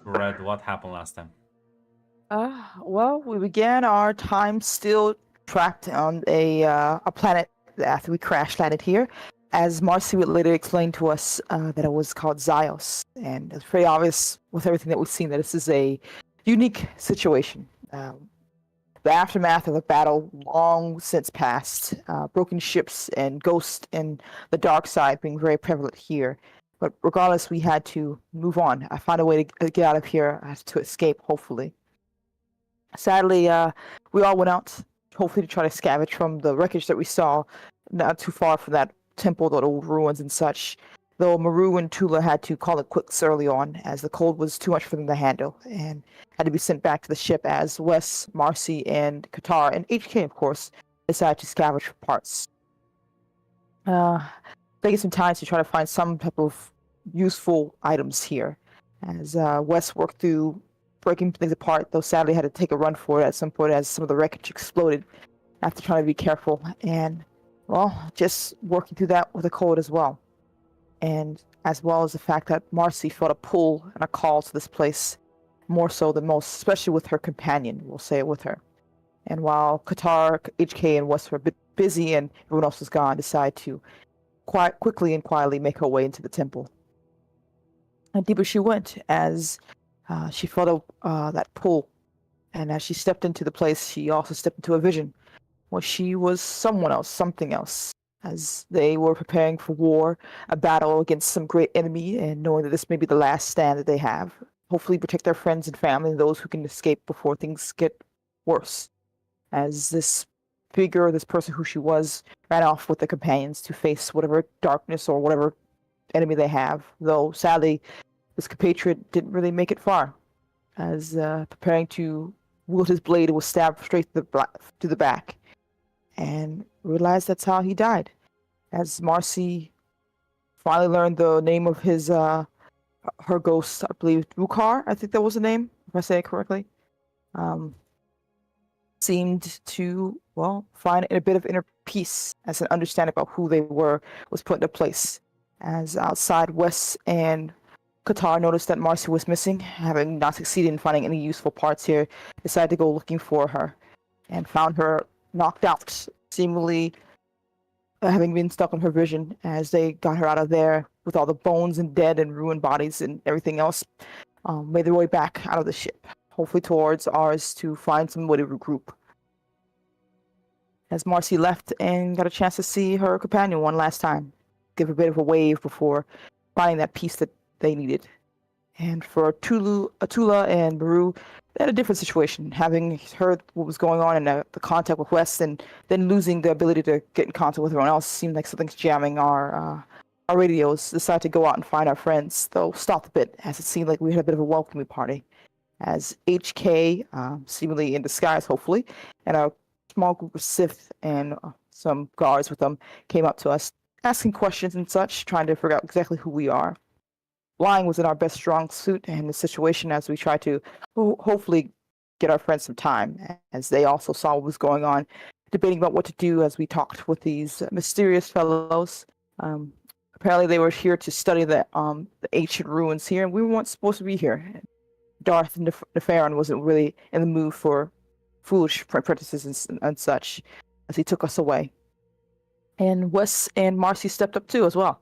Red, what happened last time? Well, we began our time still trapped on a planet after we crash landed here. As Marcy would later explain to us that it was called Zios, and it's pretty obvious with everything that we've seen that this is a unique situation. The aftermath of a battle long since past, broken ships and ghosts and the dark side being very prevalent here. But regardless, we had to move on. I found a way to get out of here to escape, hopefully. Sadly, we all went out, hopefully to try to scavenge from the wreckage that we saw, not too far from that temple, the old ruins and such. Though Maru and Tula had to call it quits early on, as the cold was too much for them to handle, and had to be sent back to the ship as Wes, Marcy, and Qatar, and HK, of course, decided to scavenge for parts. Taking some time to try to find some type of useful items here, as Wes worked through breaking things apart, though sadly had to take a run for it at some point as some of the wreckage exploded after trying to be careful, and, well, just working through that with the cold as well. And as well as the fact that Marcy felt a pull and a call to this place more so than most, especially with her companion, we'll say it with her. And while Qatar, HK, and Wes were a bit busy and everyone else was gone, decided to quickly and quietly make her way into the temple. And deeper she went as she felt that pull. And as she stepped into the place, she also stepped into a vision where she was someone else, something else, as they were preparing for war, a battle against some great enemy, and knowing that this may be the last stand that they have. Hopefully protect their friends and family and those who can escape before things get worse. As this figure, this person who she was, ran off with the companions to face whatever darkness or whatever enemy they have, though sadly, this compatriot didn't really make it far, as preparing to wield his blade, it was stabbed straight to the back, and realized that's how he died. As Marcy finally learned the name of his her ghost, I believe Rukar, I think that was the name, if I say it correctly, seemed to, well, find a bit of inner peace as an understanding about who they were was put into place. As outside, Wes and Qatar noticed that Marcy was missing, having not succeeded in finding any useful parts here, decided to go looking for her, and found her knocked out, seemingly having been stuck on her vision as they got her out of there with all the bones and dead and ruined bodies and everything else, made their way back out of the ship, hopefully towards ours to find some way to regroup. As Marcy left and got a chance to see her companion one last time, give a bit of a wave before finding that peace that they needed. And for Atula and Maru, they had a different situation, having heard what was going on in the contact with West, and then losing the ability to get in contact with everyone else. Seemed like something's jamming our radios. Decided to go out and find our friends, though stopped a bit, as it seemed like we had a bit of a welcoming party. As HK, seemingly in disguise, hopefully, and a small group of Sith and some guards with them came up to us, asking questions and such, trying to figure out exactly who we are. Lying was in our best strong suit in the situation as we tried to hopefully get our friends some time, as they also saw what was going on, debating about what to do as we talked with these mysterious fellows. Apparently they were here to study the ancient ruins here, and we weren't supposed to be here. Darth Neferon wasn't really in the mood for foolish apprentices and such, as he took us away. And Wes and Marcy stepped up too as well,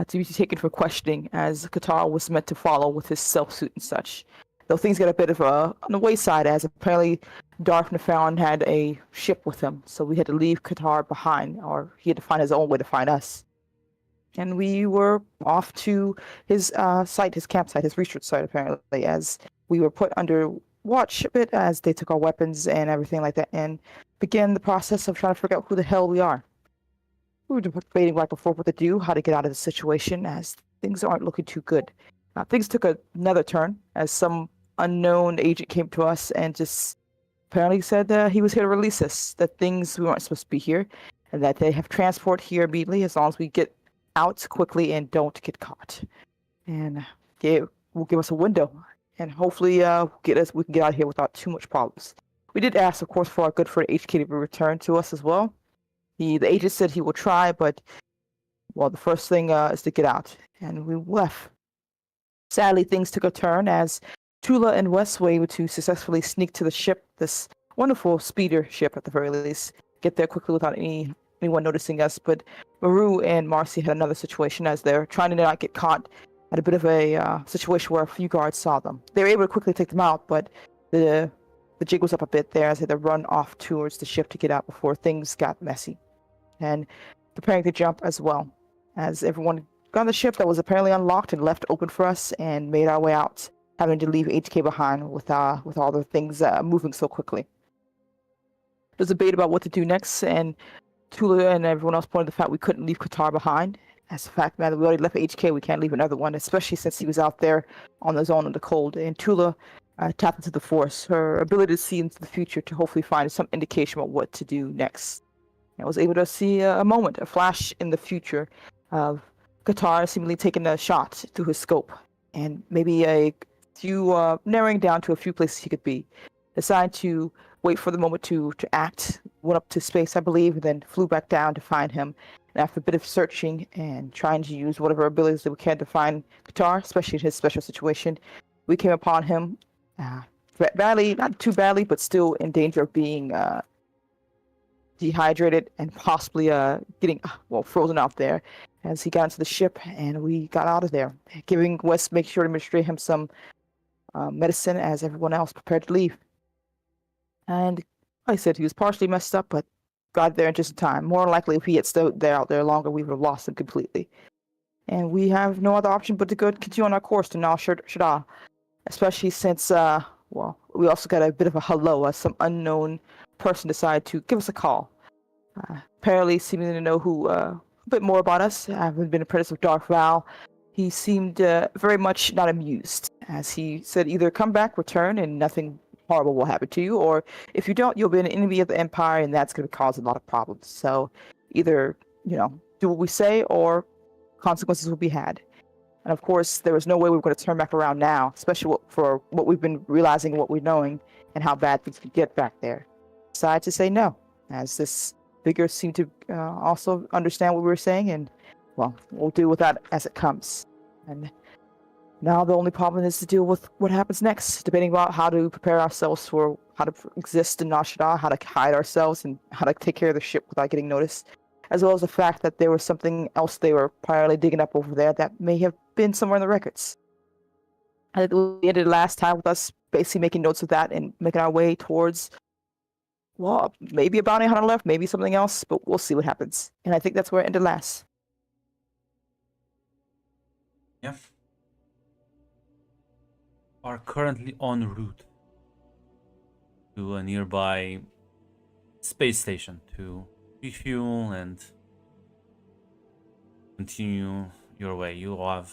to be taken for questioning, as Qatar was meant to follow with his self-suit and such. Though things got a bit of on the wayside, as apparently Darth Neferon had a ship with him, so we had to leave Qatar behind, or he had to find his own way to find us. And we were off to his site, his campsite, his research site, apparently, as we were put under watch a bit as they took our weapons and everything like that, and began the process of trying to figure out who the hell we are. We were debating right before what to do, how to get out of the situation, as things aren't looking too good. Things took another turn, as some unknown agent came to us and just apparently said that he was here to release us, that we weren't supposed to be here, and that they have transport here immediately as long as we get out quickly and don't get caught. And will give us a window, and hopefully we can get out of here without too much problems. We did ask, of course, for our good friend HK to be returned to us as well. The agent said he will try, but, well, the first thing is to get out, and we left. Sadly, things took a turn as Tula and Wes were able to successfully sneak to the ship, this wonderful speeder ship at the very least, get there quickly without anyone noticing us. But Maru and Marcy had another situation as they're trying to not get caught at a bit of a situation where a few guards saw them. They were able to quickly take them out, but the jig was up a bit there as they had to run off towards the ship to get out before things got messy. And preparing to jump as well, as everyone got on the ship that was apparently unlocked and left open for us and made our way out, having to leave HK behind with all the things moving so quickly. There's a debate about what to do next, and Tula and everyone else pointed to the fact we couldn't leave Qatar behind. As a fact, man, we already left HK, we can't leave another one, especially since he was out there on his own in the cold. And Tula tapped into the Force, her ability to see into the future to hopefully find some indication about what to do next. I was able to see a moment, a flash in the future of Qatar seemingly taking a shot through his scope, and maybe a few narrowing down to a few places he could be. Decided to wait for the moment to act, went up to space, I believe, and then flew back down to find him. And after a bit of searching and trying to use whatever abilities that we can to find Qatar, especially in his special situation, we came upon him badly, not too badly, but still in danger of being dehydrated and possibly getting frozen out there as he got into the ship, and we got out of there, giving Wes make sure to administer him some medicine as everyone else prepared to leave. And like I said, he was partially messed up, but got there in just in time. More likely, if he had stayed there out there longer, we would have lost him completely. And we have no other option but to go continue on our course to Nal Shaddaa, especially since we also got a bit of a hello as some unknown person decided to give us a call. Apparently seeming to know a bit more about us, having been apprentice of Darth Val. He seemed very much not amused, as he said either come back, return, and nothing horrible will happen to you, or if you don't, you'll be an enemy of the Empire, and that's going to cause a lot of problems. So either, do what we say, or consequences will be had. And of course, there was no way we were going to turn back around now, especially for what we've been realizing, what we're knowing, and how bad things could get back there. Decided to say no, as this figure seemed to also understand what we were saying, and we'll deal with that as it comes. And now the only problem is to deal with what happens next, debating about how to prepare ourselves for how to exist in Nal Shaddaa, how to hide ourselves, and how to take care of the ship without getting noticed, as well as the fact that there was something else they were primarily digging up over there that may have been somewhere in the records. I think we ended last time with us basically making notes of that and making our way towards, maybe a bounty hunter left, maybe something else, but we'll see what happens. And I think that's where it ended last. Yeah. Are currently en route to a nearby space station to refuel and continue your way. You all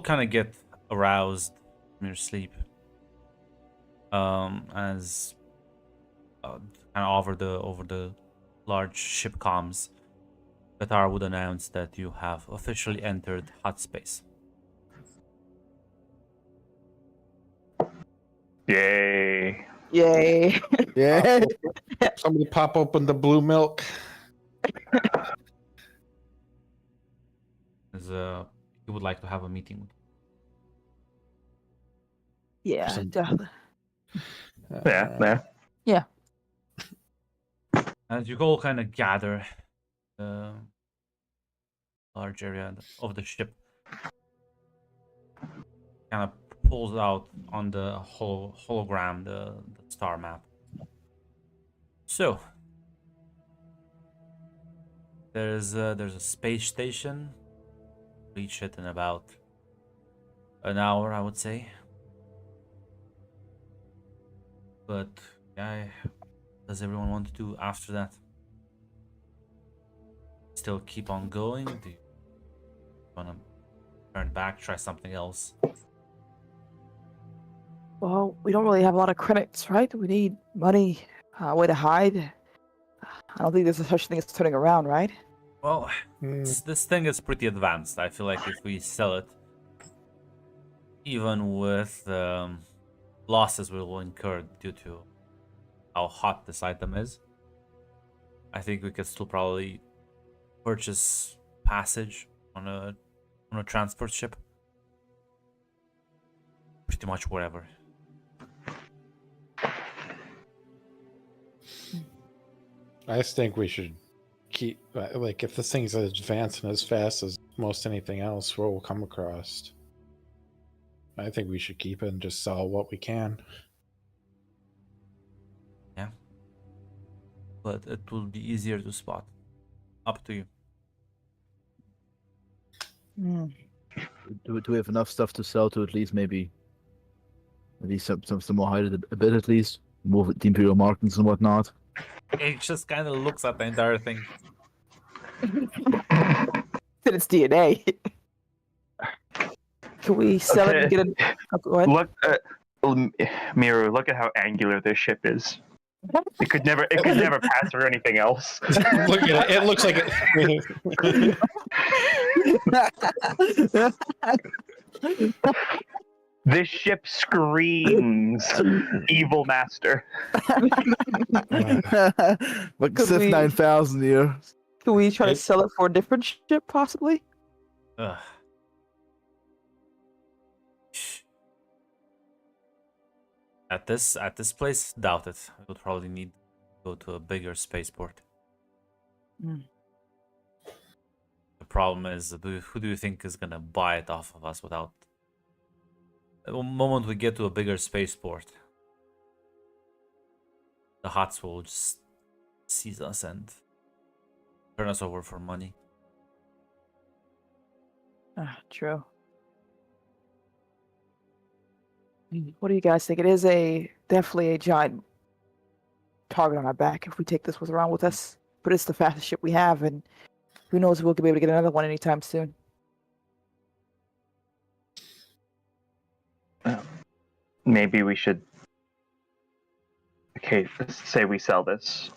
kind of get aroused from your sleep as kind of over the large ship comms, Qatar would announce that you have officially entered hot space. Yay. Yay. Yeah. Somebody pop open the blue milk. As you would like to have a meeting with. Yeah, definitely. Yeah. As you all kind of gather the large area of the ship, kind of pulls out on the hologram the star map. So there's a space station. Reach it in about an hour, I would say. But yeah, does everyone want to do after that? Still keep on going? Do you want to turn back, try something else? Well, we don't really have a lot of credits, right? We need money, a way to hide. I don't think there's such thing as turning around, right? Well, this thing is pretty advanced. I feel like if we sell it, even with losses we will incur due to how hot this item is, I think we could still probably purchase passage on a transport ship. pretty much wherever. I just think we should keep, like, if this thing's advancing as fast as most anything else we'll come across, I think we should keep it and just sell what we can. Yeah. But it will be easier to spot. Up to you. Hmm. Do we have enough stuff to sell to at least some more hide it a bit at least? Move the Imperial markings and whatnot. It just kind of looks at the entire thing. Said it's DNA. Can we sell it and get it? Oh, go ahead. Look, Miru, look at how angular this ship is. It could never pass for anything else. Look at it. It looks like it. This ship screams evil master. Like Could Sith we- 9000 here. Can we try to sell it for a different ship, possibly? Ugh. At this place, doubt it. We'll probably need to go to a bigger spaceport. Mm. The problem is, who do you think is gonna buy it off of us without? The moment we get to a bigger spaceport, the Huts will just seize us and turn us over for money. True. What do you guys think? It is definitely a giant target on our back if we take this one around with us. But it's the fastest ship we have, and who knows if we'll be able to get another one anytime soon. Maybe we should. Okay, say we sell this.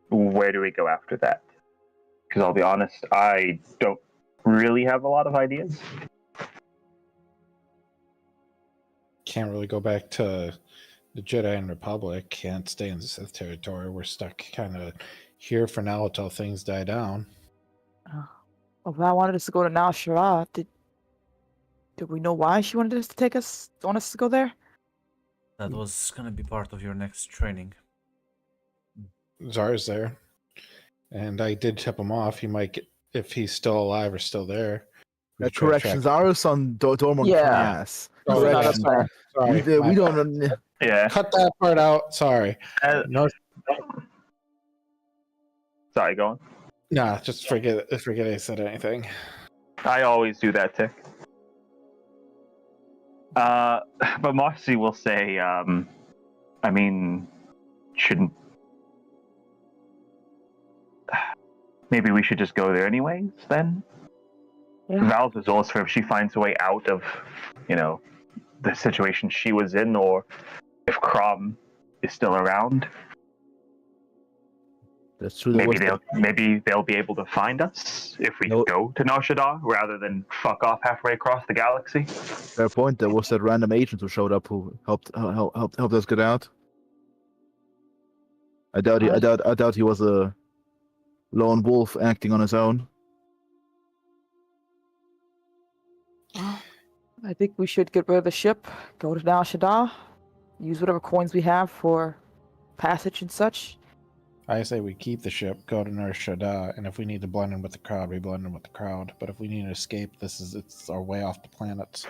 Where do we go after that? Because I'll be honest, I don't really have a lot of ideas. Can't really go back to the Jedi and Republic. Can't stay in the Sith territory. We're stuck kind of here for now until things die down. Well, if I wanted us to go to Nal Shara, did we know why she wanted us to want us to go there? That was gonna be part of your next training. Zar's there, and I did tip him off. He might get, if he's still alive or still there. we try to Corrections. track- Ours on Dormont Yeah. class. Oh, Not Corrections. up there. Sorry, We my don't. Yeah. cut that part out. Sorry. No, Sorry, go on. nah, just forget I said anything. I always do that, Tick. But Marcy will say, I mean, shouldn't. Maybe we should just go there anyways, then? Yeah. Val's resource for if she finds a way out of, the situation she was in, or if Crom is still around. That's true. Maybe they'll be able to find us if we No. go to Nar Shaddaa rather than fuck off halfway across the galaxy. Fair point. There was that random agent who showed up who helped us get out. I doubt he was a lone wolf acting on his own. I think we should get rid of the ship, go to Nal Shaddaa, use whatever coins we have for passage and such. I say we keep the ship, go to Nar Shaddaa, and if we need to blend in with the crowd, we blend in with the crowd. But if we need to escape, it's our way off the planet.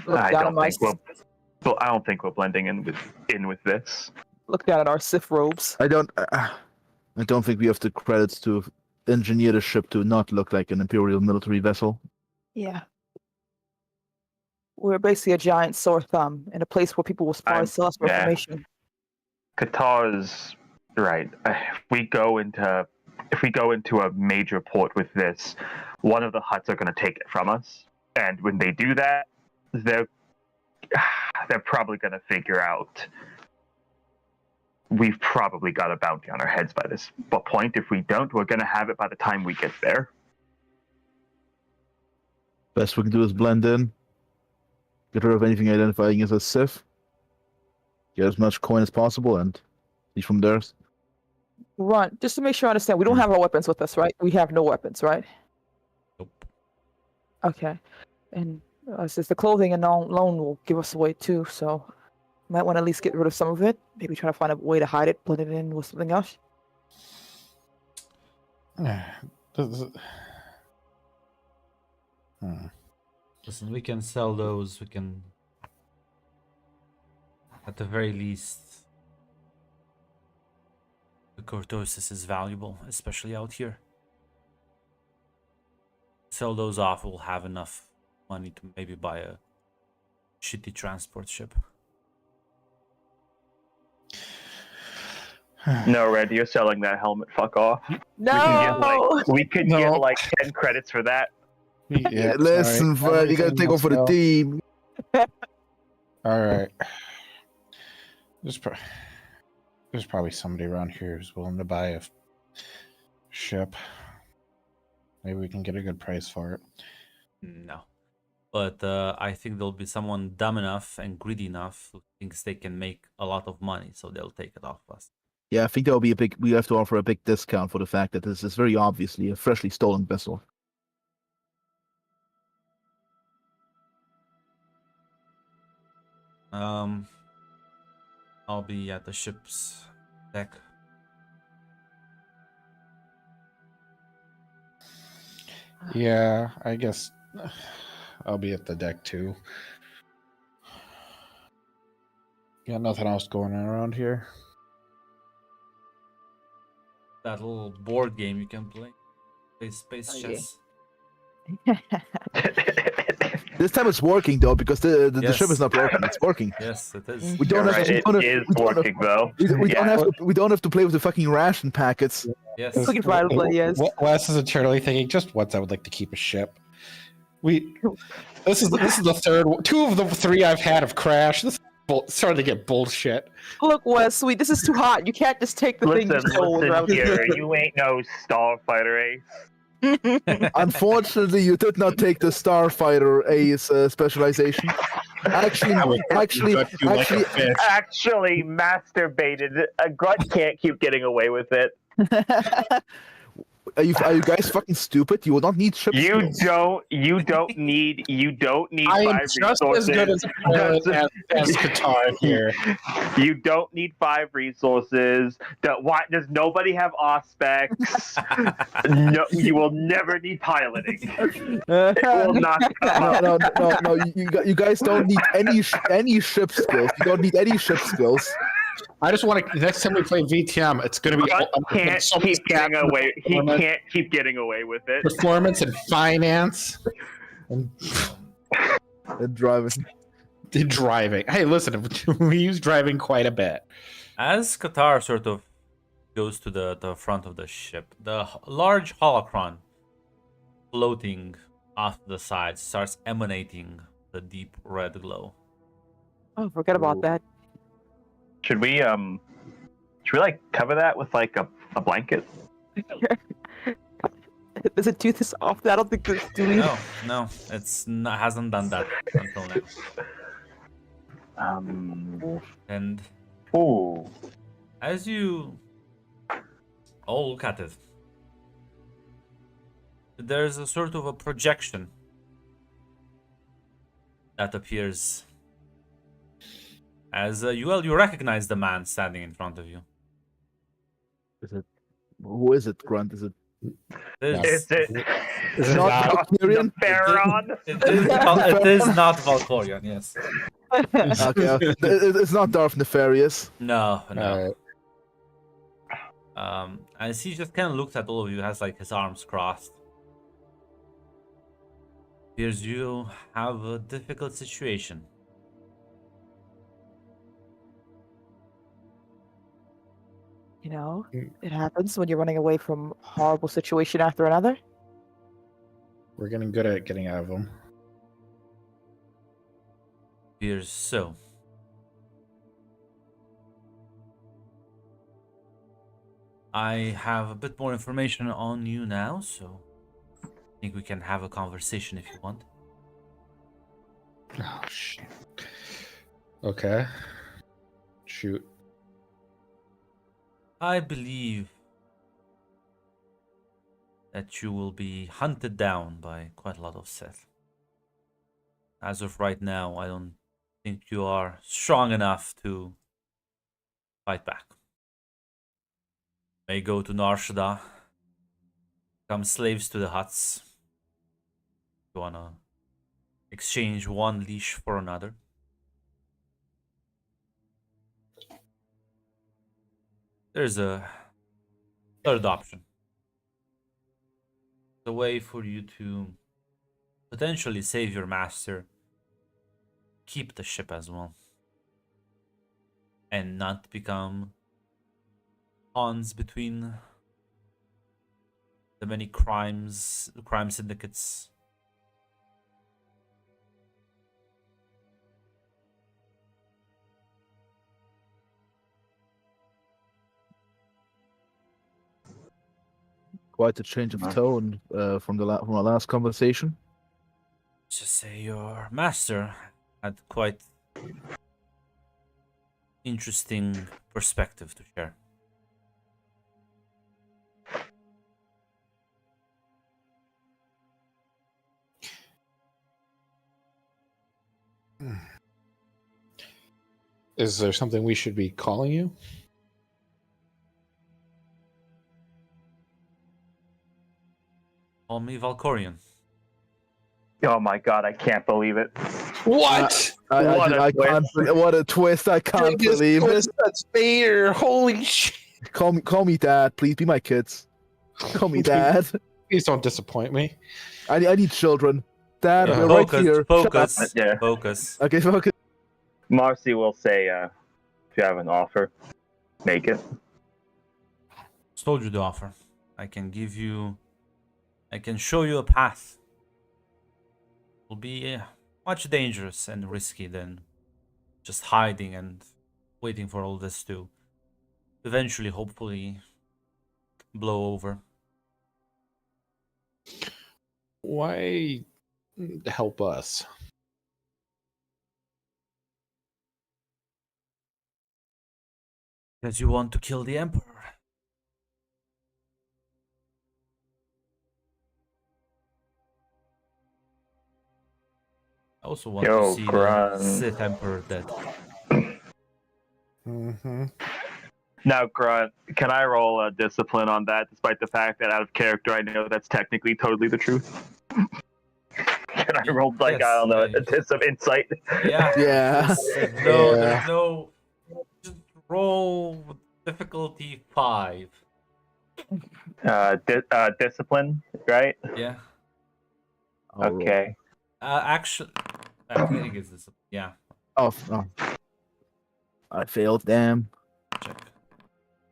Look I down don't at I don't think we're blending in with this. look down at our Sith robes. I don't think we have the credits to engineer the ship to not look like an Imperial military vessel. Yeah. We're basically a giant sore thumb in a place where people will probably sell us for yeah. information. Qatar's right. If we go into a major port with this, one of the Huts are going to take it from us, and when they do that, they're probably going to figure out we've probably got a bounty on our heads by this point. If we don't, we're going to have it by the time we get there. Best we can do is blend in, get rid of anything identifying as a Sith, get as much coin as possible, and see from there. Run, just to make sure I understand, we don't have our weapons with us, right? We have no weapons, right? Nope. Okay. And Since the clothing and loan will give us away too, so might want to at least get rid of some of it. Maybe try to find a way to hide it, blend it in with something else. Listen, we can sell those. We can, at the very least, the cortosis is valuable, especially out here. Sell those off, we'll have enough money to maybe buy a shitty transport ship. No, Red, you're selling that helmet. Fuck off. No. We could No. get like 10 credits for that. Yeah, Listen, sorry. Fred, you gotta Everything take else over the go. team. All right. There's probably somebody around here who's willing to buy a ship. Maybe we can get a good price for it. No. But I think there'll be someone dumb enough and greedy enough who thinks they can make a lot of money, so they'll take it off us. Yeah, I think that'll be a big. We have to offer a big discount for the fact that this is very obviously a freshly stolen vessel. I'll be at the ship's deck. Yeah, I guess I'll be at the deck too. Got nothing else going on around here. That little board game you can play. Play space Oh, yeah. chess. This time it's working though because the Yes. ship is not broken. It's working. Yes, it is. We don't You're have right, to. it is we don't have- working though. we Yeah. don't have to play with the fucking ration packets. Yes. It's looking for how to play, yes. Wes is internally thinking, just once I would like to keep a ship. This is the third one. 2 of the 3 I've had have crashed. This is starting to get bullshit. Look, Wes, sweet, this is too hot. You can't just take the thing you stole Listen around here, you ain't no starfighter ace. Unfortunately, you did not take the Starfighter Ace specialization. Actually, Actually masturbated. A grunt can't keep getting away with it. are you guys fucking stupid? You will not need ship You skills. don't need I am 5 just as resources. good as a pilot as Qatar here. You don't need 5 resources. Why does nobody have aspects? No, you will never need piloting. It will not come up. No. You guys don't need any ship skills. You don't need any ship skills. I just want to. Next time we play VTM, it's going to be. Grunt can't keep getting away. He can't keep getting away with it. Performance and finance and Driving. driving. Hey, listen, we use driving quite a bit. As Qatar sort of goes to the front of the ship, the large holocron floating off the side starts emanating the deep red glow. Oh, forget about that. Should we like cover that with like a blanket? Does it do this often? I don't think this do we? No, it's not, hasn't done that until now. And Ooh. as you all look at it, there's a sort of a projection that appears as you recognize the man standing in front of you. Who is it, Grunt? Is it This- Is it not the Valkyrian? Pharaon? it is not Valkorian, yes. Okay, it's not Darth Nefarious. No. Alright. As he just kind of looks at all of you, has like his arms crossed. Appears you have a difficult situation. You know, Mm. it happens when you're running away from a horrible situation after another. We're getting good at getting out of them. Appears so. I have a bit more information on you now, so I think we can have a conversation if you want. Oh shit. Okay. Shoot. I believe that you will be hunted down by quite a lot of Sith. as of right now, I don't think you are strong enough to fight back. May go to Narshada, become slaves to the huts. You wanna exchange one leash for another? There's a third option. The way for you to potentially save your master, keep the ship as well, and not become pawns between the many crime syndicates. Quite a change of tone from from our last conversation. Just say your master had quite interesting perspective to share. Is there something we should be calling you? Call me Valkorian. Oh my god, I can't believe it. What? What a can't. twist. What a twist! I can't believe it. That's Vader. Holy shit. Call me dad, please. Be my kids. Call me dad. Please don't disappoint me. I need children. Dad, Yeah. we're right Focus, here. focus, Yeah. focus. Okay, focus. Marcy will say, if you have an offer, make it. Just told you the offer. I can show you a path. Will be much dangerous and risky than just hiding and waiting for all this to eventually, hopefully, blow over. Why help us? Because you want to kill the Emperor. I also want to see the Grunt. Sith Emperor dead. Mm-hmm. Now, Grunt, can I roll a discipline on that, despite the fact that out of character I know that's technically totally the truth? Can I roll, like, Yes, I don't know, yeah. some insight? Yeah. Yeah. There's no. Just roll with difficulty 5. Discipline, right? Yeah. I'll roll. Okay. Actually, I think it's this. Yeah. Oh, I failed. Damn. Check.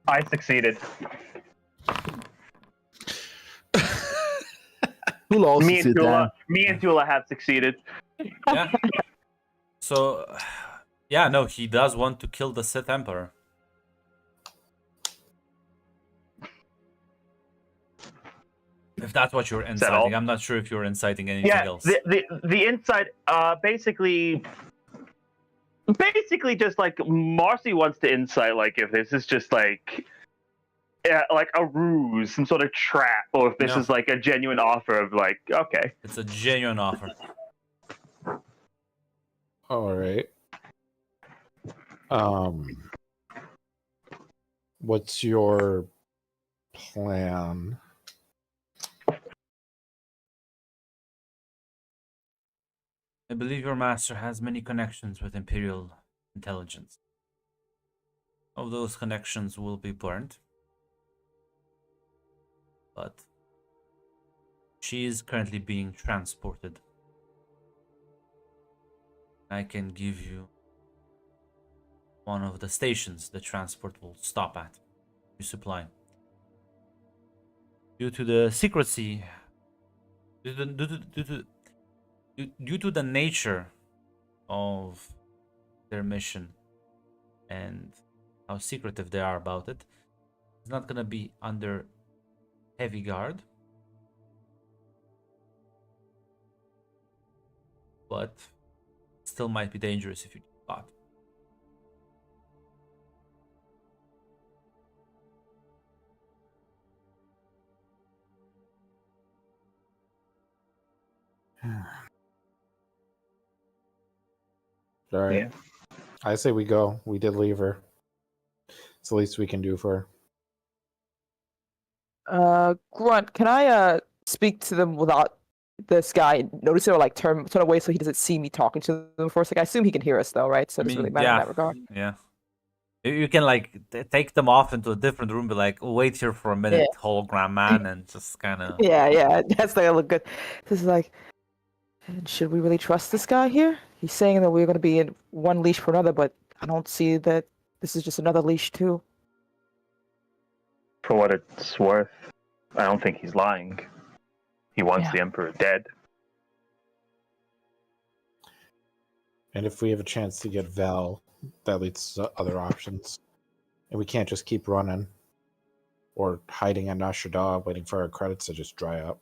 I succeeded. Who also Me and succeeded? Damn. Tula have succeeded. Yeah. So, yeah, no, he does want to kill the Sith Emperor. If that's what you're Is that all? inciting, I'm not sure if you're inciting anything Yeah, else. the insight, basically just like Marcy wants to insight, like if this is just like a ruse, some sort of trap, or if this No. is like a genuine offer of like, okay. It's a genuine offer. All right. What's your plan? I believe your master has many connections with Imperial intelligence. Of those connections will be burned. But she is currently being transported. I can give you one of the stations the transport will stop at. You supply. Due to the secrecy, due to the nature of their mission and how secretive they are about it, it's not gonna be under heavy guard, but still might be dangerous if you get caught. All right. Yeah. I say we go. We did leave her. It's the least we can do for her. Grunt, can I speak to them without this guy noticing or like turn away so he doesn't see me talking to them first? Like I assume he can hear us though, right? So it doesn't really matter in that regard. Yeah. You can like take them off into a different room, be like, wait here for a minute, hologram man, and just kind of. Yeah, that's gonna look good. This is like, and should we really trust this guy here? He's saying that we're gonna be in one leash for another, but I don't see that this is just another leash too. For what it's worth, I don't think he's lying. He wants Yeah. the Emperor dead. And if we have a chance to get Val, that leads to other options. And we can't just keep running or hiding in Ashadar waiting for our credits to just dry up.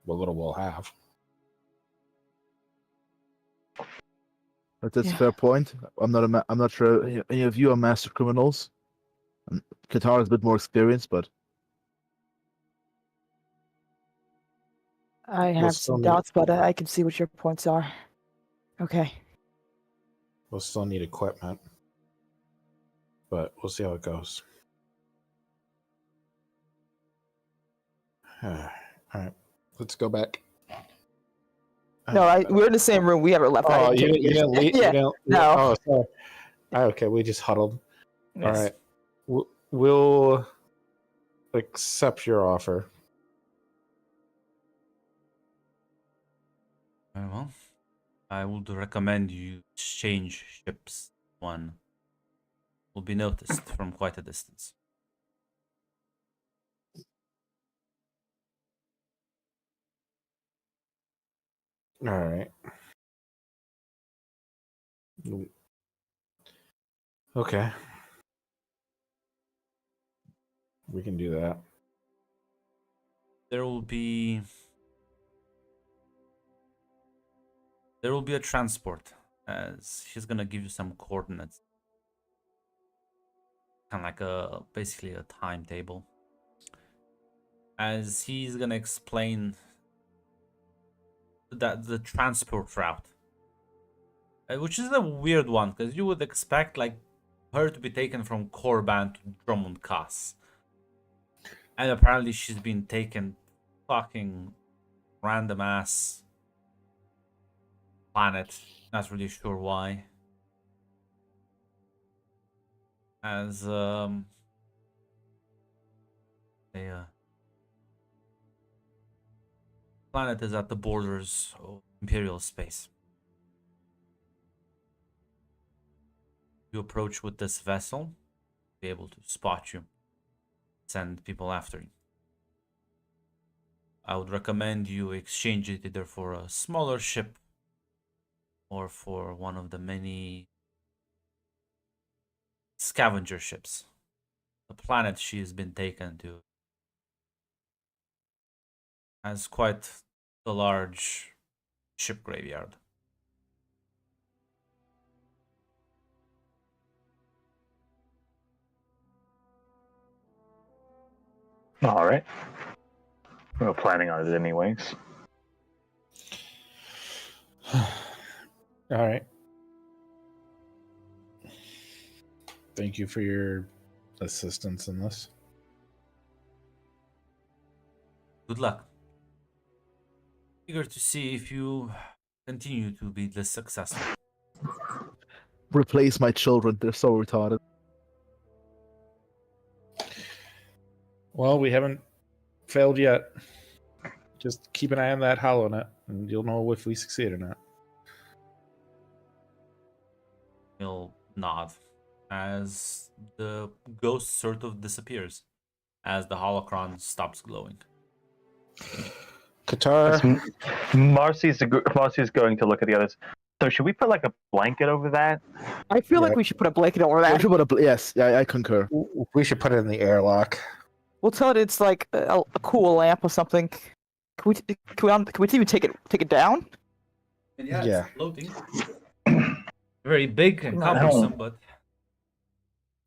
What little we'll have. That's a Yeah. fair point. I'm not sure any of you are master criminals. Qatar is a bit more experienced, but I We'll have still some need- doubts, but I can see what your points are. Okay. We'll still need equipment. But we'll see how it goes. All right. Let's go back. No, we're in the same room. We haven't left. I Oh, didn't you take didn't, you it. didn't leave? Yeah. You didn't, No. Oh, sorry. Okay, we just huddled. Yes. All right. We'll accept your offer. Very well. I would recommend you exchange ships. One will be noticed from quite a distance. All right. Okay. We can do that. There will be a transport, as he's gonna give you some coordinates, kind of like basically a timetable, as he's gonna explain that the transport route, which is a weird one because you would expect like her to be taken from Korriban to Drummond Cass, and apparently she's been taken fucking random ass planet. Not really sure why. As the planet is at the borders of Imperial space. You approach with this vessel, be able to spot you, send people after you. I would recommend you exchange it either for a smaller ship or for one of the many scavenger ships. The planet she has been taken to has quite a large ship graveyard. All right. We were planning on it anyways. All right. Thank you for your assistance in this. Good luck. Eager to see if you continue to be this successful. replace my children. They're so retarded. Well, we haven't failed yet. Just keep an eye on that HoloNet, and you'll know if we succeed or not. He'll nod as the ghost sort of disappears, as the holocron stops glowing. Qatar. Marcy's going to look at the others. So should we put like a blanket over that? I feel like Yeah. we should put a blanket over We that. should put a yes, I concur. We should put it in the airlock. We'll tell it it's like a cool lamp or something. Can we even take it down? And Yeah. it's floating. Very big and No. cumbersome, but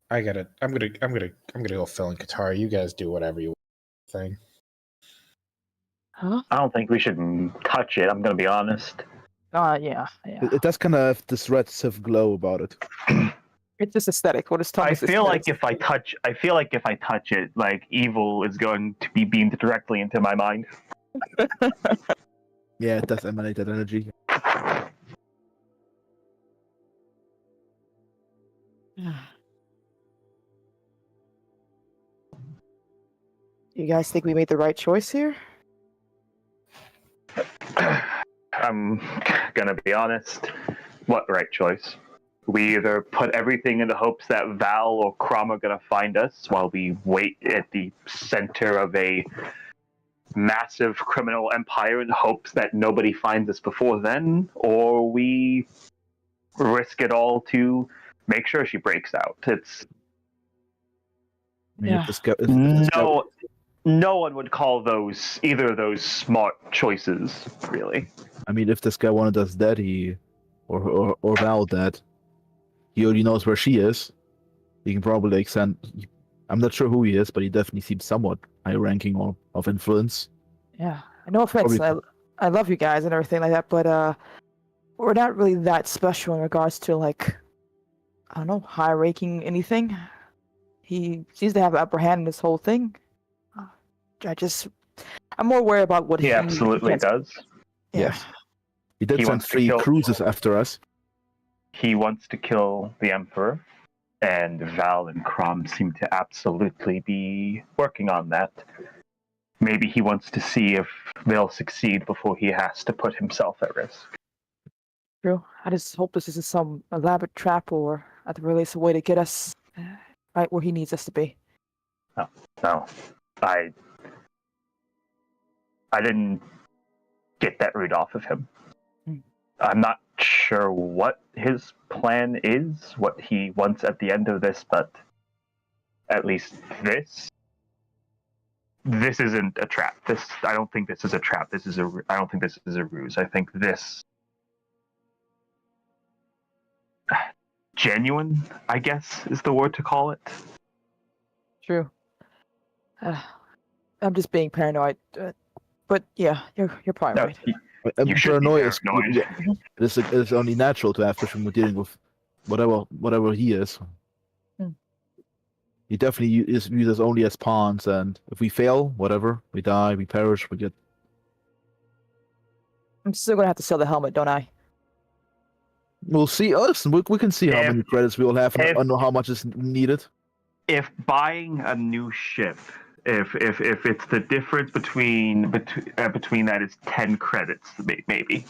I got it. I'm gonna go fill in Qatar. You guys do whatever you thing. Huh? I don't think we should touch it. I'm going to be honest. Yeah. It does kind of have this red Sith glow about it. It's just aesthetic. What is I Thomas? feel like if I touch it, like evil is going to be beamed directly into my mind. Yeah, it does emanate that energy. You guys think we made the right choice here? I'm gonna be honest. What right choice? We either put everything in the hopes that Val or Crom are gonna find us while we wait at the center of a massive criminal empire in hopes that nobody finds us before then, or we risk it all to make sure she breaks out. It's I mean, Yeah. if this guy, no one would call either of those smart choices, really. I mean, if this guy wanted us dead, or Val dead, he already knows where she is. He can probably send. I'm not sure who he is, but he definitely seems somewhat high ranking or of influence. Yeah. No offense. I love you guys and everything like that, but we're not really that special in regards to like, I don't know, high ranking anything. He seems to have the upper hand in this whole thing. I'm more worried about what He absolutely gets. does. Yeah. Yes. He did He send wants to 3 kill- cruises after us. He wants to kill the Emperor, and Val and Crom seem to absolutely be working on that. Maybe he wants to see if they'll succeed before he has to put himself at risk. True. I just hope this isn't some elaborate trap or at the very least a way to get us right where he needs us to be. No, I didn't get that read off of him. Hmm. I'm not sure what his plan is, what he wants at the end of this, but at least this isn't a trap. I don't think this is a trap. I don't think this is a ruse. I think this genuine, I guess, is the word to call it. True. I'm just being paranoid, but yeah, you're probably No, right. you should be Paranoia paranoid. it's only natural to have, especially when we're dealing with whatever he is. Hmm. He definitely is viewed as only as pawns, and if we fail, whatever, we die, we perish, we get. I'm still gonna have to sell the helmet, don't I? We'll see. Listen, we can see how many credits we will have and how much is needed. If buying a new ship, if it's the difference between that is 10 credits, maybe.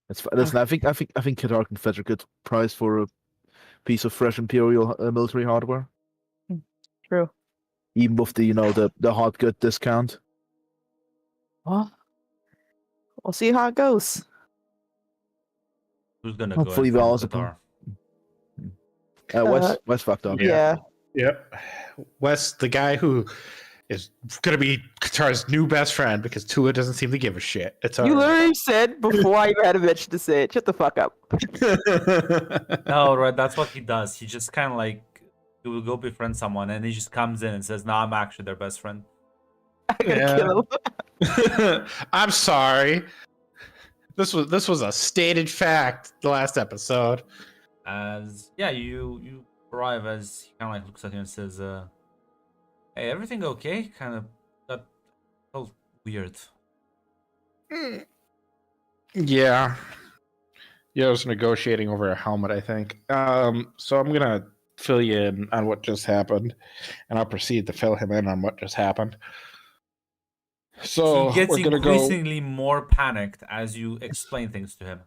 Listen, I think Qatar can fetch a good price for a piece of fresh Imperial military hardware, True. even with the hot good discount. Well, we'll see how it goes. Who's gonna Hopefully go in Val's front of Qatar? West fucked up. Yeah. Yep. Wes, the guy who is going to be Qatar's new best friend because Tua doesn't seem to give a shit. It's all You right. literally said before I even had a mention to say it. Shut the fuck up. No, right. That's what he does. He just kind of like he will go befriend someone, and he just comes in and says, "No, I'm actually their best friend." I gotta kill him. I'm sorry. This was a stated fact the last episode. As you arrive as he kind of like looks at you and says, "Hey, everything okay?" Kind of that felt weird. Yeah. Yeah, I was negotiating over a helmet, I think. So I'm gonna fill you in on what just happened, and I'll proceed to fill him in on what just happened. So He gets we're gonna increasingly more panicked as you explain things to him.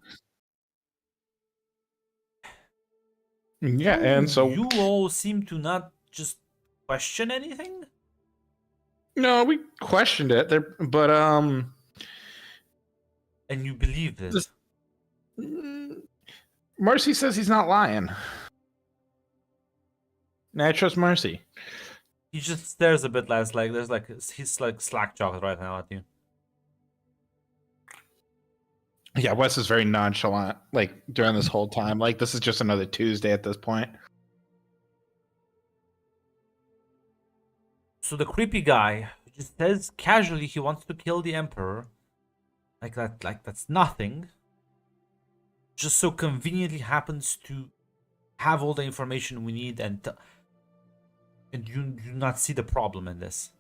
Yeah, and so you all seem to not just question anything. no, we questioned it there, but And you believe this. Marcy says he's not lying. And I trust Marcy. He just stares a bit less, like there's like he's like slack-jawed right now at you. Yeah, Wes is very nonchalant, like during this whole time. Like this is just another Tuesday at this point. So the creepy guy just says casually he wants to kill the Emperor, like that's nothing. Just so conveniently happens to have all the information we need, and you do not see the problem in this.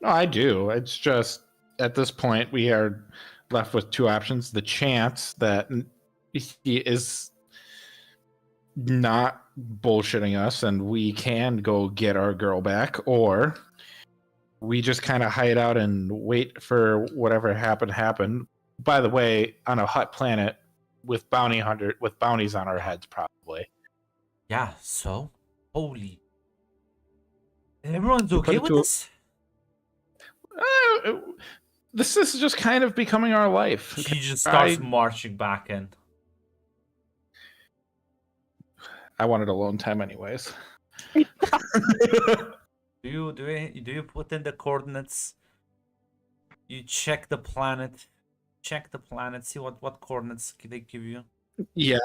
No, I do. It's just at this point we are left with two options: the chance that he is not bullshitting us and we can go get our girl back, or we just kind of hide out and wait for whatever happen. By the way, on a hot planet with bounties on our heads, probably. Yeah. So, holy. Everyone's You okay put it with to a- this? This is just kind of becoming our life. She just starts I marching back in. wanted alone time anyways. Do you put in the coordinates? You check the planet. See what coordinates they give you. Yeah.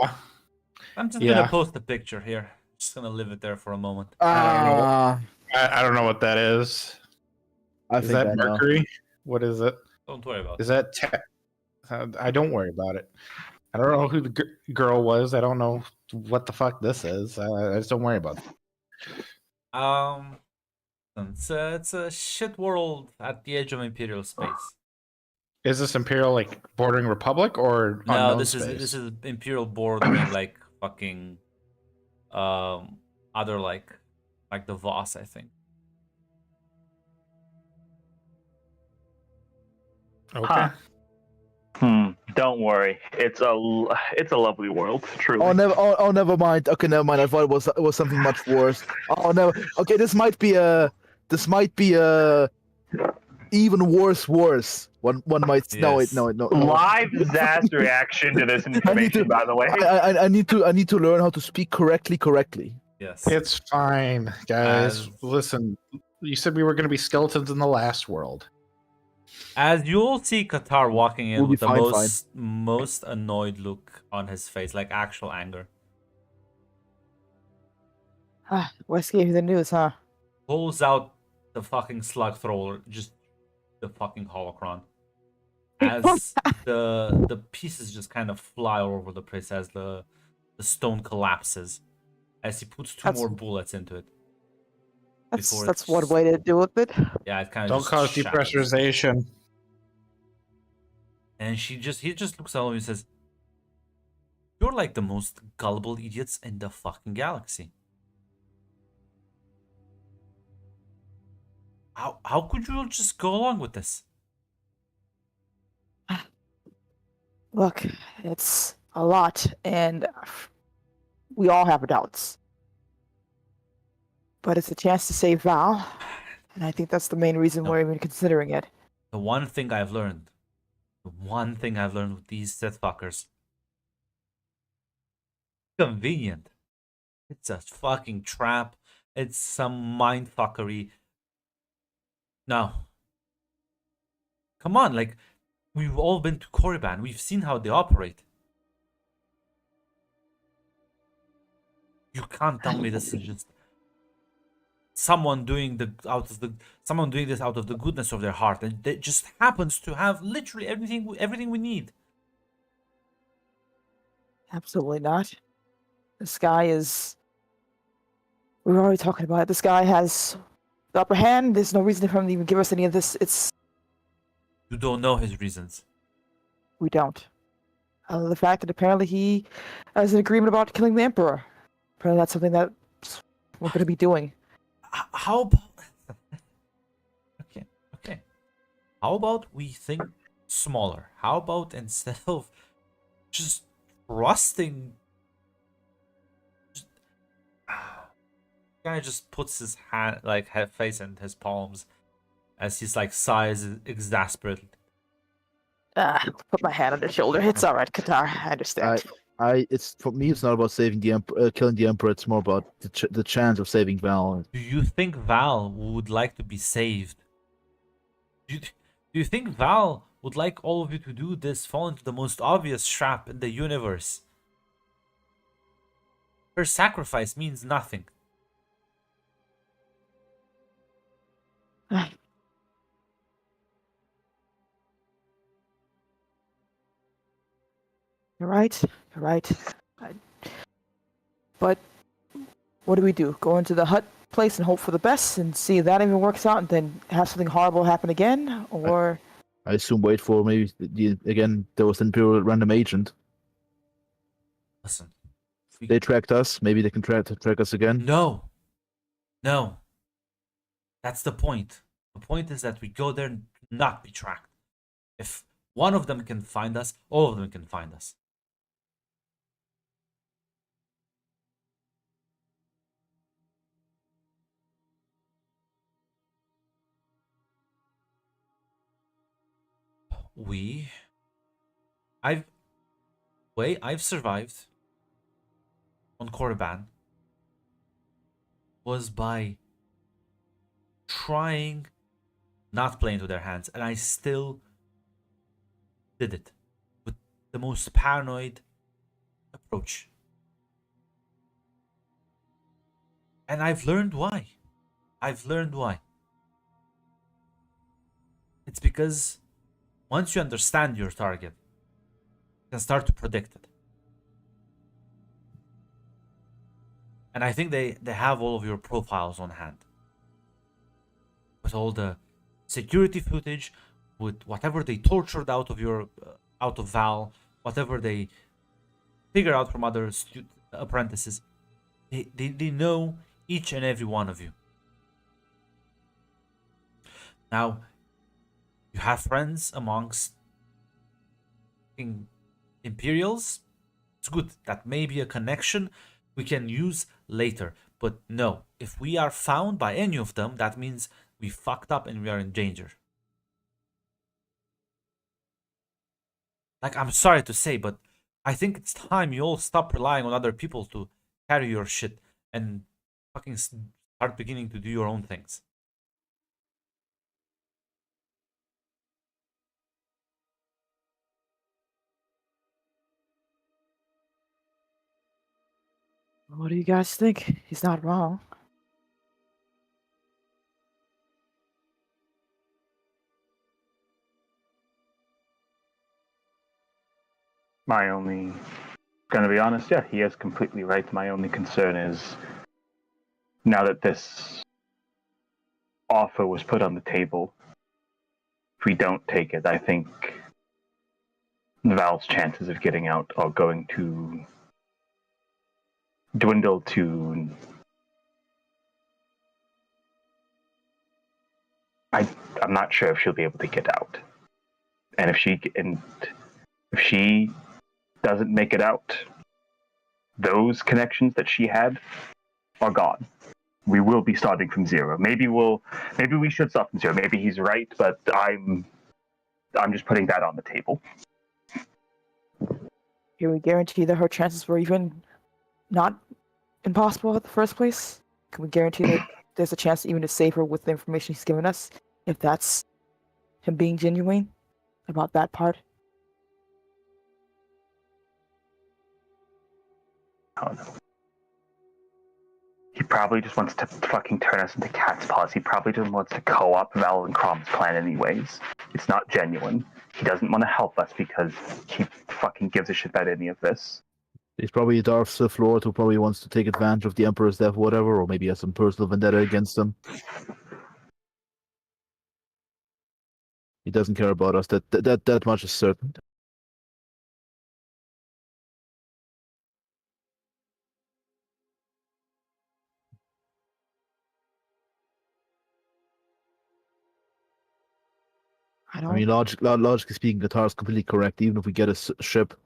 I'm just Yeah. gonna post a picture here. Just gonna leave it there for a moment. Ah, I don't know what that is. I Is think that I know. Mercury? What is it? Don't worry about Is it. that I don't worry about it. I don't know who the girl was. I don't know what the fuck this is. I just don't worry about it. It's a shit world at the edge of Imperial space. Is this Imperial like bordering Republic or No, unknown this space? is Imperial bordering like fucking other like the Voss, I think. Okay. Huh. Don't worry. It's a lovely world, truly. Oh, never mind. Okay, never mind. I thought it was something much worse. Oh, no. Okay, this might be even worse. One might. Yes. No. Live Zaz reaction to this information, by the way. I need to learn how to speak correctly. Yes. It's fine, guys. As- Listen, you said we were going to be skeletons in the last world. As you all see Qatar walking in We'll be with the fine. most annoyed look on his face, like actual anger. Wes gave you the news, huh? Pulls out the fucking slug thrower, just the fucking holocron. As the pieces just kind of fly all over the place as the stone collapses. As he puts two That's- more bullets into it. That's Before one way to deal with it. Yeah, it kind of Don't just cause shatters. depressurization. And he just looks at him and says, "You're like the most gullible idiots in the fucking galaxy. How could you all just go along with this?" Look, it's a lot, and we all have doubts. But it's a chance to save Val, and I think that's the main reason No. we're even considering it. The one thing I've learned with these Sith fuckers, convenient. It's a fucking trap. It's some mind fuckery. No. Come on, like, we've all been to Korriban. We've seen how they operate. You can't tell me this is just someone doing this out of the goodness of their heart, and it just happens to have literally everything we need. Absolutely not. This guy is. We were already talking about it. This guy has the upper hand. There's no reason for him to even give us any of this. You don't know his reasons. We don't. The fact that apparently he has an agreement about killing the Emperor. Apparently that's something that we're going to be doing. How about okay. How about we think smaller? How about instead of just trusting, guy just puts his hand, like head, face in his palms as he's like sighs exasperately. Put my hand on his shoulder. It's all right, Qatar. I understand. It's for me. It's not about saving the killing the emperor. It's more about the chance of saving Val. Do you think Val would like to be saved? Do you think Val would like all of you to do this, fall into the most obvious trap in the universe? Her sacrifice means nothing. right. You're right. I- But what do we do? Go into the hut place and hope for the best and see if that even works out and then have something horrible happen again? Or I assume wait for maybe again there was an Imperial random agent. Listen. They tracked us. Maybe they can track us again. No. No. That's the point. The point is that we go there and not be tracked. If one of them can find us, all of them can find us. I've I've survived on Korriban was by trying not play into their hands, and I still did it with the most paranoid approach. And I've learned why. It's because once you understand your target, you can start to predict it. And I think they have all of your profiles on hand. With all the security footage, with whatever they tortured out of Val, whatever they figured out from other apprentices, they know each and every one of you. Now, you have friends amongst Imperials. It's good. That may be a connection we can use later. But no, if we are found by any of them, that means we fucked up and we are in danger. Like, I'm sorry to say, but I think it's time you all stop relying on other people to carry your shit and fucking start beginning to do your own things. what do you guys think? He's not wrong. Gonna be honest, yeah, he is completely right. My only concern is now that this offer was put on the table, if we don't take it, I think Val's chances of getting out are going to dwindle to I'm not sure if she'll be able to get out. And if she doesn't make it out, those connections that she had are gone. We will be starting from zero. Maybe we should start from zero. Maybe he's right, but I'm just putting that on the table. Can we guarantee that her chances were even not impossible at the first place? Can we guarantee that there's a chance even to save her with the information he's given us, if that's him being genuine about that part? I don't know. He probably just wants to fucking turn us into cat's paws. He probably just wants to co-op Val and Crom's plan anyways. It's not genuine. He doesn't want to help us because he fucking gives a shit about any of this. He's probably a Darth Sith Lord who probably wants to take advantage of the Emperor's death, whatever, or maybe has some personal vendetta against him. He doesn't care about us. That much is certain. I mean, logically speaking, Qatar's completely correct. Even if we get a ship,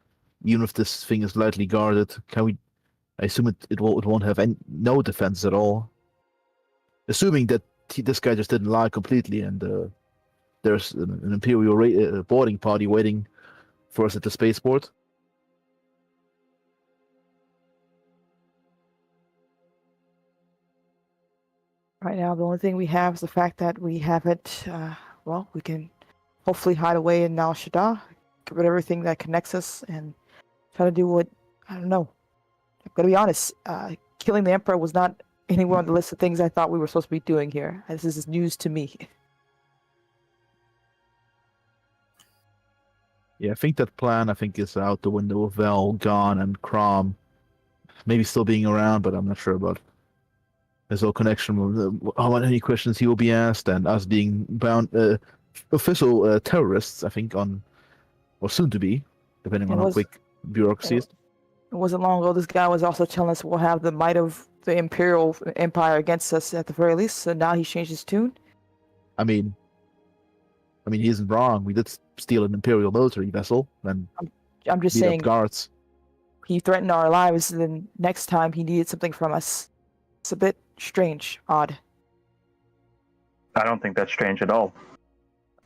even if this thing is lightly guarded, can we? I assume it won't have no defense at all. Assuming that this guy just didn't lie completely, and there's an Imperial boarding party waiting for us at the spaceport. Right now, the only thing we have is the fact that we haven't. We can hopefully hide away in Al Shaddaa, get rid of everything that connects us, and try to do what I don't know. I'm gonna be honest. Killing the Emperor was not anywhere on the list of things I thought we were supposed to be doing here. This is news to me. Yeah, I think that plan is out the window with Val gone and Crom maybe still being around, but I'm not sure about his whole connection with how many questions he will be asked and us being bound official terrorists. I think on or soon to be, depending It on how was quick bureaucracy is. it wasn't long ago. This guy was also telling us we'll have the might of the Imperial Empire against us at the very least. So now he's changed his tune. I mean, he isn't wrong. We did steal an Imperial military vessel and I'm just beat up saying guards. he threatened our lives, and then next time he needed something from us. It's a bit strange, odd. I don't think that's strange at all.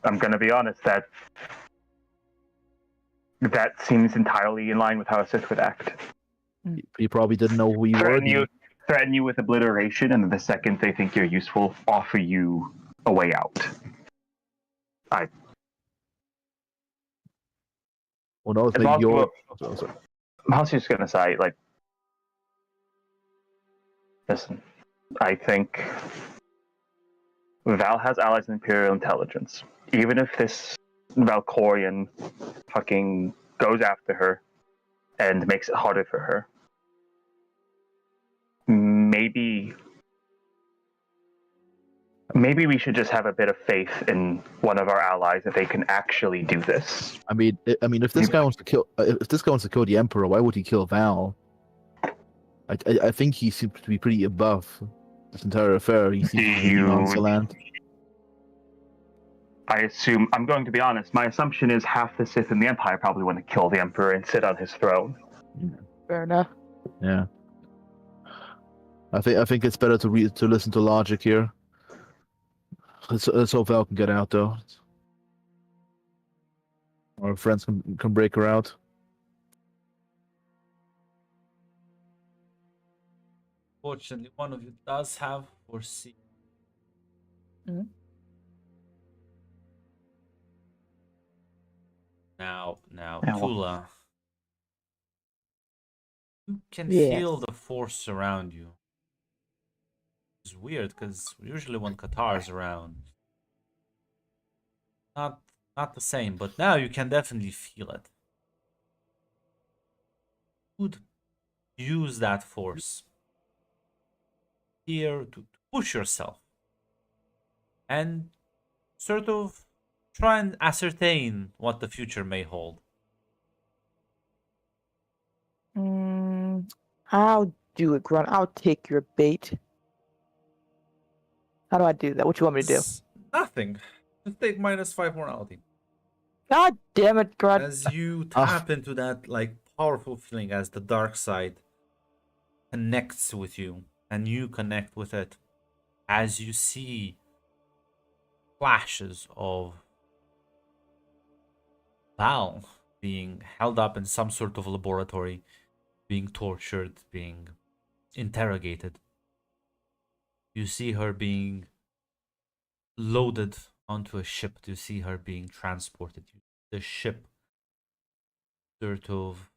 I'm going to be honest, that seems entirely in line with how a Sith would act. You probably didn't know who we were. Threaten you with obliteration, and then the second they think you're useful, offer you a way out. Well, no, it's As like long- your. well- Sorry. I was just going to say, like, listen, I think Val has allies in Imperial intelligence. Even if this Valkorian fucking goes after her and makes it harder for her, maybe we should just have a bit of faith in one of our allies that they can actually do this. I mean, if this guy wants to kill, the Emperor, why would he kill Val? I think he seems to be pretty above this entire affair. He seems to be nonchalant. I assume, I'm going to be honest, my assumption is half the Sith in the Empire probably want to kill the Emperor and sit on his throne. Fair enough. Yeah. I think it's better to listen to logic here. Let's hope Val can get out though. Our friends can break her out. Fortunately, one of you does have foresee. Mhm. Now, Yeah, well- Tula, you can Yes. feel the force around you. It's weird because usually when Qatar is around, not the same, but now you can definitely feel it. Would use that force here to push yourself and sort of try and ascertain what the future may hold. I'll do it, Grunt. I'll take your bait. How do I do that? What you want me to do? Nothing. Just take -5 morality. God damn it, Grunt. As you tap into that like powerful feeling, as the dark side connects with you and you connect with it, as you see flashes of Val being held up in some sort of laboratory, being tortured, being interrogated. You see her being loaded onto a ship. You see her being transported. The ship sort of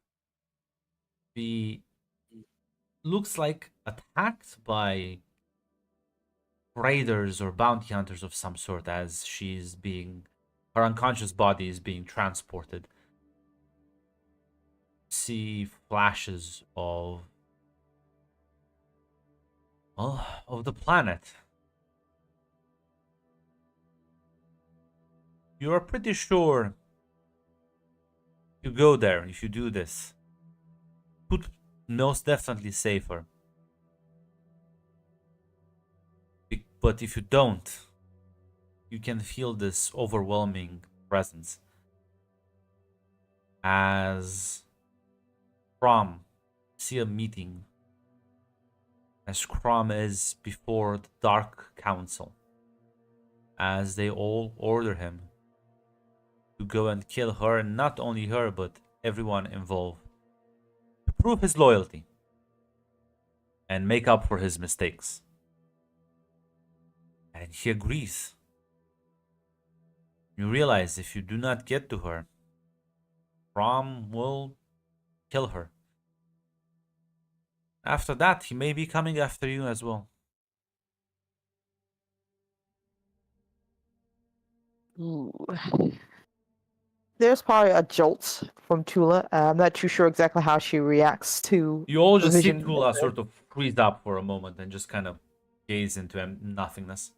looks like attacked by raiders or bounty hunters of some sort, as her unconscious body is being transported. See flashes of the planet. You're pretty sure you go there if you do this. Would most definitely safer. But if you don't, you can feel this overwhelming presence. As Crom see a meeting, as Crom is before the Dark Council, as they all order him to go and kill her, and not only her, but everyone involved, to prove his loyalty and make up for his mistakes. And he agrees. You realize if you do not get to her, Crom will kill her. After that, he may be coming after you as well. Ooh. there's probably a jolt from Tula. I'm not too sure exactly how she reacts to You all the just see vision. Tula sort of freeze up for a moment and just kind of gaze into nothingness.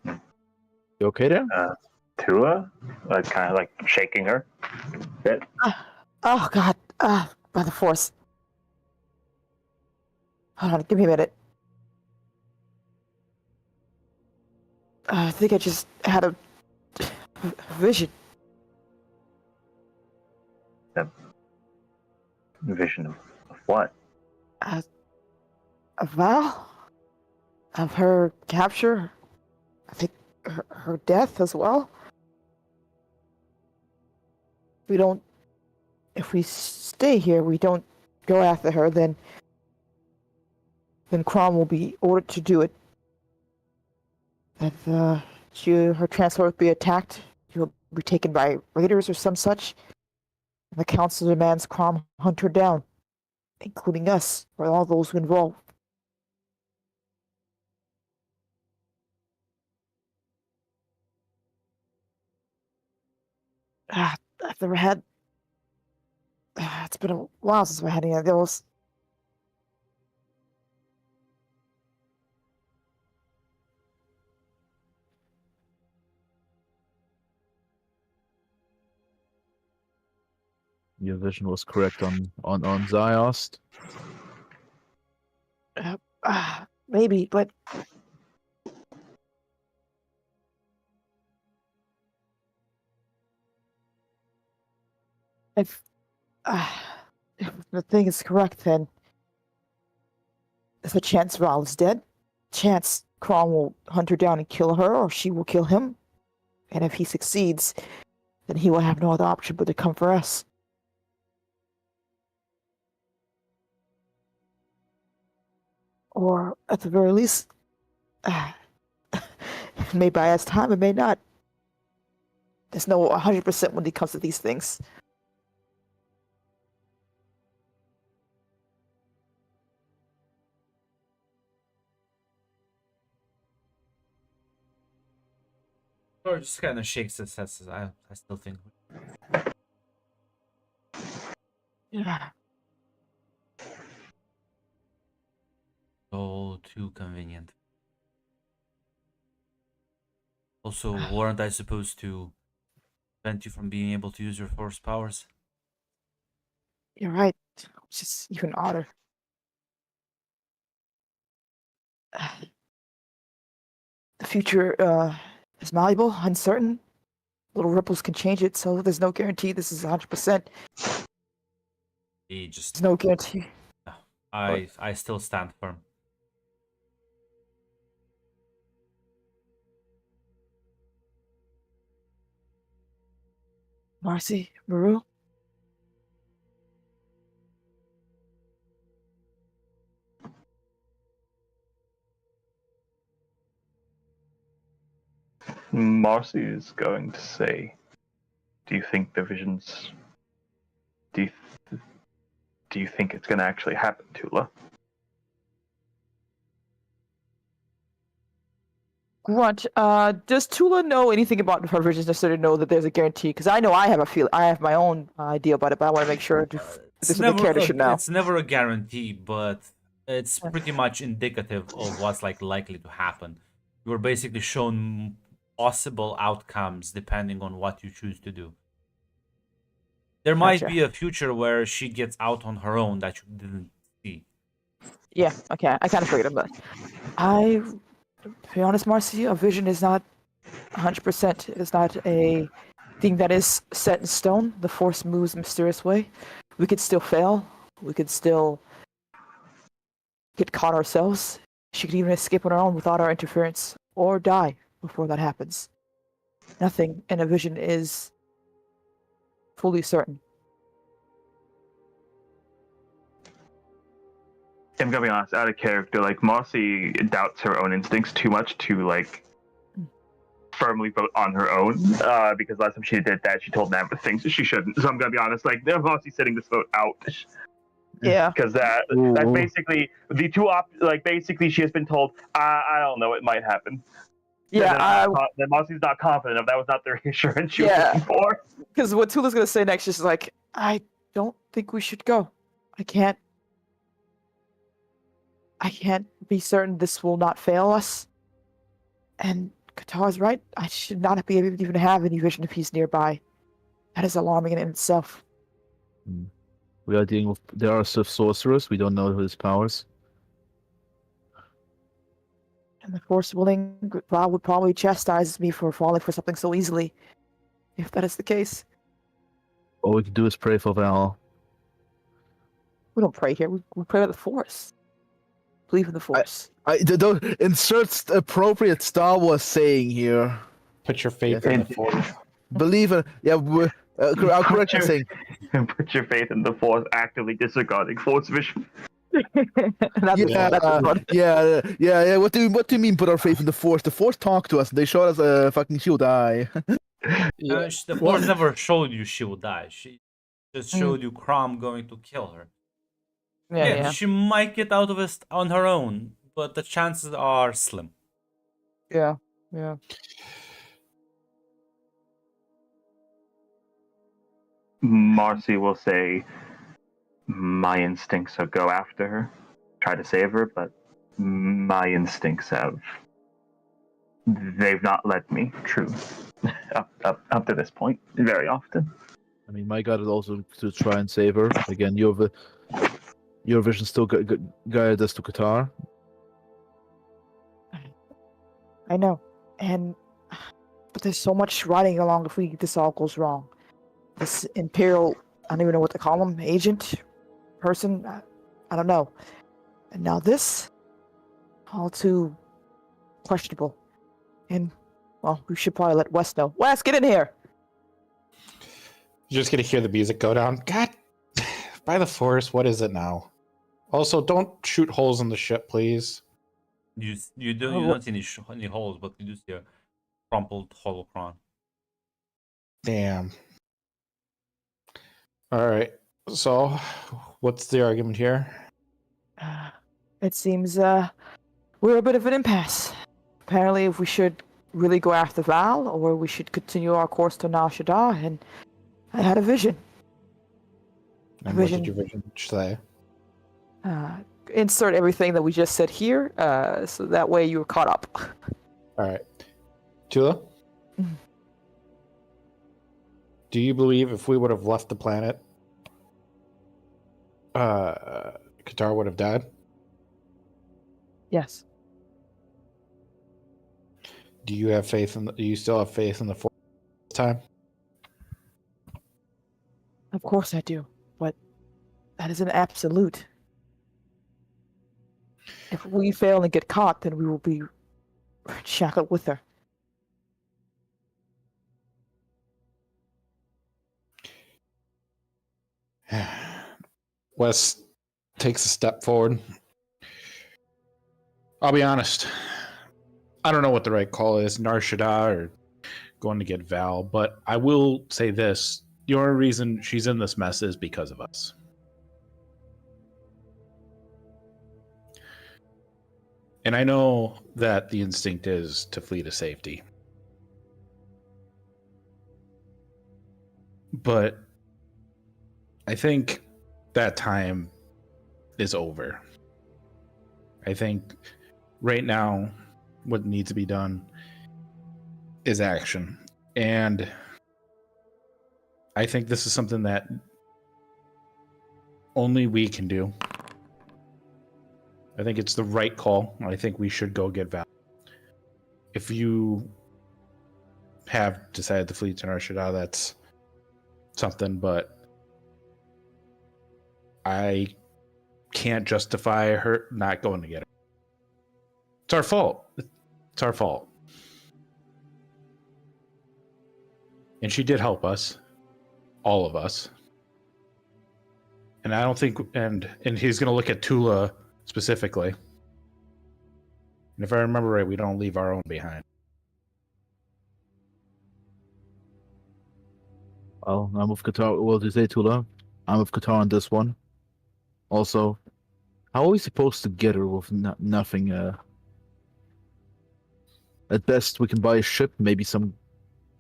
You okay there? Tua, kind of like shaking her a bit. Oh God! By the force. Hold on, give me a minute. I think I just had a vision. Vision of what? A Val? Of her capture? I think her death as well? If we stay here, we don't go after her, then Crom will be ordered to do it. If her transport will be attacked, she will be taken by raiders or some such. And the council demands Crom hunt her down, including us, or all those involved. I've never had. It's been a while since I had any of those. Your vision was correct on Ziost. Maybe, but if, if the thing is correct, then there's a chance Val is dead. Chance Kron will hunt her down and kill her, or she will kill him. And if he succeeds, then he will have no other option but to come for us. Or, at the very least, it may buy us time, it may not. There's no 100% when it comes to these things. Or just kind of shakes his head. Says, I still think. Yeah. All too convenient. Also, weren't I supposed to prevent you from being able to use your force powers? You're right. Which is even odder. The future is malleable, uncertain. Little ripples can change it, so there's no guarantee this is 100%. He just. There's no guarantee. No, I still stand firm. Marcy, Maru, Marcy is going to say, "Do you think the visions? Do you think it's going to actually happen, Tula?" Grunt, does Tula know anything about her visions necessarily know that there's a guarantee? Because I know I have my own idea about it, but I want to make sure if this is the character should know. It's never a guarantee, but it's pretty much indicative of what's like likely to happen. You were basically shown possible outcomes depending on what you choose to do. There might Gotcha. be a future where she gets out on her own that you didn't see. Yeah, okay, I kind of figured it, but to be honest, Marcy, a vision is not 100%. It's not a thing that is set in stone. The Force moves in a mysterious way. We could still fail. We could still get caught ourselves. She could even escape on her own without our interference, or die before that happens. Nothing in a vision is fully certain. I'm gonna be honest, out of character, like Marcy doubts her own instincts too much to like firmly vote on her own. Because last time she did that, she told Amber things she shouldn't. So I'm gonna be honest, like Marcy's sitting this vote out. Yeah. Because that basically the two basically she has been told, I don't know, it might happen. Yeah, Then Marcy's not confident. If that was not the reassurance she was Yeah. looking for. because what Tula's gonna say next is like, I don't think we should go. I can't be certain this will not fail us. And Qatar's right. I should not be able to even have any vision if he's nearby. That is alarming in itself. We are dealing with. There are sorcerers. We don't know his powers. And the Force willing would probably chastise me for falling for something so easily, if that is the case. All we can do is pray for Val. We don't pray here. We pray with the Force. Believe in the Force. Don't insert appropriate Star Wars saying here. Put your faith Yeah. in the Force. Believe in. Yeah, I'll correct you saying. Put your faith in the Force, actively disregarding Force vision. That's fun. Yeah. What do you mean? Put our faith in the Force? The Force talked to us. They showed us a fucking shield eye. The Force never showed you she would die. She just showed you Crom going to kill her. Yeah. She might get out of it on her own, but the chances are slim. Yeah. Marcy will say, my instincts are go after her, try to save her, but my instincts they've not led me true up to this point very often. I mean, my God is also to try and save her. Again, your vision still guided us to Qatar. I know. But there's so much riding along if this all goes wrong. This Imperial, I don't even know what to call him, agent, person, I don't know. And now this, all too questionable. And, well, we should probably let Wes know. Wes, get in here! You're just gonna hear the music go down. God, by the Force, what is it now? Also, don't shoot holes in the ship, please. You don't see any holes, but you do see a crumpled holocron. Damn. All right. So, what's the argument here? It seems, we're a bit of an impasse. Apparently, if we should really go after Val, or we should continue our course to Nar Shaddaa, and I had a vision. And what did your vision say? Insert everything that we just said here, so that way you're caught up. All right. Tula? Do you believe if we would have left the planet, Qatar would have died? Yes. Do you have faith in? Do you still have faith in the Force this time? Of course I do, but that is an absolute. If we fail and get caught, then we will be shackled with her. Wes takes a step forward. I'll be honest. I don't know what the right call is, Nar Shaddaa or going to get Val, but I will say this. The only reason she's in this mess is because of us. And I know that the instinct is to flee to safety. But I think that time is over. I think right now what needs to be done is action. And I think this is something that only we can do. I think it's the right call. I think we should go get Val. If you have decided to flee to Nar Shaddaa, that's something, but I can't justify her not going to get her. It's our fault. It's our fault. And she did help us. All of us. And I don't think, and he's going to look at Tula specifically. And if I remember right, we don't leave our own behind. Well, I'm with Qatar. What did you say, Tula? I'm with Qatar on this one. Also, how are we supposed to get her with nothing? At best, we can buy a ship, maybe some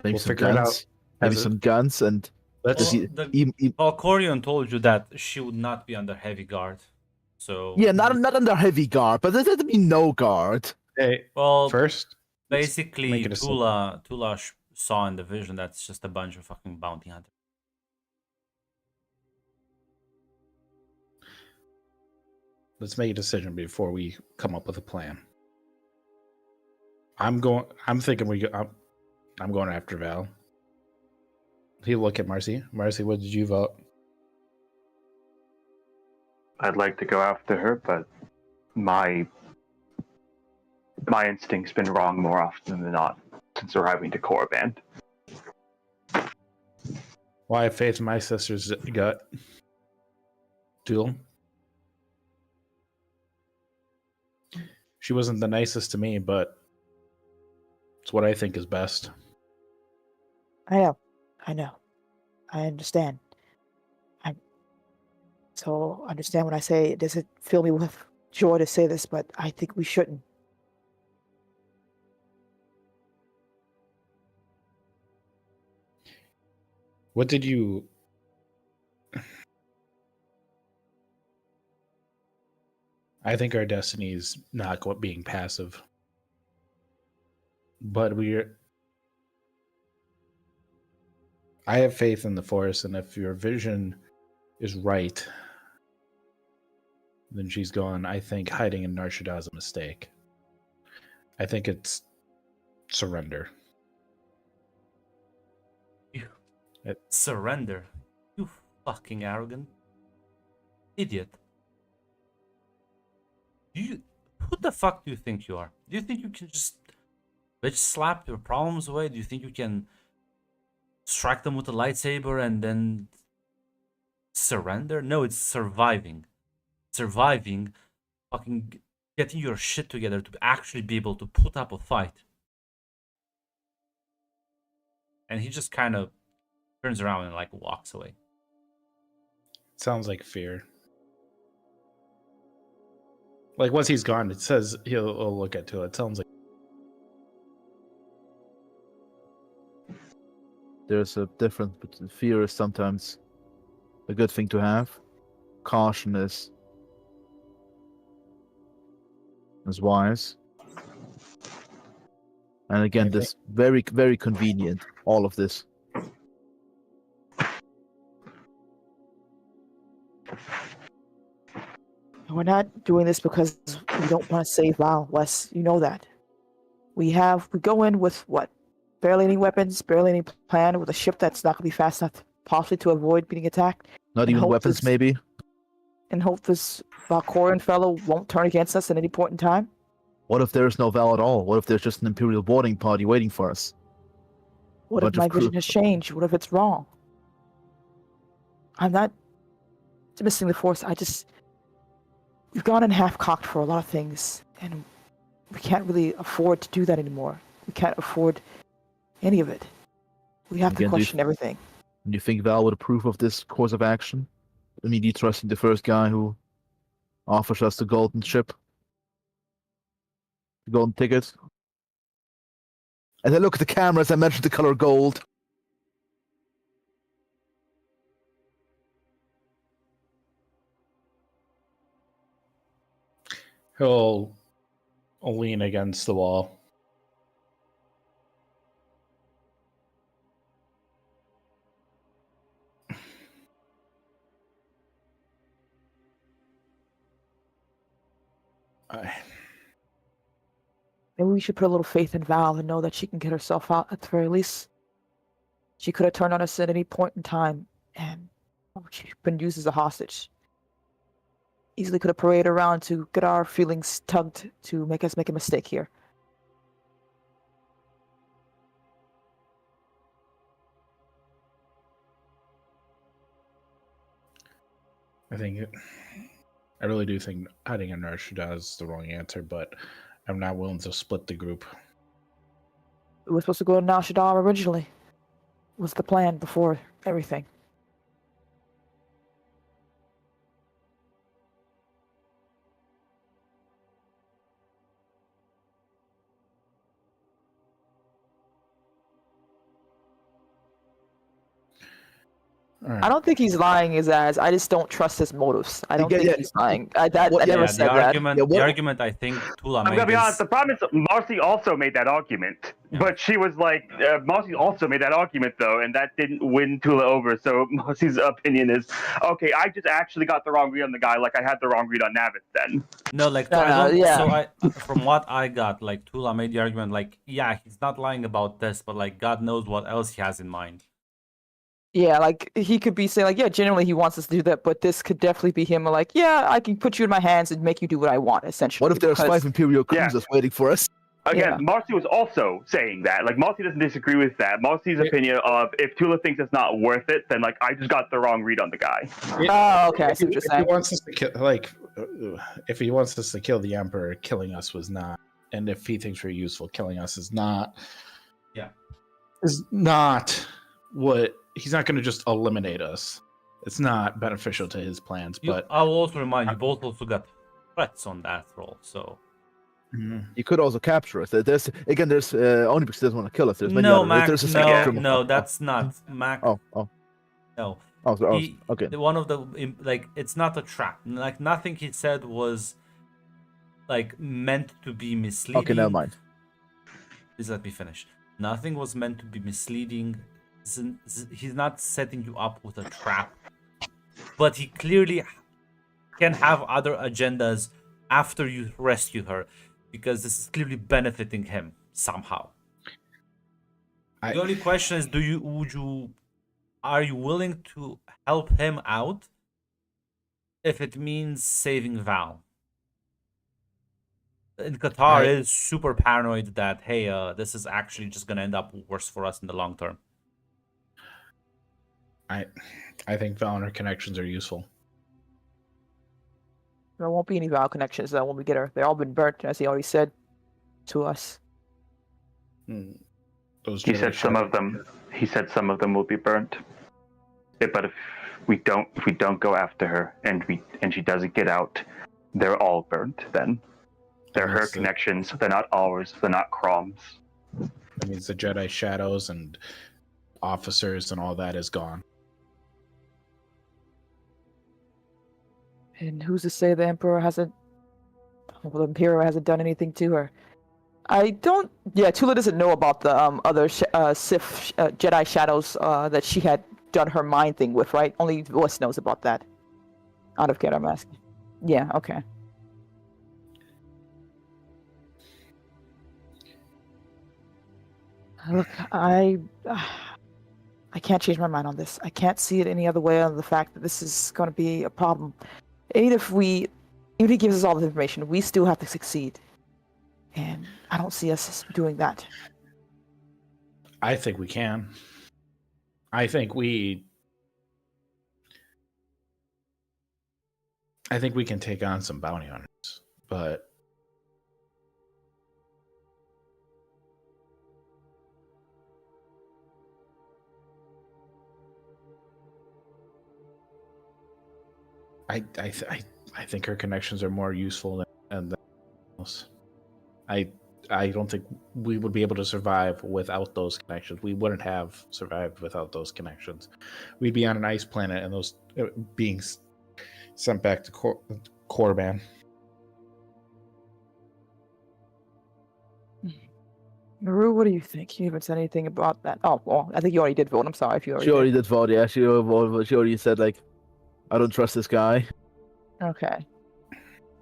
We'll figure it out maybe as it- some guns, and Let's just Well, the even, Valkorion told you that she would not be under heavy guard. So yeah, not under heavy guard, but there doesn't mean no guard. hey, well, first let's basically make a decision. Tula saw in the vision that's just a bunch of fucking bounty hunters. Let's make a decision before we come up with a plan. I'm thinking I'm going after Val. He'll look at Marcy. Marcy, what did you vote? I'd like to go after her, but my instinct's been wrong more often than not since arriving to Korriban. Well, I have faith in my sister's gut. Duel. She wasn't the nicest to me, but it's what I think is best. I know. I understand. So understand when I say it doesn't fill me with joy to say this, but I think we shouldn't. What did you... I think our destiny is not being passive. But I have faith in the Force, and if your vision is right, then she's gone. I think hiding in Nar Shaddaa is a mistake. I think it's surrender. Surrender. You fucking arrogant idiot. Who the fuck do you think you are? Do you think you can just bitch slap your problems away? Do you think you can strike them with a lightsaber and then surrender? No, it's surviving. Surviving, fucking getting your shit together to actually be able to put up a fight. And he just kind of turns around and like walks away. Sounds like fear. Like once he's gone, it says he'll look at it. It sounds like There's a difference, but fear is sometimes a good thing to have. Caution is wise. And again, this very, very convenient, all of this. And we're not doing this because we don't want to save Val, Wes. You know that. We go in with what? Barely any weapons, barely any plan, with a ship that's not going to be fast enough, possibly to avoid being attacked. Not And even hope weapons, this- maybe. And hope this Valkorian fellow won't turn against us at any point in time. What if there's no Val at all? What if there's just an Imperial boarding party waiting for us? What bunch if of my crew- vision has changed? What if it's wrong? I'm not dismissing the Force. We've gone in half-cocked for a lot of things, and we can't really afford to do that anymore. We can't afford any of it. We have to Again, question everything. Do you think Val would approve of this course of action? Immediately trusting the first guy who offers us the golden ship? The golden ticket? And then look at the camera as I mentioned the color gold. he'll lean against the wall. Maybe we should put a little faith in Val and know that she can get herself out at the very least. She could have turned on us at any point in time, and she's been used as a hostage. Easily could have paraded around to get our feelings tugged to make us make a mistake here. I really do think hiding in Nar Shaddaa is the wrong answer, but I'm not willing to split the group. We were supposed to go to Nar Shaddaa originally. Was the plan before everything. I don't think he's lying his ass. I just don't trust his motives. I don't think he's lying. I never Yeah, said the that. argument. Yeah, The argument I think Tula I'm made gonna be honest. is The problem is Marcy also made that argument, Yeah. but she was like, Marcy also made that argument though, and that didn't win Tula over. So Marcy's opinion is, okay, I just actually got the wrong read on the guy, like I had the wrong read on Navis then. no, like No, I no, don't. yeah. So from what I got, like Tula made the argument, like yeah, he's not lying about this, but like God knows what else he has in mind. Yeah, like he could be saying like, yeah, generally he wants us to do that, but this could definitely be him like, yeah, I can put you in my hands and make you do what I want, essentially. What if there's because- 5 Imperial Yeah. cruisers waiting for us? Again, Yeah. Marcy was also saying that. Like Marcy doesn't disagree with that. Marcy's opinion of if Tula thinks it's not worth it, then like I just got the wrong read on the guy. Oh, okay, I see what you're If he saying. wants us to kill, like, if he wants us to kill the Emperor, killing us was not, and if he thinks we're useful, killing us is not. Yeah. Is not what he's not going to just eliminate us. It's not beneficial to his plans. But I will also remind you, both also got threats on that roll. So You could also capture us. There's only because he doesn't want to kill us. There's many no, other. Mac, There's a second stream of- no, that's not Mac. Oh, No, okay. one of the like it's not a trap. Like nothing he said was like meant to be misleading. Okay, never mind. Please let me finish. Nothing was meant to be misleading. He's not setting you up with a trap, but he clearly can have other agendas after you rescue her, because this is clearly benefiting him somehow. The only question is, are you willing to help him out if it means saving Val? And Qatar is super paranoid that, hey, this is actually just gonna end up worse for us in the long term. I think Val and her connections are useful. There won't be any Val connections when we get her. They've all been burnt, as he already said to us. Those He Jedi said some of them. He said some of them will be burnt. Yeah, but if we don't go after her and she doesn't get out, they're all burnt. Then they're her connections. They're not ours. They're not Crom's. That means the Jedi shadows and officers and all that is gone. And who's to say the Emperor hasn't... Well, the Imperial hasn't done anything to her. I don't... Yeah, Tula doesn't know about the other Sith Jedi shadows that she had done her mind thing with, right? Only Wes knows about that. Out of care, I'm asking. Yeah, okay. Look, I can't change my mind on this. I can't see it any other way on the fact that this is going to be a problem. Even if he gives us all the information, we still have to succeed. And I don't see us doing that. I think we can. I think we can take on some bounty hunters, but I think her connections are more useful than else. I don't think we would be able to survive without those connections. We wouldn't have survived without those connections. We'd be on an ice planet, and those beings sent back to Korriban. Maru, what do you think? You haven't said anything about that. Oh, well, I think you already did vote. I'm sorry if you already She already did. did vote, yeah. She already said, like, I don't trust this guy. Okay.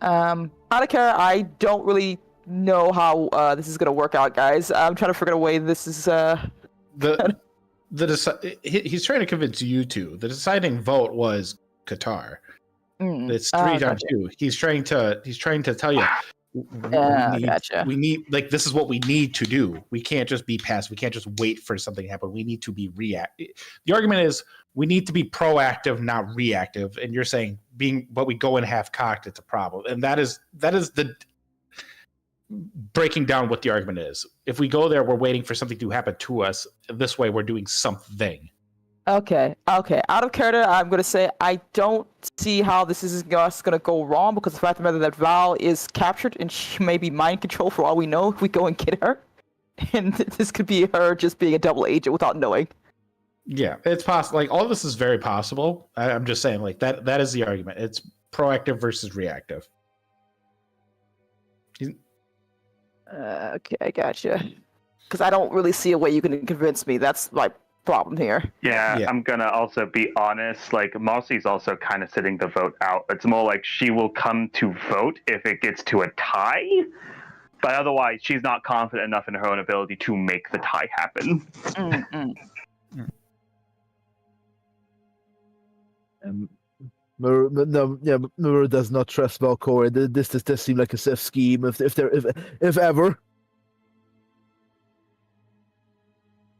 Out of care, I don't really know how this is going to work out, guys. I'm trying to figure out a way this is... He's trying to convince you two. The deciding vote was Qatar. It's 3 down 2. He's trying to tell you gotcha. we need, like, this is what we need to do. We can't just be passive. We can't just wait for something to happen. We need to be reactive. The argument is we need to be proactive, not reactive. And you're saying but we go in half cocked, it's a problem. And that is the breaking down what the argument is. If we go there, we're waiting for something to happen to us. This way, we're doing something. Okay. Out of character, I'm going to say I don't see how this is just going to go wrong, because the fact of the matter that Val is captured and she may be mind controlled for all we know if we go and get her. And this could be her just being a double agent without knowing. Yeah, it's possible. Like all this is very possible. I'm just saying, like that is the argument. It's proactive versus reactive. Okay, I gotcha. Because I don't really see a way you can convince me. That's my problem here. Yeah, Yeah. I'm gonna also be honest. Like Marcy's also kind of sitting the vote out. It's more like she will come to vote if it gets to a tie, but otherwise she's not confident enough in her own ability to make the tie happen. Mm-mm. Mirror does not trust Valkyrie. This does seem like a safe scheme, if ever.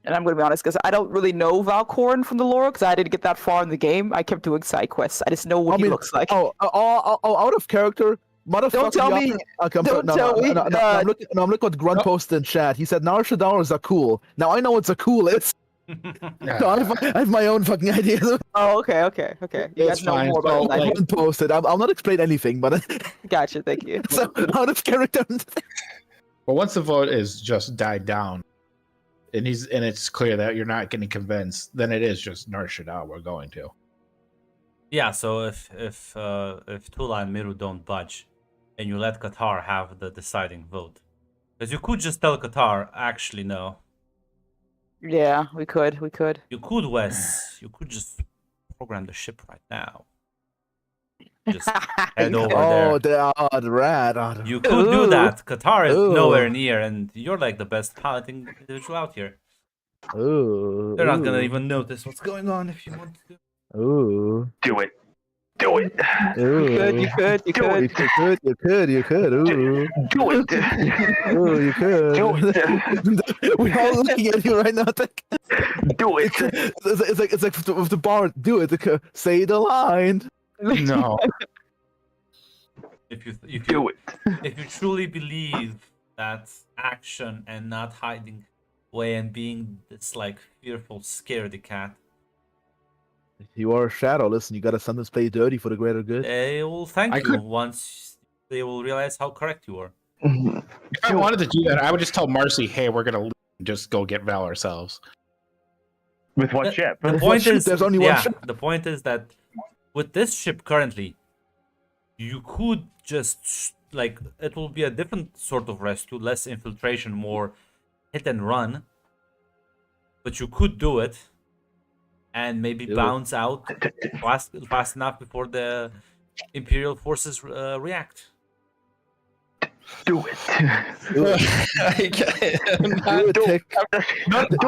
And I'm going to be honest, because I don't really know Valkorn from the lore, because I didn't get that far in the game. I kept doing side quests. I just know what he looks like. Out of character. Don't tell me. Don't tell me. I'm looking what Grunt posted in chat. He said Narsha dollars are cool. Now I know what the cool is. So I have my own fucking ideas. Oh, okay. You That's guys know fine. more about So, it. like- Grunt posted. I'll not explain anything, but Gotcha, thank you. so out of character. But once the vote is just died down, and it's clear that you're not getting convinced, then it is just Narshada we're going to. Yeah, so if Tula and Miru don't budge, and you let Qatar have the deciding vote, because you could just tell Qatar, actually no. Yeah, we could. You could, Wes. You could just program the ship right now. Just head over there. The rat. You could do Ooh. that. Qatar is Ooh. nowhere near, and you're like the best piloting individual out here. Ooh. They're not gonna even notice what's going on if you want to. Ooh. Do it. Do it. Ooh. You could. You could. Ooh. Do it. Ooh, you could. Do it. We're all looking at you right now. Do it. It's like with the bar. Do it. Say the line. No. If Do you it. truly believe that action and not hiding away and being this like fearful, scaredy cat, You are a shadow. Listen, you gotta sometimes play dirty for the greater good. they will thank I you could- once they will realize how correct you are. If I wanted to do that, I would just tell Marcy, "Hey, we're gonna leave and just go get Val ourselves." With what ship? The point ship? is, There's only one ship. the point is that with this ship currently, you could just like it will be a different sort of rescue, less infiltration, more hit and run. But you could do it, and maybe Do it. bounce out fast enough before the Imperial forces react. Do it. Do it, Tick. I'm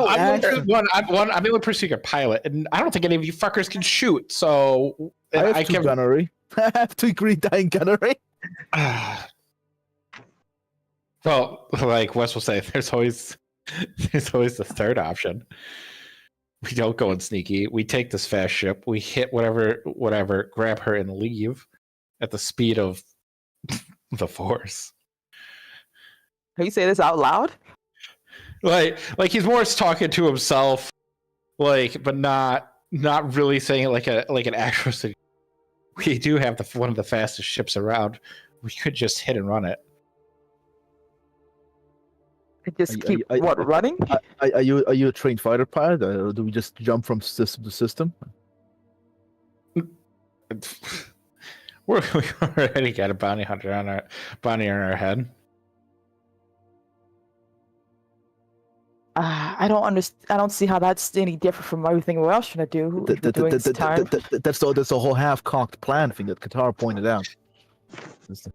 action. the only person who can pilot, and I don't think any of you fuckers can shoot. So I have two can. gunnery. I have two green dying gunnery. Well, like Wes will say, there's always the third option. We don't go in sneaky. We take this fast ship. We hit whatever, grab her and leave at the speed of the Force. Are you saying this out loud? Like he's more talking to himself, like, but not really saying it like an actual city. We do have one of the fastest ships around. We could just hit and run it. Just keep running? Are you a trained fighter pilot, or do we just jump from system to system? We already got a bounty hunter on our head. I don't understand. I don't see how that's any different from everything we're else trying to do. We've been doing this time. That's the whole half-cocked plan thing that Qatar pointed out.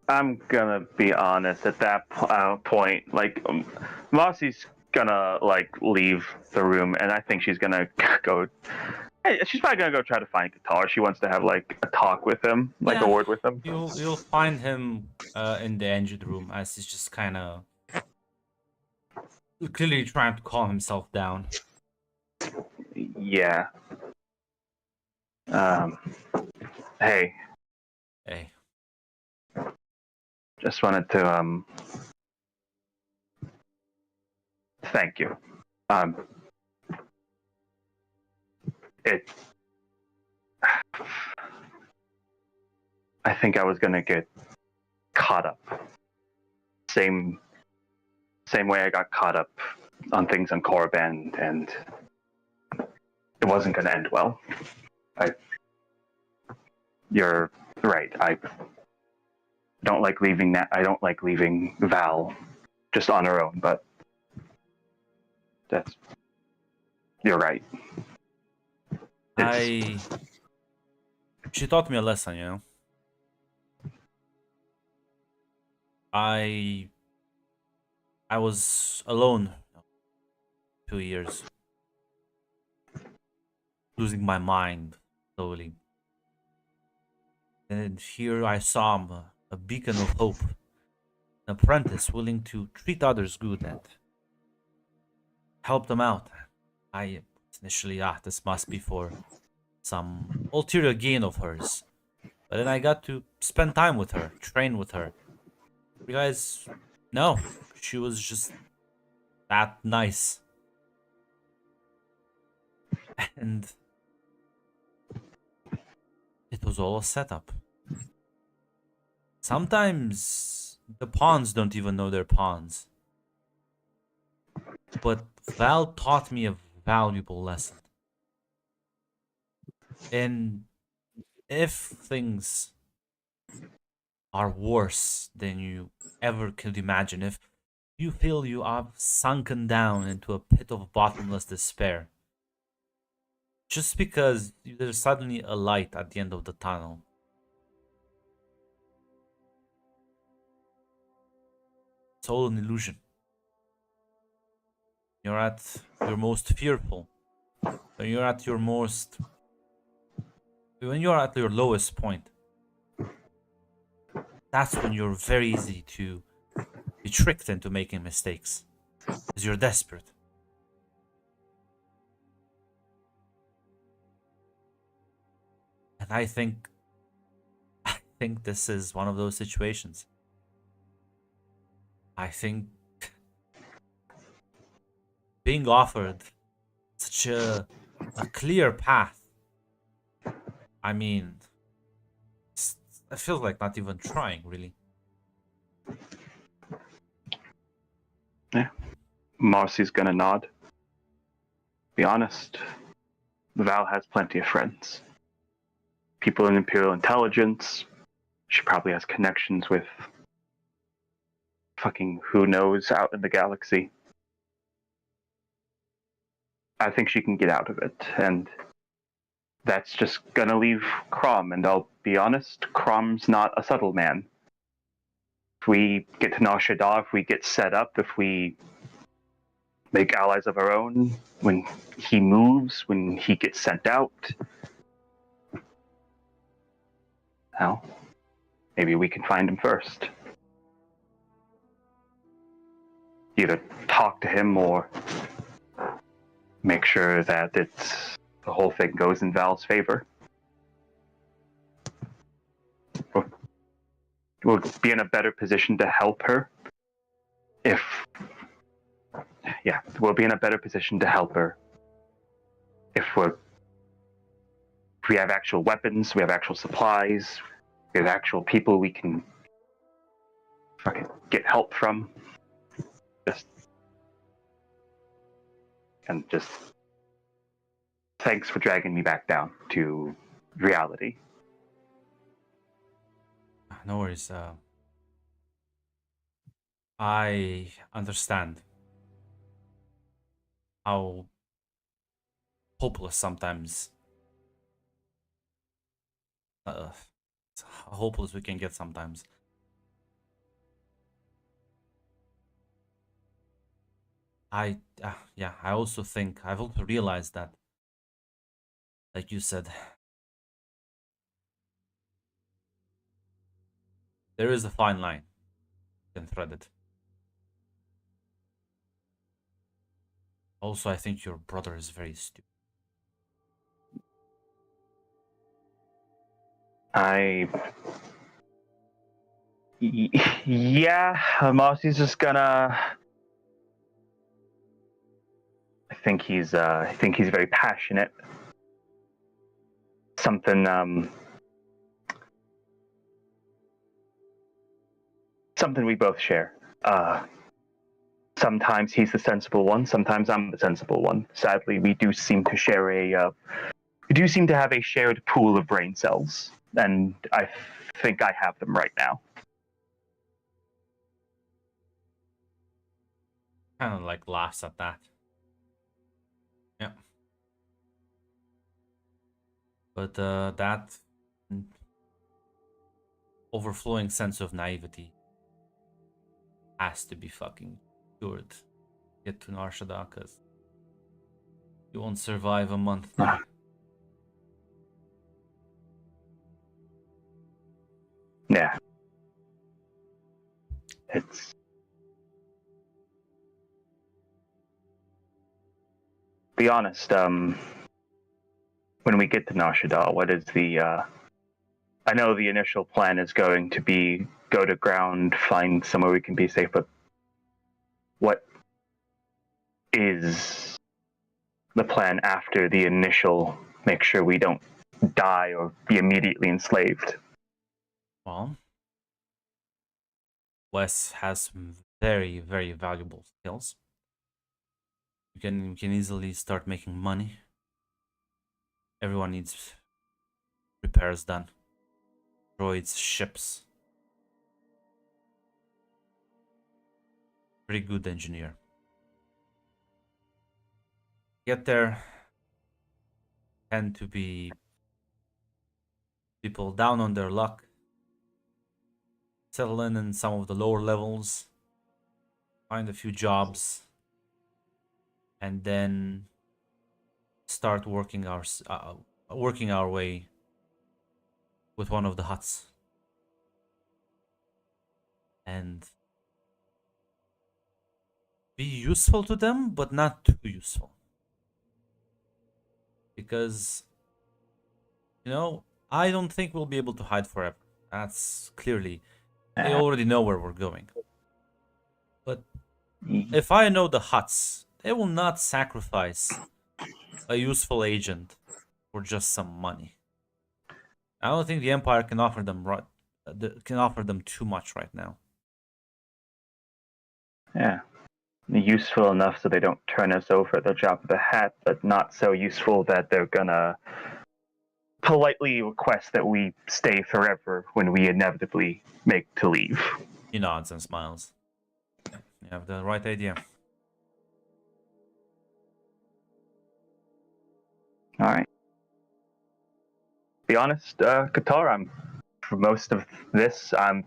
I'm gonna be honest at that point. Like, Marcy's gonna like leave the room, and I think she's gonna go. She's probably gonna go try to find Qatar. She wants to have like a talk with him, like Yeah. a word with him. You'll find him in the engine room as he's just kind of clearly trying to calm himself down. Yeah. Hey, Hey, just wanted to thank you. It. I think I was gonna get caught up. Same way I got caught up on things on Korriban, and it wasn't going to end well. You're right. I don't like leaving that. I don't like leaving Val just on her own. But you're right. She taught me a lesson, you know. I was alone 2 years, losing my mind slowly. And here I saw a beacon of hope, an apprentice willing to treat others good and help them out. I initially, this must be for some ulterior gain of hers. But then I got to spend time with her, train with her. Realize, no, she was just that nice. And it was all a setup. Sometimes the pawns don't even know they're pawns. But Val taught me a valuable lesson. And if things are worse than you ever could imagine, if you feel you are sunken down into a pit of bottomless despair, just because there's suddenly a light at the end of the tunnel, it's all an illusion. You're at your most fearful. When you're at your lowest point, that's when you're very easy to be tricked into making mistakes, because you're desperate. And I think this is one of those situations. I think being offered such a clear path, I mean, it feels like not even trying, really. Yeah. Marcy's gonna nod. Be honest, Val has plenty of friends. People in Imperial Intelligence. She probably has connections with fucking who knows out in the galaxy. I think she can get out of it, and that's just gonna leave Crom, and I'll be honest, Crom's not a subtle man. If we get to Nar Shaddaa, if we get set up, if we make allies of our own, when he moves, when he gets sent out, well, maybe we can find him first. Either talk to him or make sure that the whole thing goes in Val's favor. We'll be in a better position to help her we'll be in a better position to help her if we have actual weapons, we have actual supplies, we have actual people we can fucking get help from. Just thanks for dragging me back down to reality. No worries. I understand how hopeless sometimes, how hopeless we can get sometimes. I also think I've also realized that, like you said, there is a fine line you can thread it. Also, I think your brother is very stupid. Yeah, Marcy's just gonna. I think he's very passionate. Something we both share. sometimes he's the sensible one, sometimes I'm the sensible one. Sadly, we do seem to have a shared pool of brain cells, and I think I have them right now. Kind of like laughs at that. Yeah. But that overflowing sense of naivety has to be fucking cured. Get to Nar Shaddaa, because you won't survive a month there. Yeah. It's... Be honest, when we get to Nar Shaddaa, what is the... I know the initial plan is going to be go to ground, find somewhere we can be safe, but what is the plan after the initial make sure we don't die or be immediately enslaved? Well, Wes has some very, very valuable skills. You can easily start making money. Everyone needs repairs done. Droids, ships. Pretty good engineer. Get there, tend to be people down on their luck. Settle in some of the lower levels. Find a few jobs. And then start working our way with one of the huts. And be useful to them, but not too useful. Because, I don't think we'll be able to hide forever. That's clearly, they already know where we're going. But if I know the huts, they will not sacrifice a useful agent for just some money. I don't think the Empire can offer them too much right now. Yeah. Useful enough so they don't turn us over at the drop of a hat, but not so useful that they're gonna politely request that we stay forever when we inevitably make to leave. He nods and smiles. You have the right idea. All right. Be honest, Qatar, for most of this, I'm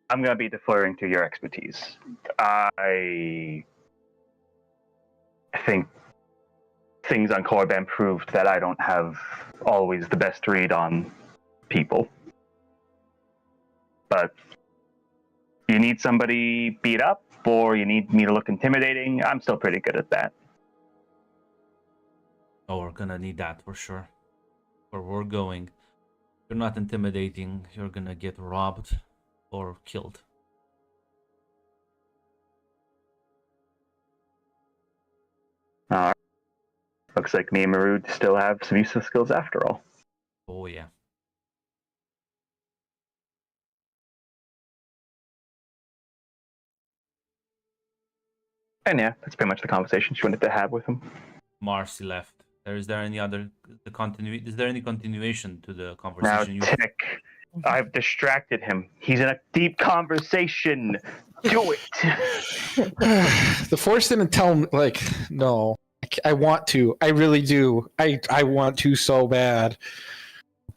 gonna be deferring to your expertise. I think things on Korriban proved that I don't have always the best read on people. But you need somebody beat up, or you need me to look intimidating, I'm still pretty good at that. Oh, we're gonna need that for sure. Where we're going, you're not intimidating, you're gonna get robbed or killed. Alright. Looks like me and Marud still have some useful skills after all. Oh yeah. And yeah, that's pretty much the conversation she wanted to have with him. Marcy left. Is there any continuation to the Now, conversation? Tick, I've distracted him. He's in a deep conversation. Do it. The Force didn't tell me, no. I want to. I really do. I want to so bad.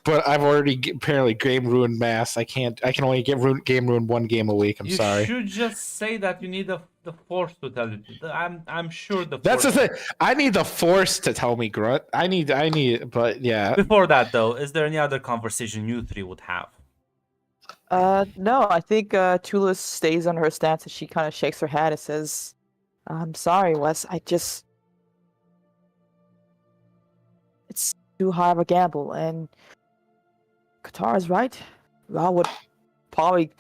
But I've already apparently game ruined mass. I can only get game ruined one game a week. I'm sorry. You should just say that you need the Force to tell you. I'm sure the Force... That's the thing. I need the Force to tell me, Grunt. I need, but yeah. Before that, though, is there any other conversation you three would have? No, I think Tula stays on her stance and she kind of shakes her head and says, I'm sorry, Wes. It's too high of a gamble, and Qatar is right. Val would probably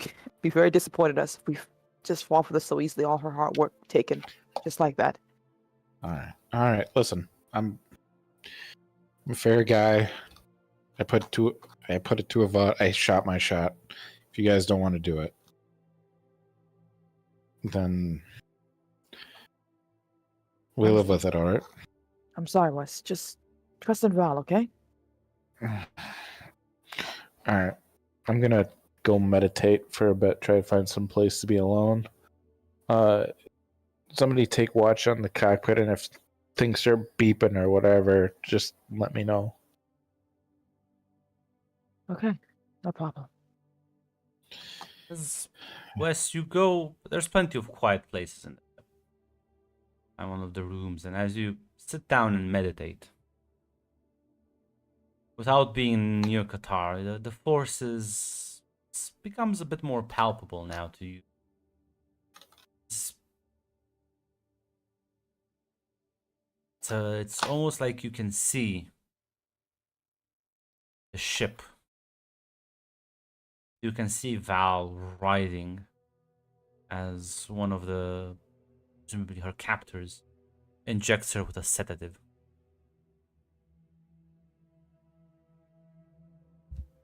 be very disappointed us if we just fall for this so easily. All her hard work taken, just like that. All right. Listen, I'm a fair guy. I put it to a vote. I shot my shot. If you guys don't want to do it, then We live with it, all right? I'm sorry, Wes. Just trust in Val, okay? All right. I'm gonna go meditate for a bit, try to find some place to be alone. Somebody take watch on the cockpit, and if things start beeping or whatever, just let me know. Okay, no problem. As Wes, you go. There's plenty of quiet places in one of the rooms, and as you sit down and meditate, without being near Qatar, the force becomes a bit more palpable now to you. It's almost like you can see the ship. You can see Val riding as one of the, presumably her captors, injects her with a sedative.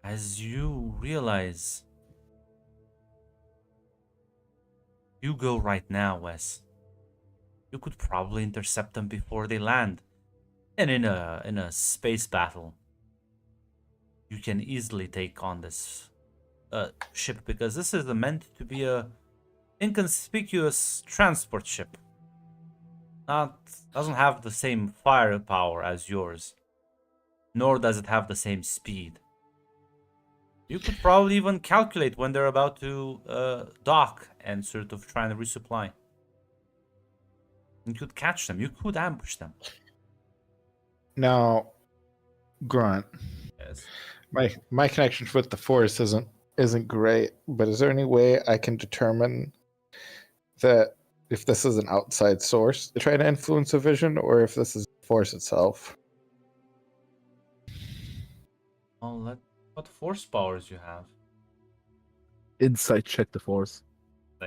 As you realize, you go right now, Wes. You could probably intercept them before they land. And in a space battle, you can easily take on this ship, because this is meant to be a inconspicuous transport ship. Doesn't have the same firepower as yours, nor does it have the same speed. You could probably even calculate when they're about to dock and sort of try and resupply. You could catch them. You could ambush them. Now, Grunt, Yes. my connection with the Force isn't great, but is there any way I can determine that if this is an outside source to try to influence a vision, or if this is the Force itself? Well, what force powers you have? Insight check the force.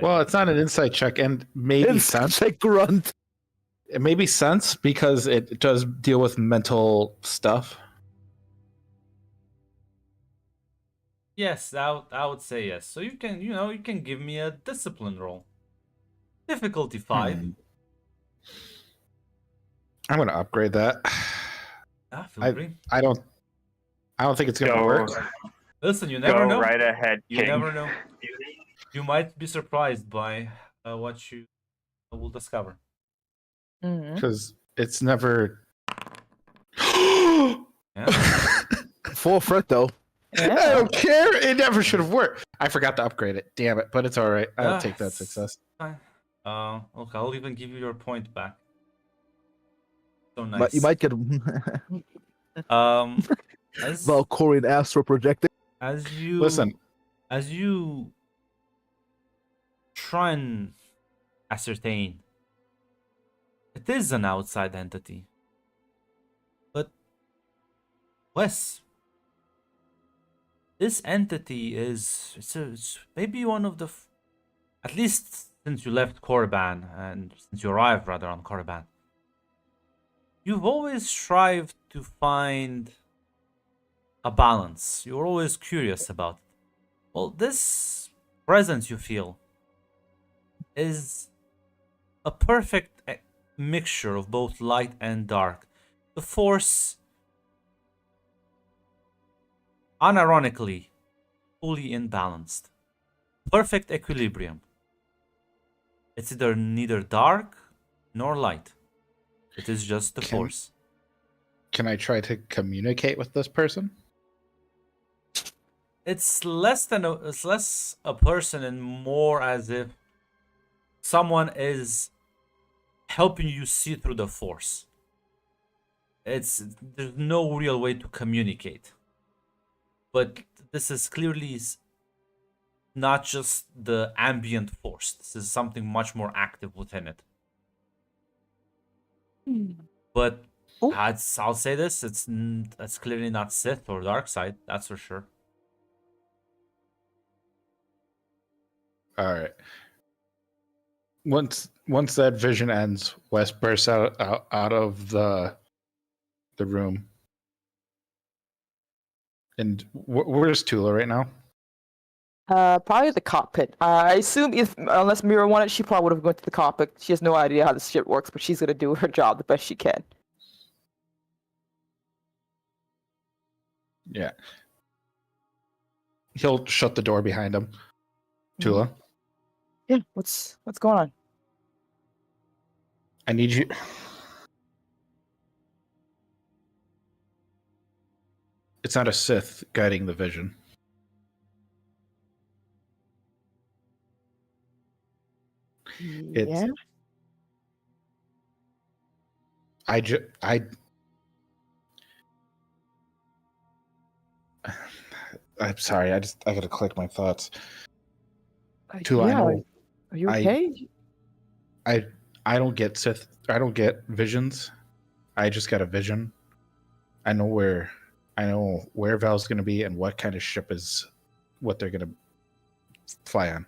Well, it's not an insight check, and maybe Insight sense. check grunt. It may be sense because it does deal with mental stuff. Yes, I would say yes. So you can give me a discipline roll. Difficulty 5. I'm going to upgrade that. Feel free. I don't think it's going to work. Listen, you never Go know. right ahead, You King. never know. You might be surprised by what you will discover. Because it's never. Yeah. Full threat though. I don't care. It never should have worked. I forgot to upgrade it. Damn it. But it's all right. I'll take that success. Fine. Okay, I'll even give you your point back. So nice. But you might get As Valkorian astro projecting. as you Listen. as you try and ascertain, it is an outside entity. But Wes, this entity it's maybe one of the at least since you left Korriban, and since you arrived rather on Korriban, you've always strived to find a balance. You're always curious about it. Well, this presence you feel is a perfect mixture of both light and dark. The Force, unironically, fully imbalanced. Perfect equilibrium. It's either neither dark nor light. It is just the Force. Can I try to communicate with this person? It's less a person and more as if someone is helping you see through the Force. There's no real way to communicate. But this is clearly not just the ambient Force. This is something much more active within it. But I'll say this: it's clearly not Sith or dark side. That's for sure. All right. Once that vision ends, Wes bursts out of the room. And where's Tula right now? Probably the cockpit. I assume if unless Mira wanted, she probably would have gone to the cockpit. She has no idea how the ship works, but she's gonna do her job the best she can. Yeah. He'll shut the door behind him. Tula, Yeah. What's going on? I need you. It's not a Sith guiding the vision. It's Yeah. I'm sorry. I gotta click my thoughts. Tula, Yeah. I know. Are you I- okay? I don't get Sith. I don't get visions. I just got a vision. I know where Val's going to be and what kind of ship is what they're going to fly on.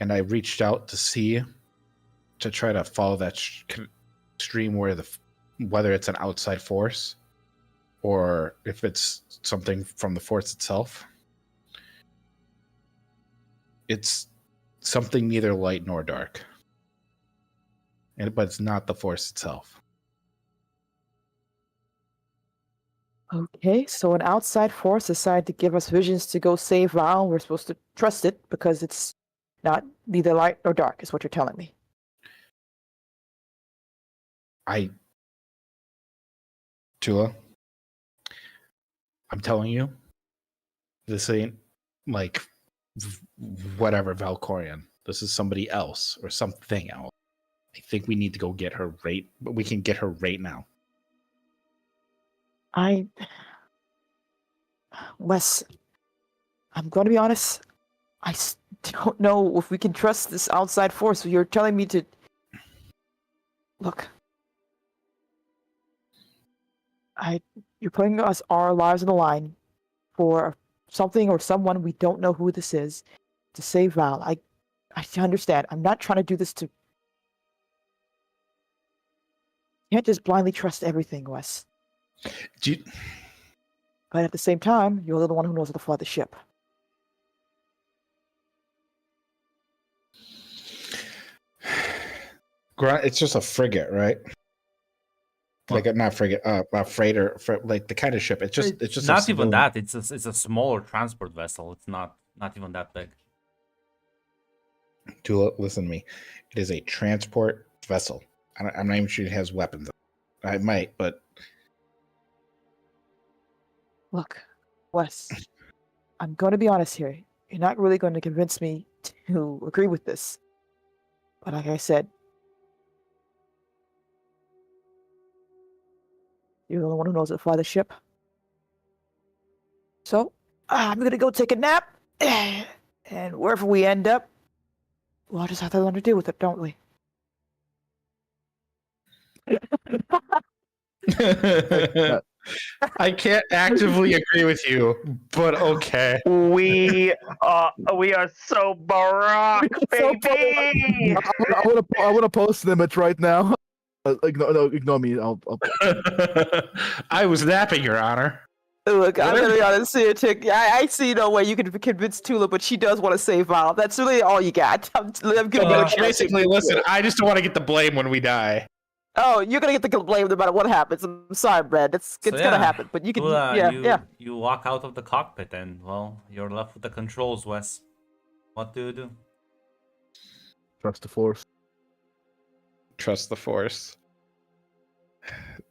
And I reached out to try to follow that stream whether it's an outside force or if it's something from the force itself. It's something neither light nor dark. But it's not the force itself. Okay, so an outside force decided to give us visions to go save Val. We're supposed to trust it because it's not neither light nor dark, is what you're telling me. Tula, I'm telling you, this ain't like whatever Valkorian. This is somebody else or something else. I think we need to go get her but we can get her right now. Wes, I'm going to be honest. Don't know if we can trust this outside force. You're telling me to look. You're putting our lives on the line for something or someone we don't know who this is to save Val. I understand. I'm not trying to do this to. You can't just blindly trust everything, Wes. But at the same time, you're the one who knows how to fly the ship. It's just a frigate, right? Like not frigate, a freighter, like the kind of ship. It's just not even that. It's a smaller transport vessel. It's not even that big. Listen to me. It is a transport vessel. I'm not even sure it has weapons. I might, but Look, Wes, I'm going to be honest here. You're not really going to convince me to agree with this. But like I said, you're the one who knows how to fly the ship. So, I'm going to go take a nap. And wherever we end up, we'll just have to learn to deal with it, don't we? I can't actively agree with you, but okay. We are so Barack, So baby. I want to post an image right now. Ignore me. I'll I was napping, Your Honor. Look, I'm going to be honest here, Tick. I see no way you can convince Tula, but she does want to save Val. That's really all you got. I'm giving you a chance. Basically, listen, I just don't want to get the blame when we die. Oh, you're gonna get the blame no matter what happens. I'm sorry, Brad. It's gonna happen. But you can, You walk out of the cockpit and well, you're left with the controls, Wes. What do you do? trust the force. Trust the force.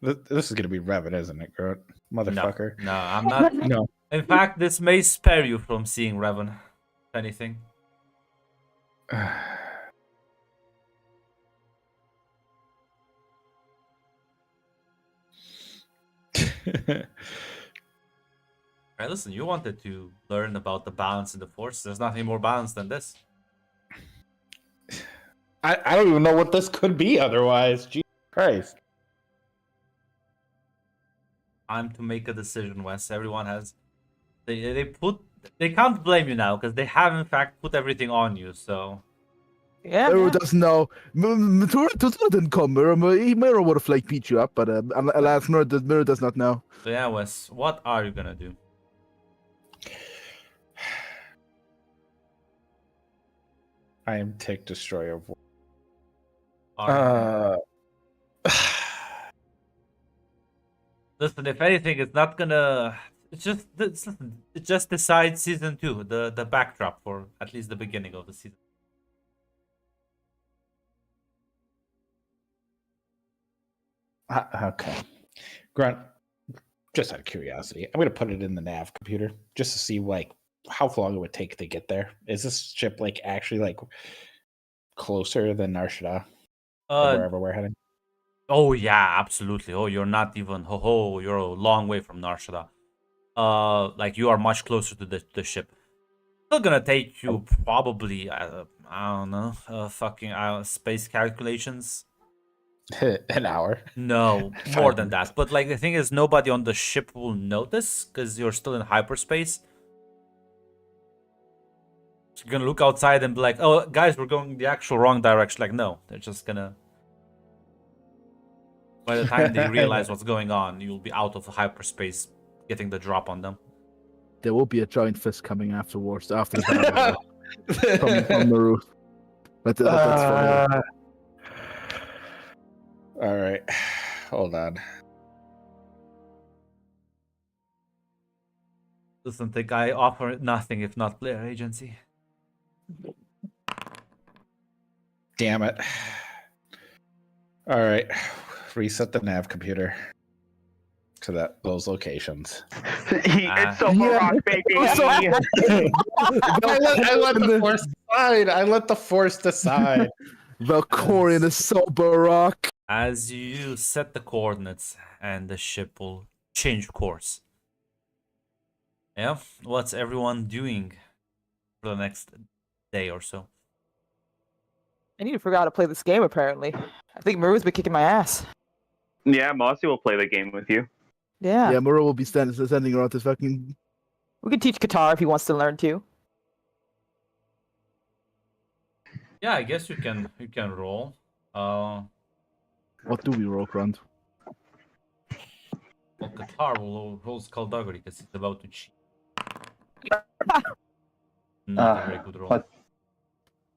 This is gonna be Revan, isn't it, Groot? Motherfucker. No, I'm not. No. In fact, this may spare you from seeing Revan. If anything. Right, listen, you wanted to learn about the balance in the Force. There's nothing more balanced than this. I don't even know what this could be otherwise. Jesus Christ. Time to make a decision, Wes. Everyone has. They can't blame you now because they have in fact put everything on you. So. yeah. Miro doesn't know. Tura didn't come. Miro would have like beat you up, but alas, Miro does not know. So yeah, Wes, what are you gonna do? I am Tick Destroyer. Alright. Listen, if anything, it's not gonna. It just decides season 2, the backdrop for at least the beginning of the season. Okay. Grunt, just out of curiosity, I'm going to put it in the nav computer just to see like how long it would take to get there. Is this ship like actually like closer than Narshada or wherever we're heading? Oh yeah, absolutely. Oh, you're not even. You're a long way from Narshada. Like you are much closer to the ship. Still gonna take you probably I don't know, fucking space calculations. An hour. No, 5 more than minutes. that. But like the thing is, nobody on the ship will notice because you're still in hyperspace. So you're gonna look outside and be like, "Oh, guys, we're going the actual wrong direction." Like, no, they're just gonna. By the time they realize what's going on, you'll be out of hyperspace, getting the drop on them. There will be a giant fist coming afterwards, after the battle, from the roof. But that's fine. All right. Hold on. Listen, the guy offer nothing if not player agency. Damn it. All right. Reset the nav computer to those locations. It's so rock, baby. I let the force decide. I let the force decide. Valkorion is so baroque. As you set the coordinates and the ship will change course. Yeah, what's everyone doing for the next day or so? I need to figure out how to play this game, apparently. I think Maru's been kicking my ass. Yeah, Mossy will play the game with you. Yeah. Yeah, Muro will be standing around this fucking. We can teach Qatar if he wants to learn too. Yeah, I guess you can roll. What do we roll, Grunt? Well, Qatar will roll Skullduggery because it's about to cheat. Not a very good roll.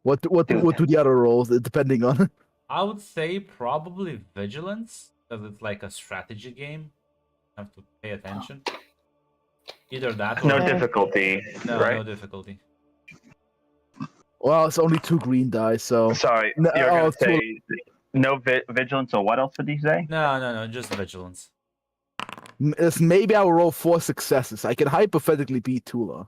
What do the other rolls, depending on? I would say probably Vigilance, because it's like a strategy game. You have to pay attention. Either that or... No difficulty, No, right? no difficulty. Well, it's only 2 green dice, so. Sorry, No, you're gonna it's too- say no vigilance, or what else did you say? No, just Vigilance. Maybe I will roll 4 successes. I can hypothetically beat Tula.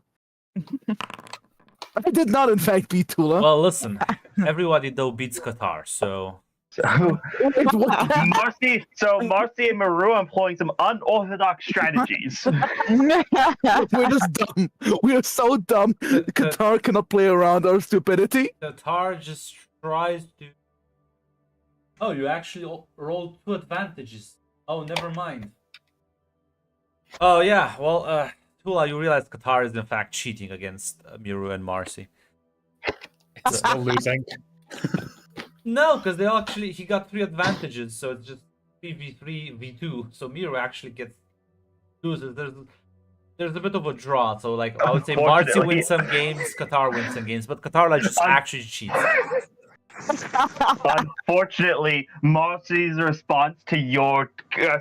I did not, in fact, beat Tula. Well, listen, everybody though beats Qatar, so... Wait, what? Marcy and Maru are employing some unorthodox strategies. We're just dumb. We are so dumb. Qatar cannot play around our stupidity. Qatar just tries to... Oh, you actually rolled 2 advantages. Oh, never mind. Oh, yeah, well, Tula, you realize Qatar is in fact cheating against Miru and Marcy. It's still losing. No, because he got 3 advantages, so it's just 3v3, v2. So Miru actually loses. There's a bit of a draw. So like I would say Marcy wins some games, Qatar wins some games, but Qatar like just actually cheats. Unfortunately, Marcy's response to your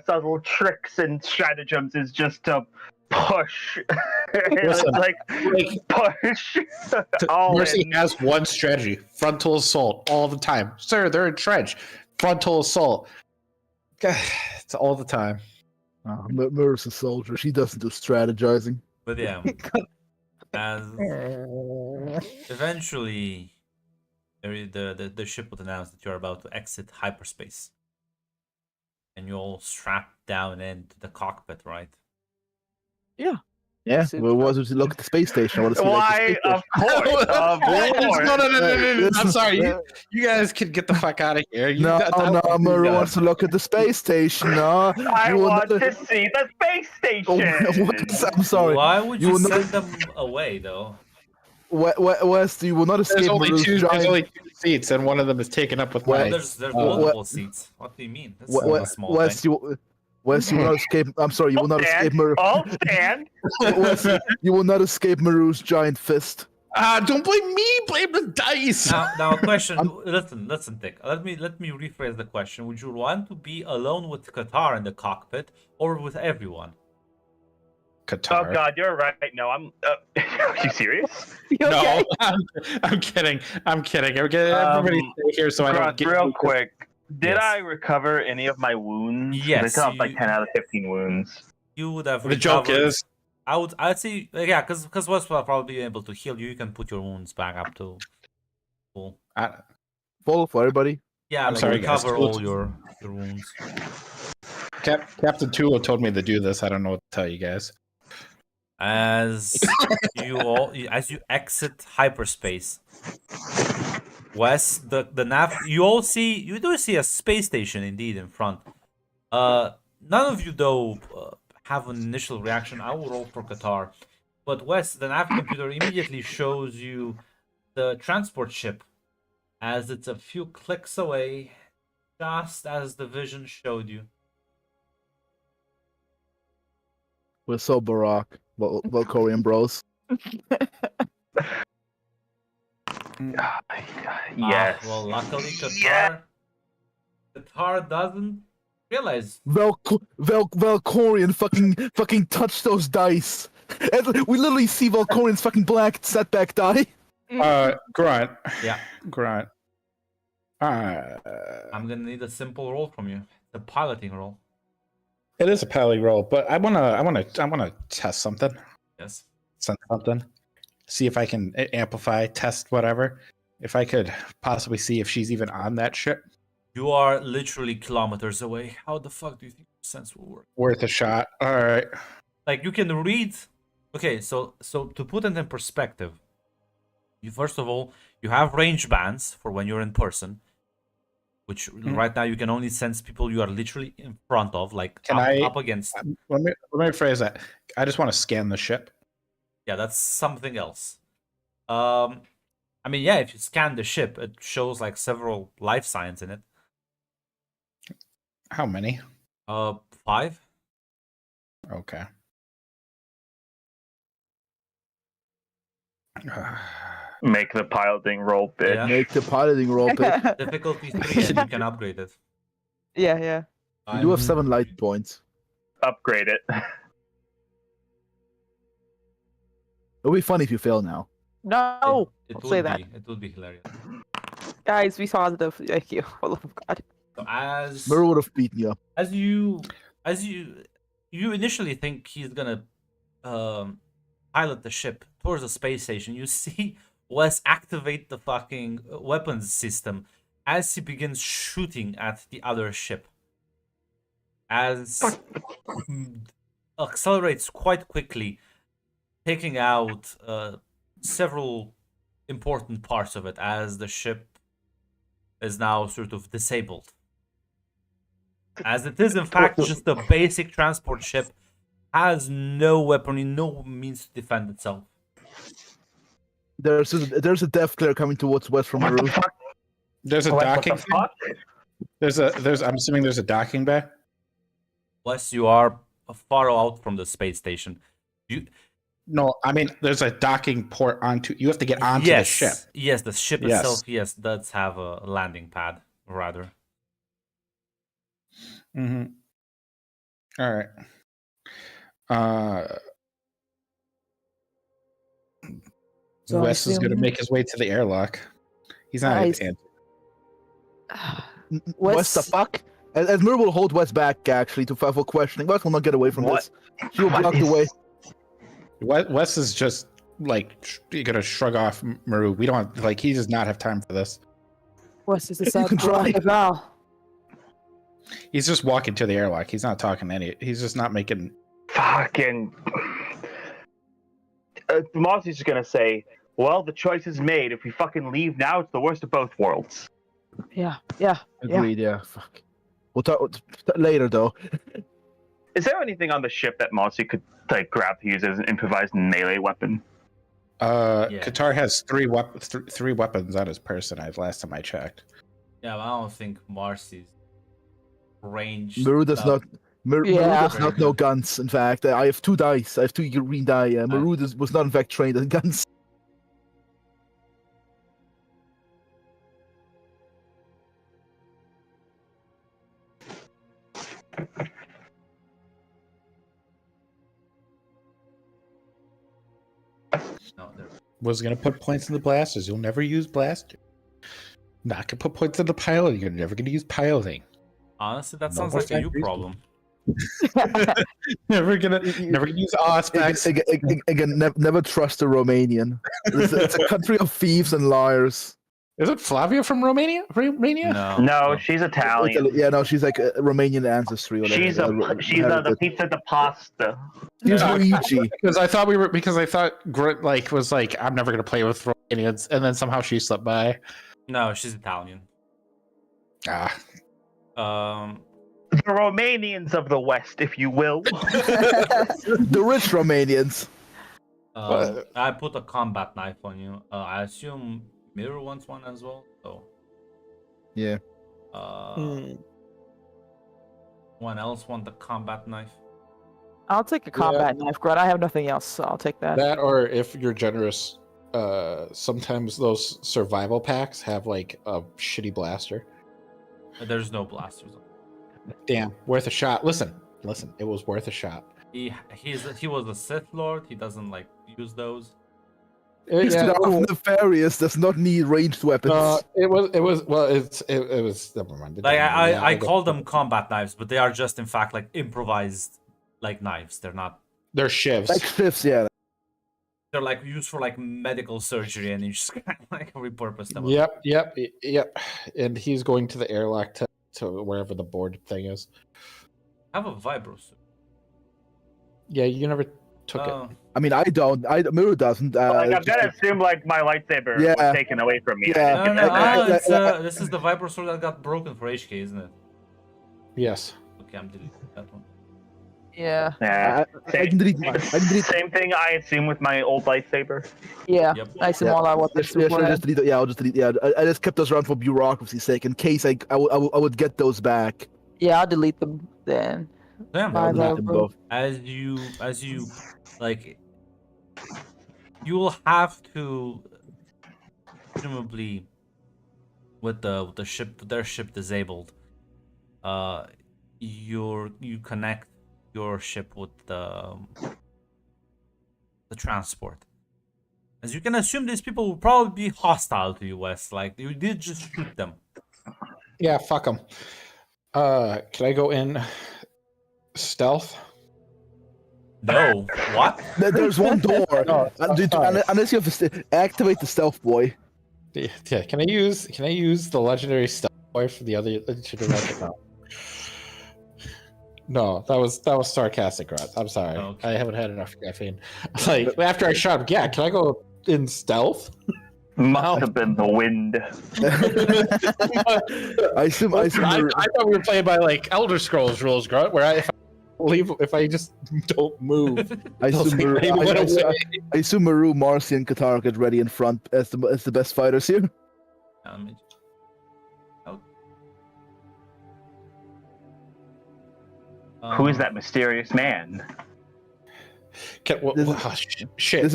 subtle tricks and stratagems is just to push. Listen, Push. All Mercy in. has one strategy: frontal assault all the time. Sir, they're entrenched. Frontal assault. It's all the time. Mura's a soldier. She doesn't do strategizing. But yeah, as eventually the ship would announce that you're about to exit hyperspace, and you're all strapped down into the cockpit, right? Yeah. Well, was it look at the space station? I want to see, Why? like, the space station. Of course. No. I'm sorry. You guys can get the fuck out of here. No, Mura wants to look at the space station. No, I want to see the space station. I'm sorry. Why would You you will send not- them away, though? West, you will not escape There's only Maru's two. giant. There's only 2 seats, and one of them is taken up with Well, my. there's multiple seats. What do you mean? That's not a small West, thing. West, you will not escape. I'm sorry, you will not escape Maru. I'll stand. West, you will not escape Maru's giant fist. Don't blame me. Blame the dice. Now, question. Listen, Dick. Let me rephrase the question. Would you want to be alone with Qatar in the cockpit or with everyone? Qatar. Oh God, you're right. No, I'm. Are you serious? You okay? No, I'm kidding. Everybody stay here so I don't Grant, get real quick. Did Yes. I recover any of my wounds? 'Cause I Yes, still have like you- 10 out of 15 wounds. You would have. The joke recovered- is, I'd say yeah, because Wes will probably be able to heal you. You can put your wounds back up to full. Full for everybody. Yeah, I'm like sorry, guys. recover all your wounds. Captain Tula told me to do this. I don't know what to tell you guys. As you exit hyperspace, Wes, the nav, you do see a space station indeed in front. None of you though have an initial reaction. I will roll for Qatar, but Wes, the nav computer immediately shows you the transport ship as it's a few clicks away, just as the vision showed you. We're so Barack. Well, Korean bros. Yes. Well, luckily Qatar, Yeah. Qatar doesn't realize. Valkorian fucking touch those dice. And we literally see Valkorian's fucking black setback die. Grunt. Yeah. Grunt. I'm gonna need a simple roll from you. The piloting roll. It is a pally roll, but I wanna test something. Yes. Something. See if I can amplify, test whatever. If I could possibly see if she's even on that ship. You are literally kilometers away. How the fuck do you think your sense will work? Worth a shot. All right. Like you can read. Okay, so to put it in perspective, you first of all you have range bands for when you're in person, which right now you can only sense people you are literally in front of, like up against. Let me rephrase that. I just want to scan the ship. Yeah, that's something else. I mean, yeah, if you scan the ship, it shows like several life signs in it. How many? 5. Okay. Make the piloting roll, bitch. Yeah. Make the piloting roll. Pick. Difficulty 3, and you can upgrade it. Yeah. You do have 7 light points. Upgrade it. It'll be funny if you fail now. No, It don't would say be. that. It would be hilarious. Guys, be positive. Thank you. For the love of God. So as Murray would have beaten you. as you initially think he's gonna pilot the ship towards the space station, you see Wes activate the fucking weapons system as he begins shooting at the other ship. As accelerates quite quickly, taking out several important parts of it as the ship is now sort of disabled. As it is in fact just a basic transport ship, has no weaponry, no means to defend itself. There's a death glare coming towards West from What the the roof. fuck? There's a What docking. the fuck? There's. I'm assuming there's a docking bay. Wes, you are far out from the space station. No, I mean there's a docking port onto. You have to get onto the ship. Yes, the ship Yes. itself, yes, does have a landing pad, rather. Mm-hmm. All right. So I Wes is going to assume- make his way to the airlock. He's not Guys. able West the fuck? As Murray will hold West back actually for questioning. West will not get away from What? this. He will What block is- the way. Wes is just like gonna shrug off Maru. We don't like. He does not have time for this. What's this? You can try. Val. He's just walking to the airlock. He's not talking to any. He's just not making. Fucking. Marcy's just gonna say, well, the choice is made. If we fucking leave now, it's the worst of both worlds. Yeah. Agreed, yeah. Fuck. We'll talk later though. Is there anything on the ship that Marcy could like grab to use as an improvised melee weapon? Yeah. Qatar has three weapons on his person. Last time I checked. Yeah, but I don't think Marcy's range. Murray does not. Murray Yeah. does not know guns. In fact, I have 2 dice. I have 2 green die. Murray was not in fact trained in guns. No, there. Was gonna put points in the blasters. You'll never use blaster. Not gonna put points in the piloting. You're never gonna use piloting. Honestly, that No sounds more like a you factories. problem. Never gonna use aspects. Again, never trust a Romanian. It's a country of thieves and liars. Is it Flavia from Romania? Romania? No. No, she's Italian. Italy, yeah, no, she's like a Romanian ancestry. Or She's the heritage. pizza de pasta. She's Yeah. Luigi. Because I thought Grit was like, I'm never gonna play with Romanians, and then somehow she slipped by. No, she's Italian. Ah. The Romanians of the West, if you will. The rich Romanians. I put a combat knife on you. I assume Mirror wants one as well. So. Yeah. One else want the combat knife? I'll take a combat knife, Grunt. I have nothing else, so I'll take that. That, or if you're generous, sometimes those survival packs have like a shitty blaster. There's no blasters. Damn, worth a shot. Listen, it was worth a shot. He was a Sith Lord. He doesn't like use those. He's nefarious. Does not need ranged weapons. It was. Never mind. Like I call them combat knives, but they are just in fact like improvised like knives. They're not. They're shivs. Like shifts, yeah. They're like used for like medical surgery, and you just kind of like repurpose them. Yep. And he's going to the airlock to wherever the board thing is. I have a vibro suit. Yeah, you never took it. I mean, I don't. Mirror doesn't. I'm gonna assume like my lightsaber was taken away from me. Yeah. No. This is the vibro sword that got broken for HK, isn't it? Yes. Okay, I'm deleting that one. Yeah. Yeah. I can delete. Same thing I assume with my old lightsaber. Yeah. Yep. I assume all I want this Just delete. Yeah, I'll just delete. Yeah, I just kept those around for bureaucracy's sake, in case I would get those back. Yeah, I'll delete them then. Yeah. Bye, Delete them both. As you like, you will have to presumably with their ship disabled. You connect your ship with the transport. As you can assume, these people will probably be hostile to you, Wes. Like you did just shoot them. Yeah, fuck them. Can I go in stealth? No. What? There's one door. Unless you have to activate the stealth boy. Yeah. Can I use the legendary stealth boy for the other? No, that was sarcastic, Rod. I'm sorry. Okay. I haven't had enough caffeine. Like after I shot him, yeah. Can I go in stealth? Must have been the wind. I assume. I thought we were playing by like Elder Scrolls rules, Grunt, where if I just don't move, I assume Maru, Marcy, and Qatar get ready in front as the best fighters here. Who is that mysterious man? Shit.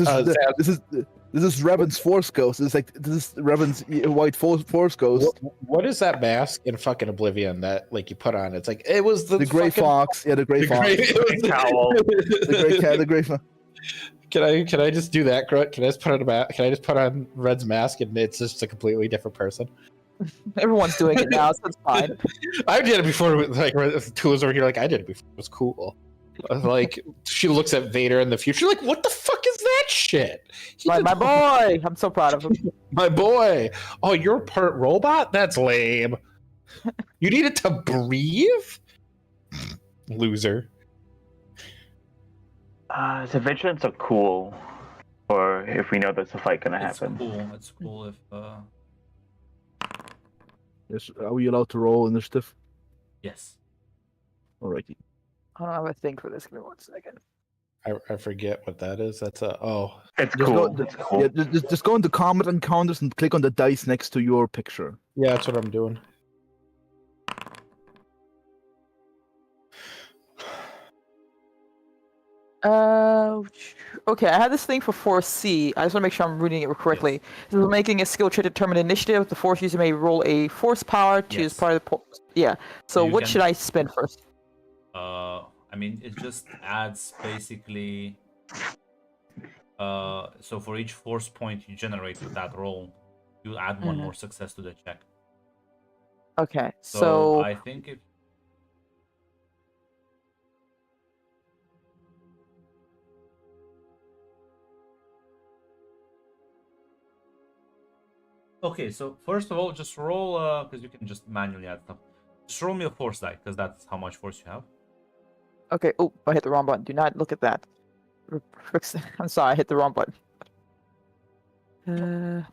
This is Revan's Force Ghost. This is Revan's white Force Ghost. What is that mask in fucking Oblivion that like you put on? It's like it was the Gray fucking... Fox. Yeah, the Gray Fox. The cowl. The Gray Cat. The Gray Fox. Can I just do that, Grunt? Can I just put on Red's mask and it's just a completely different person? Everyone's doing it now, so it's fine. I did it before. Like two was over here. Like I did it before. It was cool. Like she looks at Vader in the future. Like what the fuck is that shit? My boy. I'm so proud of him. My boy. Oh, you're part robot? That's lame. You needed to breathe? Loser. The vigilance are cool. Or if we know there's a fight gonna happen. It's cool if Yes, are we allowed to roll initiative? yes. Alrighty. I don't have a thing for this. Give me 1 second. I forget what that is. That's It's Just cool. go, It's cool. yeah, just go into combat encounters and click on the dice next to your picture. yeah, that's what I'm doing. Okay, I had this thing for 4C. I just want to make sure I'm reading it correctly. This is making a skill check to determine initiative. The force user may roll a force power to use part of the yeah. So You what can- should I spend first? I mean, it just adds basically So for each force point you generate with that roll, you add one more success to the check. Okay, So so I think if okay, so first of all, just roll because you can just manually add stuff. Just roll me a force die because that's how much force you have. okay. Oh, I hit the wrong button. Do not look at that. I'm sorry, I hit the wrong button.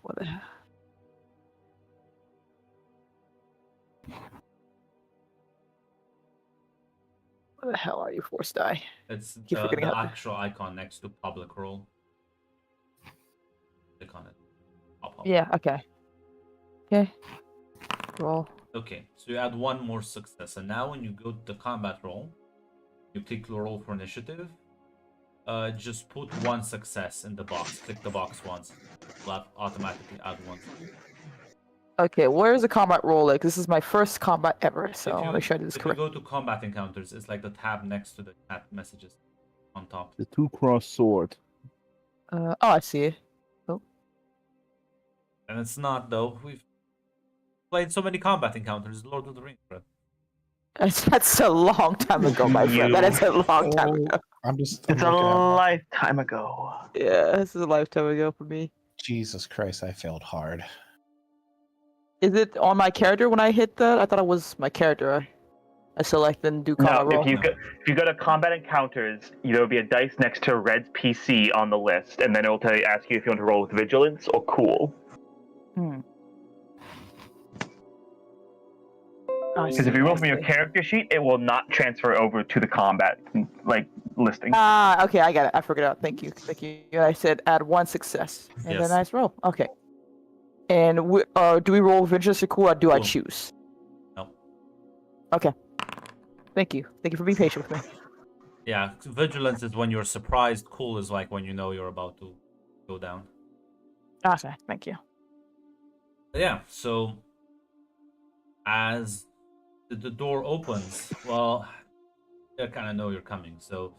What the hell? Where the hell are you, force die? It's Keep forgetting the how to- actual icon next to public roll. Click on it. Pop up. Yeah. Okay. Okay. Roll. Okay, so you add one more success, and now when you go to the combat roll, you click roll for initiative. Just put one success in the box. Click the box once. It'll automatically add one. Okay, where's the combat roll? Like, this is my first combat ever, so I want to make sure I do this If you correct. go to combat encounters, it's like the tab next to the chat messages on top. The 2-cross sword. Oh, I see it. And it's not though. We've played so many combat encounters. Lord of the Rings, bro. That's a long time ago, my friend. That is a long time Oh, ago. I'm It's a looking at lifetime ago. Yeah, this is a lifetime ago for me. Jesus Christ, I failed hard. Is it on my character when I hit that? I thought it was my character. I select and do No, combat roll. if you go to combat encounters, there will be a dice next to Red's PC on the list, and then it will ask you if you want to roll with vigilance or cool. Hmm. Because if you roll from your character sheet, it will not transfer over to the combat listing. Ah, okay, I got it. I figured it out. Thank you. Thank you. I said add one success and Yes. then nice roll. Okay. And do we roll vigilance or cool, or do I Cool. choose? No. Okay. Thank you. Thank you for being patient with me. Yeah, vigilance is when you're surprised. Cool is like when you know you're about to go down. Okay, thank you. But yeah, so as the door opens, well, they kind of know you're coming. So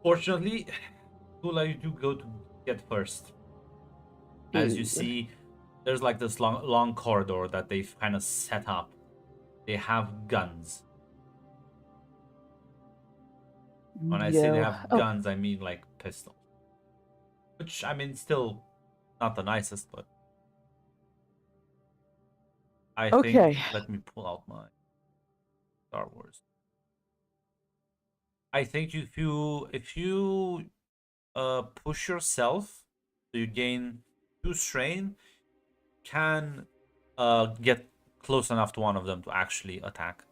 fortunately, Tula, you do go to get first. As you Ew. see, there's like this long corridor that they've kind of set up. They have guns. When I say they have guns, I mean like pistols. Which, I mean, still not the nicest, but I think, Okay. let me pull out my Star Wars. I think if you push yourself, so you gain 2 strain, can get close enough to one of them to actually attack.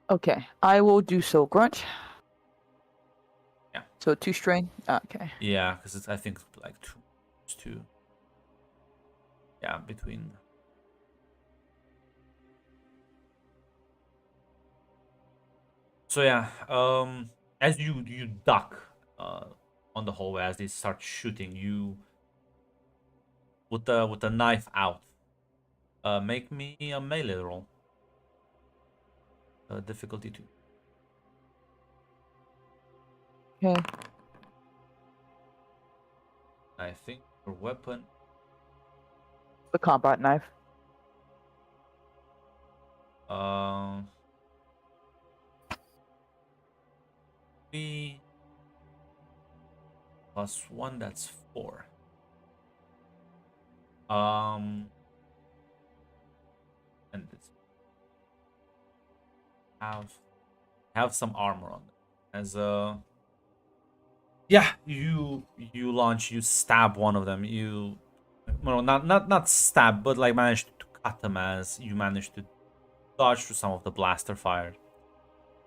Okay, I will do so, Grunt. Yeah. So 2 strain. Okay. Yeah, because I think like 2. Yeah, between. So yeah, as you duck on the hallway as they start shooting you with the knife out. Make me a melee roll. Difficulty 2. Okay. I think your weapon. The combat knife. 3 plus 1, that's 4. And it's have some armor on it. As yeah, you launch, you stab one of them. You, well, not stab, but like managed to cut them as you managed to dodge through some of the blaster fire.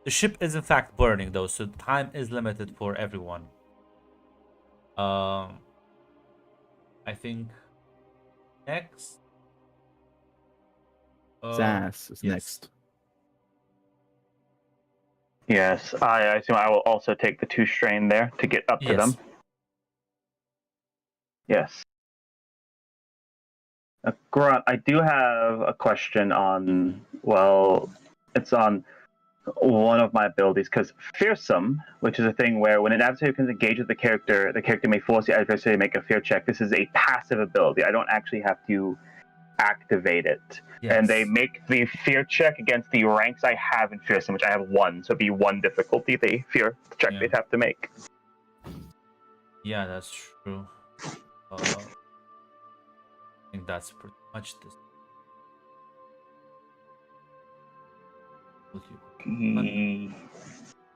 The ship is in fact burning though, so time is limited for everyone. I think next. Zaz is yes. next. Yes, I assume I will also take the 2 strain there to get up to them. Yes. Grunt, I do have a question on, well, it's on one of my abilities, because fearsome, which is a thing where when an adversary can engage with the character may force the adversary to make a fear check. This is a passive ability. I don't actually have to activate it. Yes. And they make the fear check against the ranks I have in fearsome, which I have 1, so it'd be 1 difficulty. The fear check they'd have to make. Yeah, that's true. I think that's pretty much this.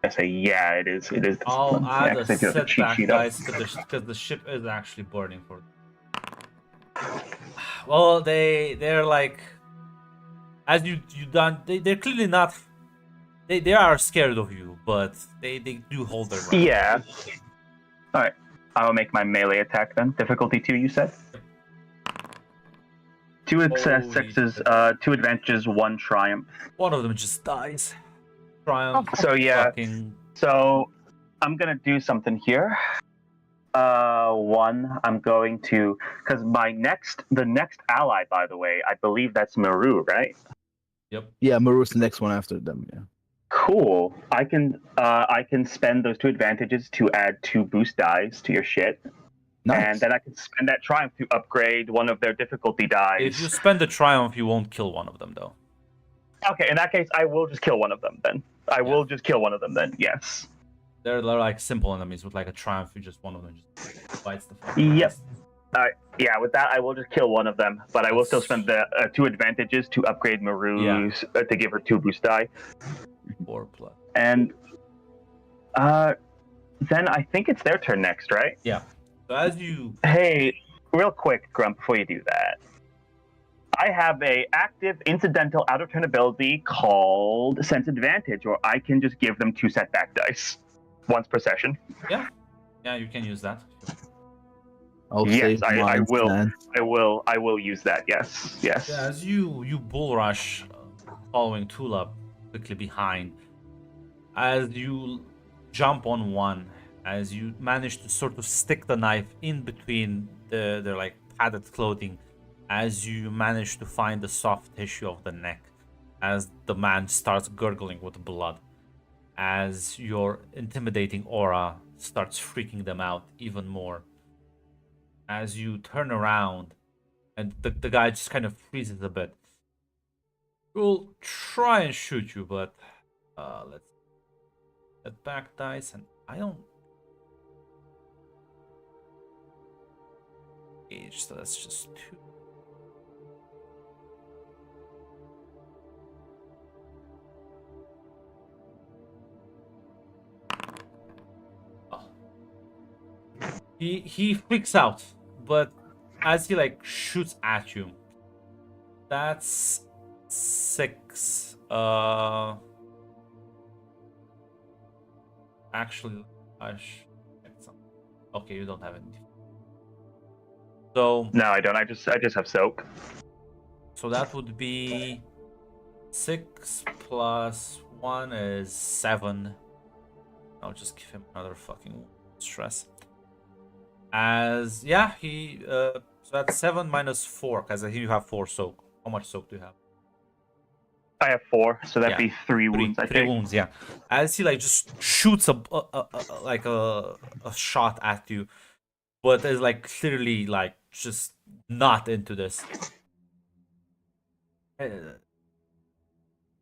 I say, yeah, it is. It is. I'll add a 'cause I do have the cheat setback sheet up. dice because the ship is actually burning for. Well, they're like, as you done. They're clearly not. They are scared of you, but they do hold their ground. Yeah. All right. I will make my melee attack then. Difficulty 2, you said. 2 successes, 2 advantages, 1 triumph. One of them just dies. Triumph. So yeah. Fucking... So I'm gonna do something here. 1, I'm going to, because the next ally, by the way, I believe that's Maru, right? Yep. Yeah, Maru's the next one after them. Yeah. Cool. I can spend those 2 advantages to add 2 boost dice to your shit. Nice. And then I can spend that triumph to upgrade one of their difficulty dice. If you spend the triumph, you won't kill one of them, though. Okay, in that case, I will just kill one of them then. I will just kill one of them then, yes. They're like simple enemies with like a triumph. You just one of them just bites the fuck. Yep. Yeah, with that, I will just kill one of them, but I will still spend the 2 advantages to upgrade Maru's to give her 2 boost die. 4 plus. And then I think it's their turn next, right? Yeah. So as you... Hey, real quick, Grump, before you do that. I have a active incidental out of turn ability called Sense Advantage, where I can just give them 2 setback dice once per session. Yeah. Yeah, you can use that. I'll Yes, save I mine, will. man. I will use that. Yes. Yes. Yeah, as you bull rush, following Tula quickly behind, as you jump on one, as you manage to sort of stick the knife in between their like padded clothing, as you manage to find the soft tissue of the neck, as the man starts gurgling with blood, as your intimidating aura starts freaking them out even more, as you turn around and the guy just kind of freezes a bit. We'll try and shoot you, but let's get back dice, and I don't age, so that's just 2. He freaks out, but as he like shoots at you, that's 6. Actually, I should get some. Okay, you don't have any. So No, I don't. I just have soak. So that would be 6 plus 1 is 7. I'll just give him another fucking stress. As he so that's 7 minus 4, because I think you have 4 soak. How much soak do you have? I have 4, so that'd be 3 wounds. I 3 think. wounds, yeah. As he like just shoots a shot at you, but is like clearly like just not into this.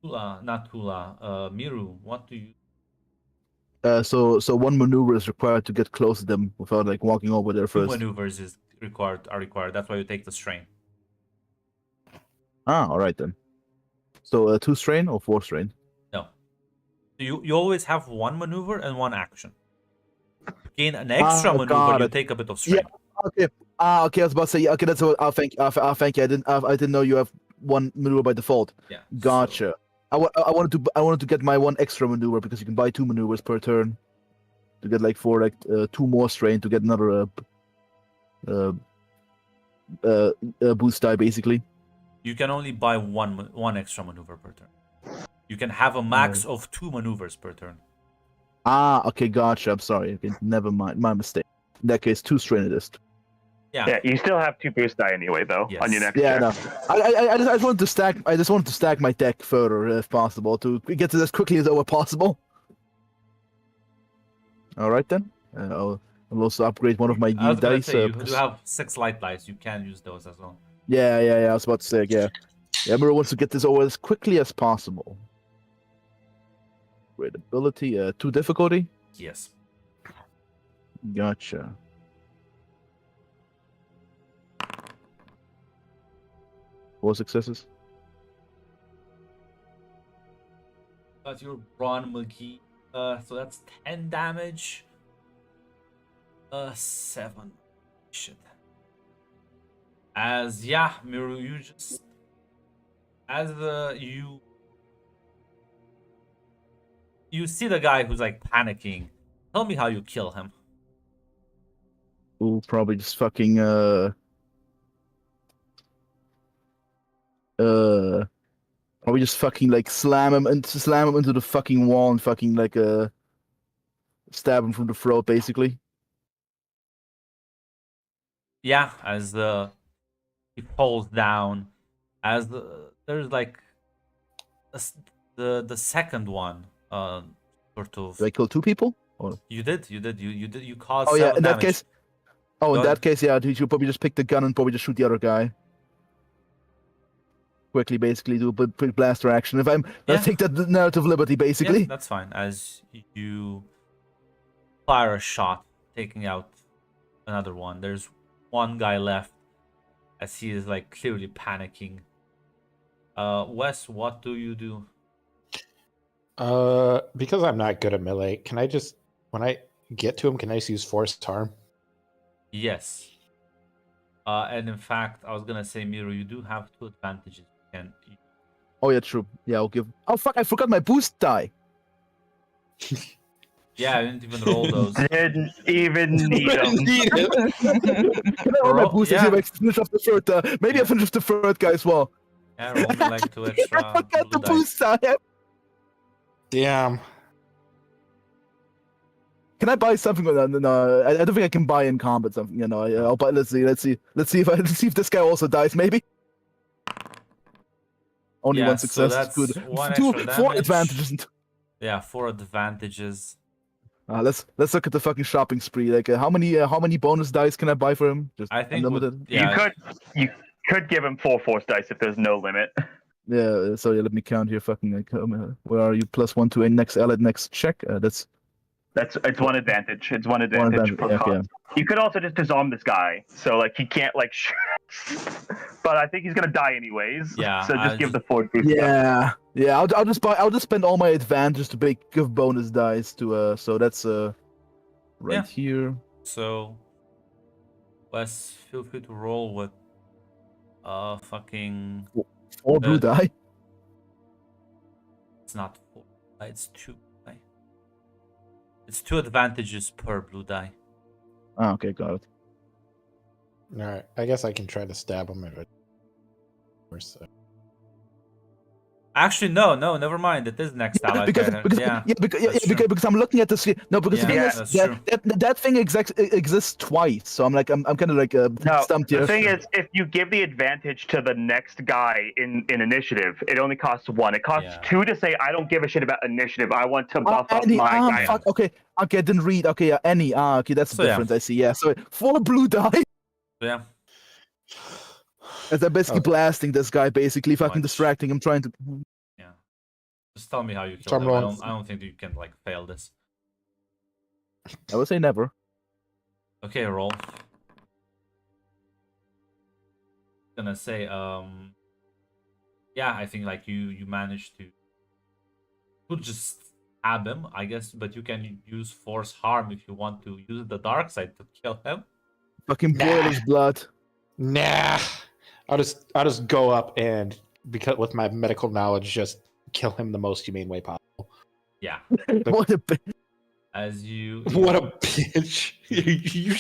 Miru, what do you? So one maneuver is required to get close to them without like walking over there 2 first. maneuvers are required. That's why you take the strain. Ah, all right then. So 2 strain or 4 strain? No. You always have 1 maneuver and 1 action. To gain an extra maneuver, you take a bit of strain. Yeah. Okay. Okay. I was about to say. Okay, that's what. Thank you. Thank you. I didn't know you have 1 maneuver by default. Yeah. Gotcha. I wanted to get my 1 extra maneuver because you can buy 2 maneuvers per turn to get like 4 2 more strain to get another boost die basically. You can only buy one extra maneuver per turn. You can have a max of 2 maneuvers per turn. Ah, okay, gotcha. I'm sorry. Okay, never mind. My mistake. In that case, 2 strain it is. Yeah, you still have 2 boost die anyway, though, on your Yes. next Yeah, check. no. I just wanted to stack. I just wanted to stack my deck further if possible to get to as quickly as ever possible. All right then. I'll also upgrade one of my I was gonna dice. say you do have 6 light dice. You can use those as well. Yeah. I was about to say, yeah. Emperor wants to get this over as quickly as possible. Great ability. 2 difficulty. Yes. Gotcha. Four successes. Got your Braun McGee. So that's 10 damage. 7. Shit. As yeah, Miru, you just you see the guy who's like panicking. Tell me how you kill him. Ooh, probably just fucking probably just fucking like slam him into the fucking wall and fucking like stab him from the throat, basically. Yeah, as he falls down, as there's like the second one, sort of. Do I kill 2 people? Or... You caused Oh yeah, 7 in that damage. case. Oh, in Go that ahead. case, yeah, you should probably just pick the gun and probably just shoot the other guy. Quickly, basically, do a big blaster action. If I'm, let's Yeah. take that narrative liberty, basically. Yeah, that's fine. As you fire a shot, taking out another one. There's one guy left, as he is like clearly panicking. Wes, what do you do? Because I'm not good at melee, can I just when I get to him, can I just use force harm? Yes. And in fact, I was gonna say, Miro, you do have 2 advantages. Oh yeah, true. Yeah, I'll give. Oh fuck! I forgot my boost die. Yeah, I didn't even roll those. Didn't even need them. Can I roll my Roll- boost? yeah. Yeah. I finish off the third. Maybe I finish the third guy as well. Yeah, roll me like 2 extra. I forgot the blue dice. boost die. Damn. Can I buy something? No, I don't think I can buy in combat something. You know, I'll buy. Let's see if this guy also dies. Maybe. Only Yeah, one so success. that's Good. 1 4 extra damage. advantages. Yeah, 4 advantages. Let's look at the fucking shopping spree. Like, how many bonus dice can I buy for him? Just I think unlimited. yeah, You could give him 4 force dice if there's no limit. Yeah. So yeah, let me count here. Fucking like, where are you? +1 to a next allied next check. It's 1 advantage. It's 1 advantage per yeah, cost. yeah. You could also just disarm this guy, so like he can't like shoot. But I think he's gonna die anyways. Yeah, So just I give the forward boost. Yeah. I'll just spend all my advantage to give bonus dice to so that's right Yeah. here. so Wes, feel free to roll with fucking 4 blue die. it's not 4, it's 2. Right? It's 2 advantages per blue die. Ah, okay, got it. All right, I guess I can try to stab him if it. Actually, no, never mind. It is next allied because, character. because, Yeah, because, that's true. because I'm looking at this. No, because Yeah, the thing is that's that thing exists twice. So I'm kind of like No, stumped the here. thing is, if you give the advantage to the next guy in initiative, it only costs 1. It costs Yeah. 2 to say, I don't give a shit about initiative. I want to buff up Any, my guy. fuck. Okay, I didn't read. Okay, yeah, any. Okay, that's So, the yeah. difference. I see. Yeah, so 4 blue die. So, yeah. As I'm basically blasting this guy, basically fucking Much. distracting him, trying to. Just tell me how you So kill I'm him. rolling- I don't think you can like fail this. I would say never. Okay, roll. Gonna say, yeah, I think like you managed to could just stab him, I guess, but you can use force harm if you want to use the dark side to kill him. Fucking boil his blood. Nah, I'll just go up and because with my medical knowledge, just kill him the most humane way possible. Yeah, What a bitch. as you What a bitch! You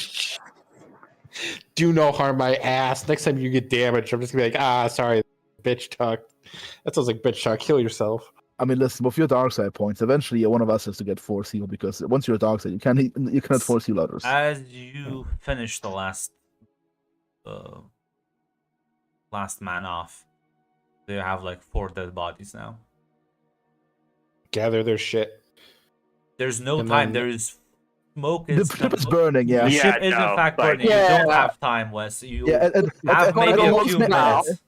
do no harm, my ass. Next time you get damaged, I'm just gonna be like, sorry, bitch talk. That sounds like bitch talk. Kill yourself. I mean, listen, with your dark side points, eventually one of us has to get force heal because once you're a dark side, you cannot force heal others. As you finish the last last man off. They have like 4 dead bodies now. Gather their shit. There's no And time. then- There is smoke. The ship is burning. The Yeah. ship Yeah, is in no, fact like- burning. You don't Yeah. have time, Wes. You Yeah. have maybe a most few ma- minutes.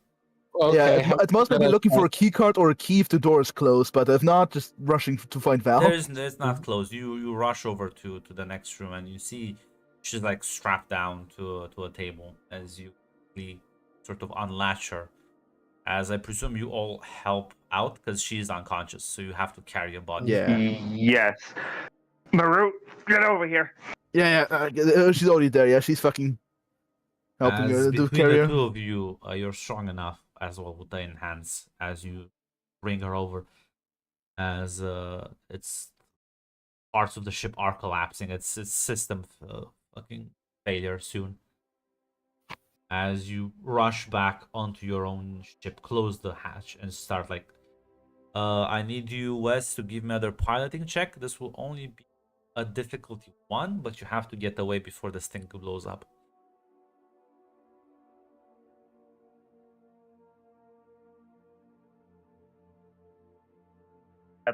Okay. Yeah. At most, maybe looking for a key card or a key if the door is closed. But if not, just rushing to find Val. There's not close. You rush over to the next room and you see she's like strapped down to a table as you sort of unlatch her. As I presume you all help out because she's unconscious, so you have to carry a body. Yeah. Yes. Maru, get over here. Yeah. She's already there. Yeah. She's fucking helping As her to between carry the her. two of you, you're strong enough as well with the enhance as you bring her over. As it's parts of the ship are collapsing. It's system fucking failure soon. As you rush back onto your own ship, close the hatch and start like, I need you, Wes, to give me another piloting check. This will only be a difficulty 1, but you have to get away before this thing blows up.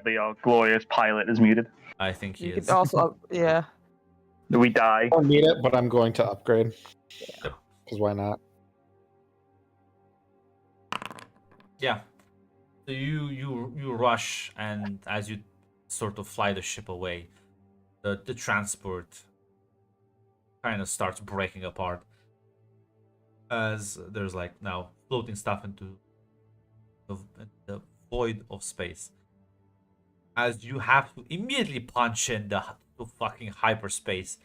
The glorious pilot is muted. I think he You is. could also, yeah. We die. I don't need it, but I'm going to upgrade. Yep. Because why not? Yeah. So you rush, and as you sort of fly the ship away, the transport kind of starts breaking apart as there's like now floating stuff into the void of space. As you have to immediately punch in the fucking hyperspace,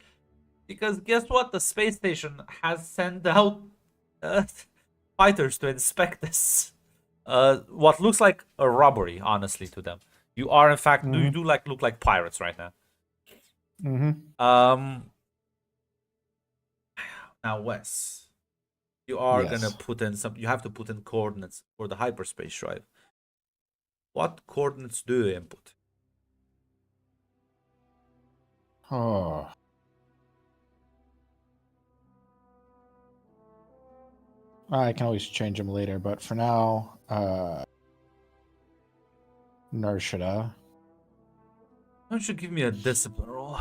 because guess what? The space station has sent out fighters to inspect this. What looks like a robbery, honestly, to them. You are, in fact, you do like look like pirates right now. Mm-hmm. Now, Wes, you are Yes. gonna put in some. You have to put in coordinates for the hyperspace drive. What coordinates do you input? Oh. I can always change them later, but for now, Narshada. Don't you give me a discipline roll?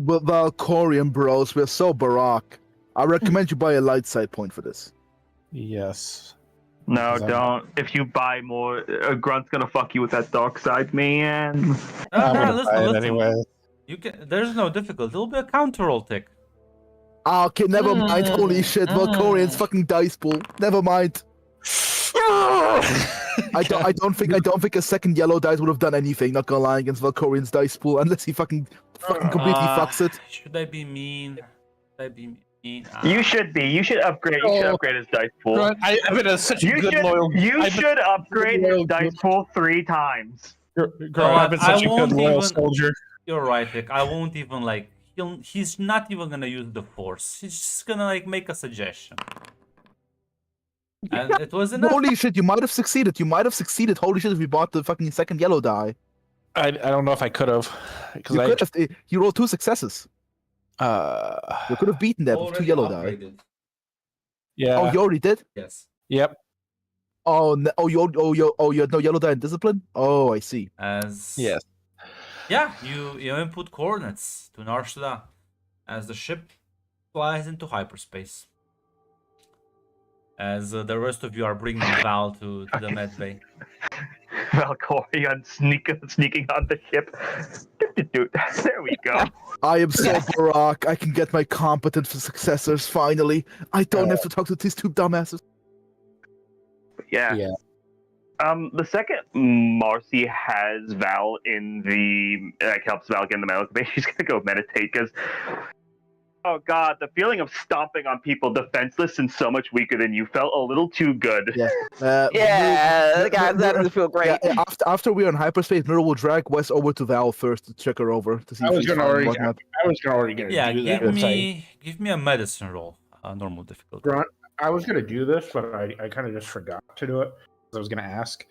Valkorian bros, we're so baroque. I recommend you buy a light side point for this. Yes. No, Because I'm- don't. If you buy more, Grunt's gonna fuck you with that dark side, man. I'm gonna Listen, buy it listen. anyway. You can. There's no difficulty. It'll be a counter roll tick. Okay, never mind. Holy shit, Valkorian's fucking dice pool. Never mind. I don't think a second yellow dice would have done anything. Not gonna lie, against Valkorian's dice pool, unless he fucking completely fucks it. Should I be mean? Should I be mean? You should be. You should upgrade. You should upgrade his dice pool. I've been such a You good should. loyal. You I've been- should upgrade his loyal dice pool 3 times. know I've been what? I such a won't good loyal even- soldier. You're right, Vic. I won't even like. He's not even gonna use the force. He's just gonna like make a suggestion. And it was enough. Holy shit, you might have succeeded. You might have succeeded. Holy shit, if we bought the fucking second yellow die. I don't know if I could have. Because You I. could have. You rolled 2 successes. You could have beaten that with 2 Already yellow die. upgraded. Yeah. Oh, you already did? Yes. Yep. Oh, you had no yellow die in discipline? Oh, I see. As Yes. Yeah, you input coordinates to Narshada as the ship flies into hyperspace. As the rest of you are bringing Val to the med bay. Valkorian sneaking on the ship. There we go. I am so baroque. I can get my competent successors finally. I don't have to talk to these 2 dumbasses. Yeah. Yeah. The second Marcy has Val in the helps Val get in the medical bay, she's gonna go meditate because, oh god, the feeling of stomping on people defenseless and so much weaker than you felt a little too good. Yeah. Yeah, guys, that doesn't feel great. Yeah, after we're in hyperspace, Mirror will drag Wes over to Val first to check her over to see I if was she's gonna fine and already. whatnot. I was already gonna Yeah, do that. give me a medicine roll. Normal difficulty. Grunt, I was gonna do this, but I kind of just forgot to do it. I was gonna ask.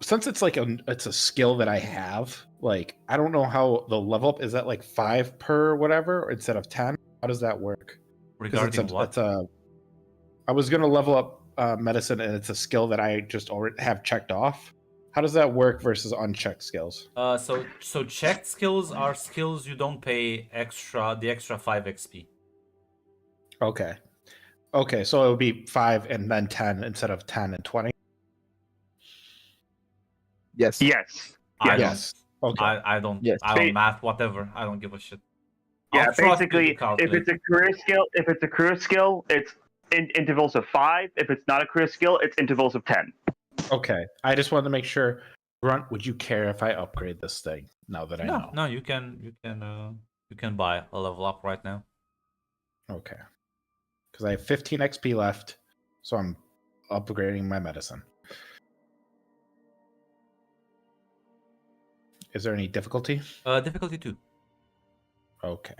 Since it's like it's a skill that I have, like I don't know how the level up is that like 5 per whatever instead of 10. How does that work? Regarding what? I was gonna level up medicine, and it's a skill that I just already have checked off. How does that work versus unchecked skills? So checked skills are skills you don't pay the extra 5 XP. Okay. Okay, so it would be 5 and then 10 instead of 10 and 20. Yes. Yes. I Yes. Okay. I don't. Yes. I don't math. Whatever. I don't give a shit. Yeah, I'll trust you to basically, if calculate. it's a career skill, it's in intervals of 5. If it's not a career skill, it's intervals of 10. Okay. I just wanted to make sure. Grunt, would you care if I upgrade this thing now that I know? No, you can buy a level up right now. Okay. Because I have 15 XP left, so I'm upgrading my medicine. Is there any difficulty? Difficulty 2. Okay.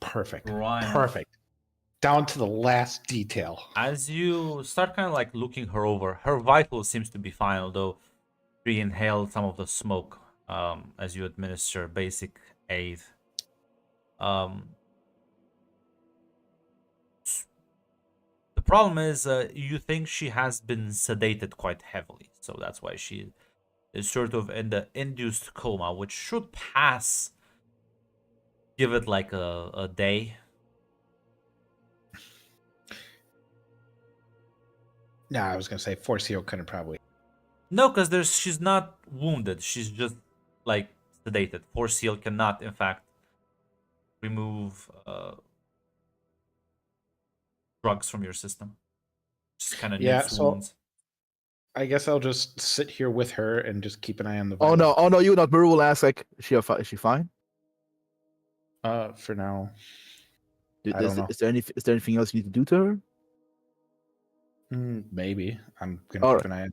Perfect. Right. Perfect. Down to the last detail. As you start kind of like looking her over, her vital seems to be fine, although she inhaled some of the smoke as you administer basic aid. The problem is you think she has been sedated quite heavily, so that's why she is sort of in the induced coma, which should pass. Give it like a day. Nah, I was gonna say Forcio couldn't probably. No, because she's not wounded. She's just like sedated. Force seal cannot, in fact, remove drugs from your system. Just kind of wounds. I guess I'll just sit here with her and just keep an eye on the. Oh no, you not. Maru will ask like, is she fine? For now. I don't know. Is there anything else you need to do to her? Maybe. I'm gonna keep an eye on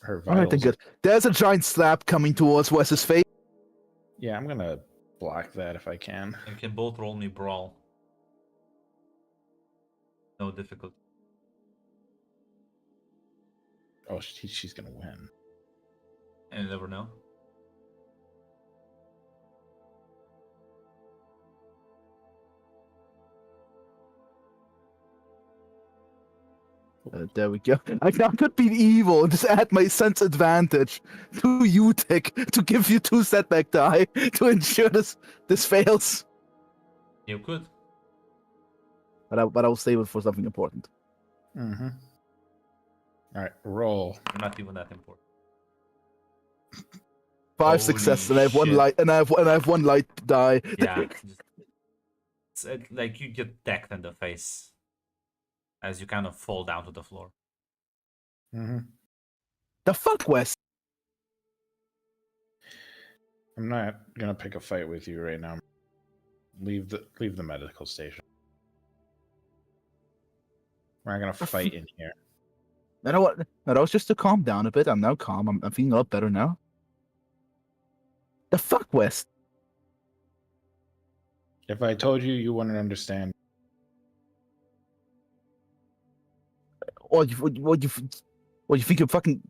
her vitals. Alright, then good. There's a giant slap coming towards Wes's face. Yeah, I'm gonna block that if I can. You can both roll me brawl. No difficulty. Oh, she's gonna win. And you never know. There we go. I could be evil and just add my sense advantage to you, Tick, to give you 2 setback die to ensure this fails. You could. But I will save it for something important. Mm-hmm. All right, roll. You're not even that important. 5 successes, and I have 1 light, and I have 1 light die. Yeah. It's like you get decked in the face as you kind of fall down to the floor. Mm-hmm. The fuck, Wes? I'm not gonna pick a fight with you right now. Leave the medical station. We're not gonna fight in here. No, that was just to calm down a bit. I'm now calm. I'm feeling a lot better now. The fuck, Wes? If I told you, you wouldn't understand. What you think you're fucking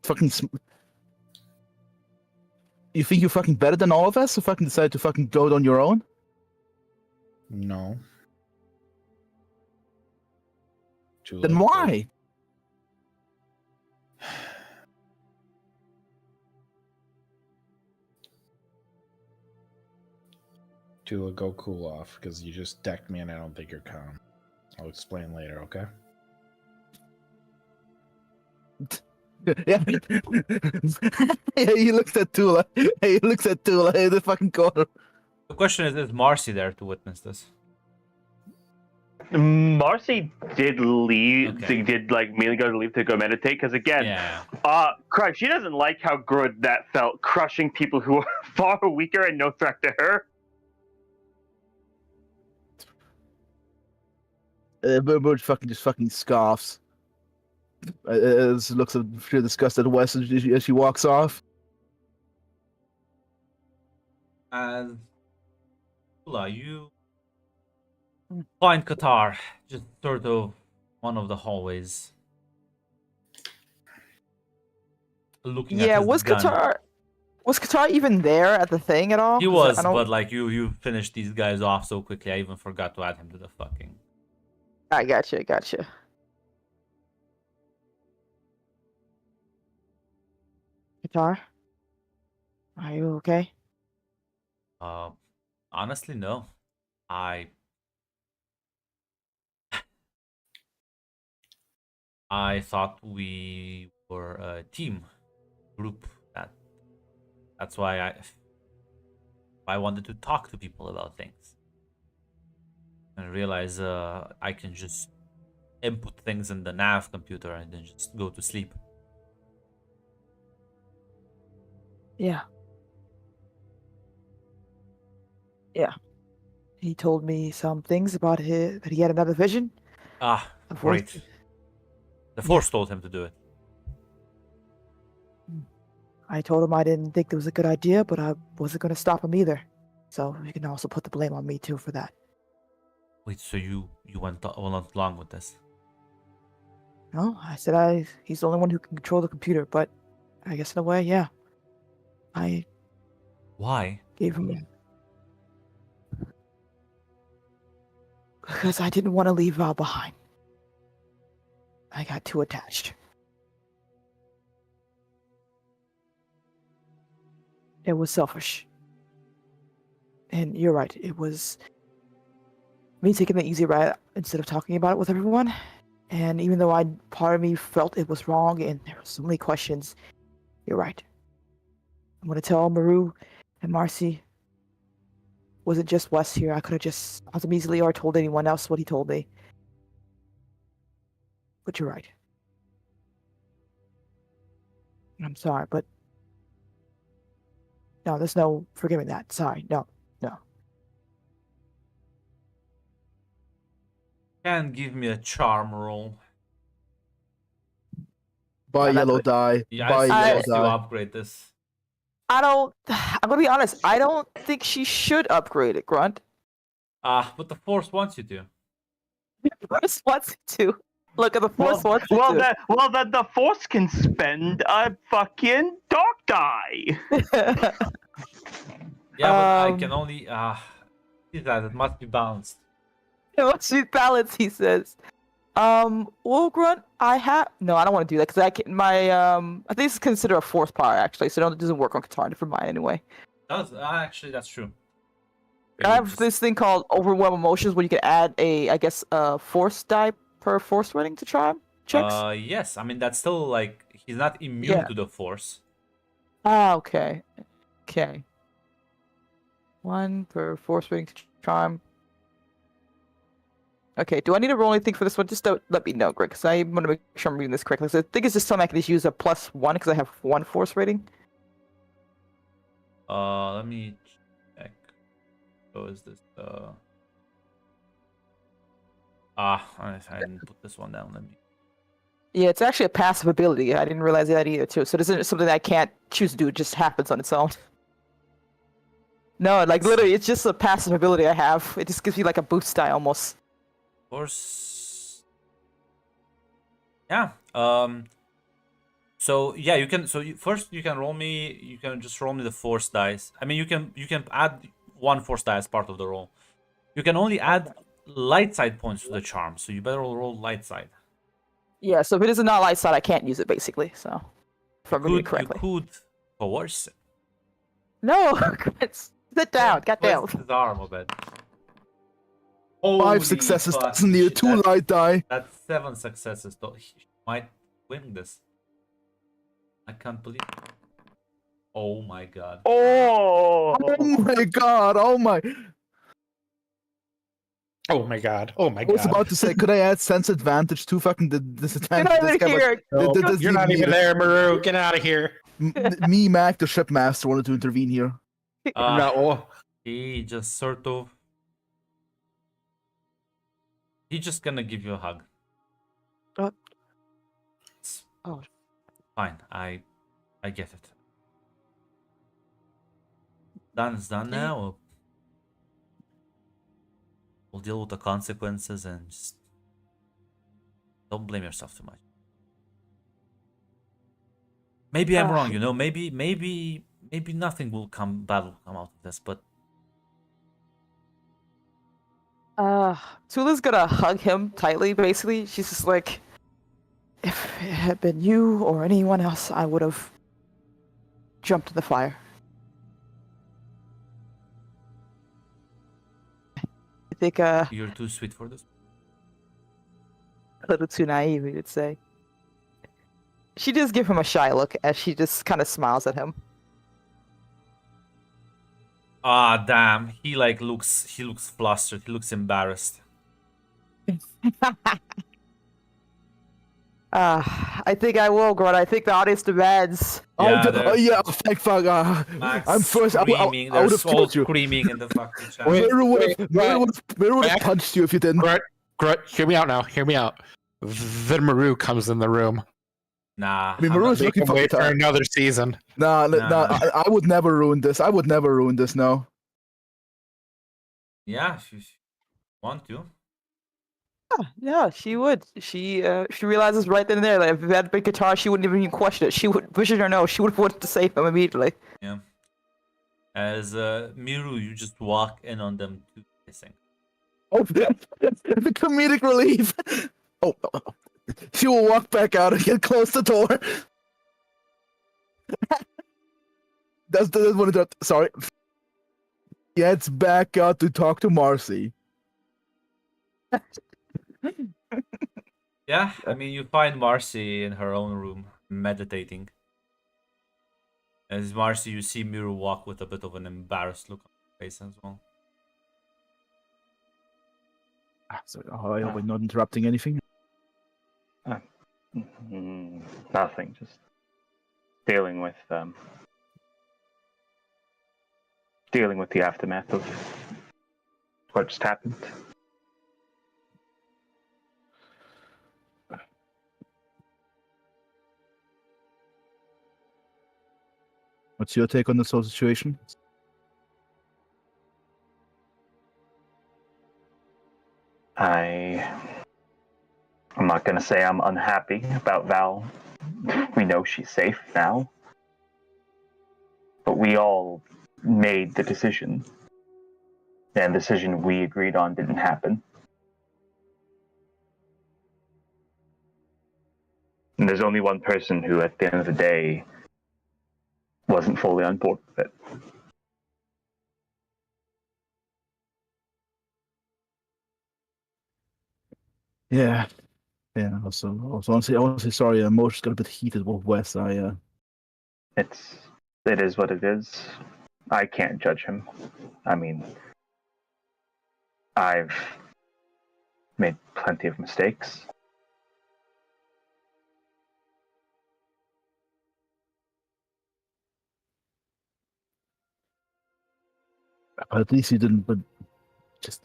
you think you're fucking better than all of us? So fucking decide to fucking go it on your own? No. Then why? Tula, go cool off because you just decked me and I don't think you're calm. I'll explain later, okay? Yeah. Yeah, he looks at Tula. He looks at Tula in the fucking corner. The question is Marcy there to witness this? Marcy did leave. Okay. Did like immediately go to leave to go meditate because again, Christ, she doesn't like how good that felt, crushing people who are far weaker and no threat to her. Bird fucking scoffs. Looks a few disgusted Wes as she walks off. And Tula, you find Qatar just sort of one of the hallways. Looking at his was gun. Qatar Was Qatar even there at the thing at all? He 'Cause was, I don't. but like you finished these guys off so quickly, I even forgot to add him to the fucking. I gotcha. Qatar, are you okay? Uh, honestly, no. I thought we were a team group. That's why I wanted to talk to people about things and realize I can just input things in the nav computer and then just go to sleep. Yeah. He told me some things about that he had another vision. Ah, A voice. great. The Force told him to do it. I told him I didn't think it was a good idea, but I wasn't going to stop him either. So you can also put the blame on me too for that. Wait, so you went along with this? No, I said he's the only one who can control the computer, but I guess in a way, yeah. I Why? gave him because I didn't want to leave Val behind. I got too attached. It was selfish. And you're right, it was me taking the easy route instead of talking about it with everyone. And even though part of me felt it was wrong and there were so many questions, you're right. I'm gonna tell Maru and Marcy. Wasn't just Wes here. I could have just easily or told anyone else what he told me. But you're right. I'm sorry, but no, there's no forgiving that. Sorry, no. Can give me a charm roll. Buy No, that's yellow what- dye. Yeah, Buy I yellow suggest you dye. upgrade this. I don't. I'm gonna be honest. I don't think she should upgrade it, Grunt. But the Force wants you to. Force wants to. Look at the Force wants well, to. then the Force can spend a fucking dark die. Yeah, but I Um, can only see that it must be balanced. She's balanced, he says. Well, Grunt, I don't want to do that because I can. I think this is considered a force power actually, so it doesn't work on Qatar. Never mind. Anyway, Actually, that's true. It I would have just- this thing called overwhelm emotions where you can add a force die per force rating to try checks. Yes. I mean, that's still like he's not immune Yeah. to the Force. Okay. One per force rating to charm. Okay, do I need to roll anything for this one? Just don't let me know, Greg, because I want to make sure I'm reading this correctly. So I think it's just something I can just use a +1 because I have 1 force rating. Let me check. So is this I didn't put this one down. Let me. Yeah, it's actually a passive ability. I didn't realize that either, too. So this isn't something that I can't choose to do. It just happens on its own. No, like literally, it's just a passive ability I have. It just gives you like a boost die almost. Force. Yeah. So yeah, you can. So first you can roll me. You can just roll me the Force dice. I mean, you can add 1 Force die as part of the roll. You can only add light side points to the charm, so you better roll light side. Yeah, so if it is a not light side, I can't use it basically. So, if I'm reading it You correctly. could coerce it. No, sit down. Goddamn. Twist his arm a bit. 5 successes fuck, doesn't need a 2 light die. That's 7 successes. Though he might win this. I can't believe. Oh my god. Oh, Oh my god, oh my. Oh my god. Oh my I was god. about to say, could I add sense advantage to fucking You're disadvantage? not This even guy, but here. No, doesn't you're not need even it. there, Maru. Get out of here. Me, Mac, the shipmaster, wanted to intervene here. No. He just sort of. He's just gonna give you a hug. It's Oh. fine. I get it. Done is done now. We'll deal with the consequences and just don't blame yourself too much. Maybe I'm wrong, you know. Maybe maybe nothing bad will come out of this, but Tula's gonna hug him tightly, basically. She's just like, if it had been you or anyone else, I would have jumped in the fire. I think a you're too sweet for this. little too naive, we would say. She does give him a shy look as she just kind of smiles at him. Ah, damn. He looks flustered. He looks embarrassed. I think I will, Grunt. I think the audience demands. Yeah, yeah, thank fuck. Max I'm first. I screaming. would They're have all killed you. screaming in the fucking chat. Wait, Miru would have Mac- punched you if you didn't. Grunt, hear me out now. Hear me out. Then Maru comes in the room. Nah. I mean, I'm Maru's not- Make looking him for wait for time. another season. Nah, Nah. I would never ruin this. I would never ruin this. No. Yeah, if you want to. Yeah, she would. She realizes right then and there that if it had been guitar, she wouldn't even question it. She would, wishing or no, she would have wanted to save him immediately. Yeah. As Miru, you just walk in on them two kissing. Oh, the comedic relief. Oh, she will walk back out and get close the door. That's one of the. Sorry. Gets back out to talk to Marcy. Yeah, I mean, you find Marcy in her own room, meditating. As Marcy, you see Miru walk with a bit of an embarrassed look on her face as well. So, I hope I'm not interrupting anything. Nothing. Just dealing with the aftermath of what just happened. What's your take on this whole situation? I'm not gonna say I'm unhappy about Val. We know she's safe now. But we all made the decision. And the decision we agreed on didn't happen. And there's only one person who, at the end of the day, wasn't fully on board with it. Yeah. Yeah, also honestly sorry, emotions got a bit heated with Wes. It is what it is. I can't judge him. I mean, I've made plenty of mistakes. At least you didn't, but just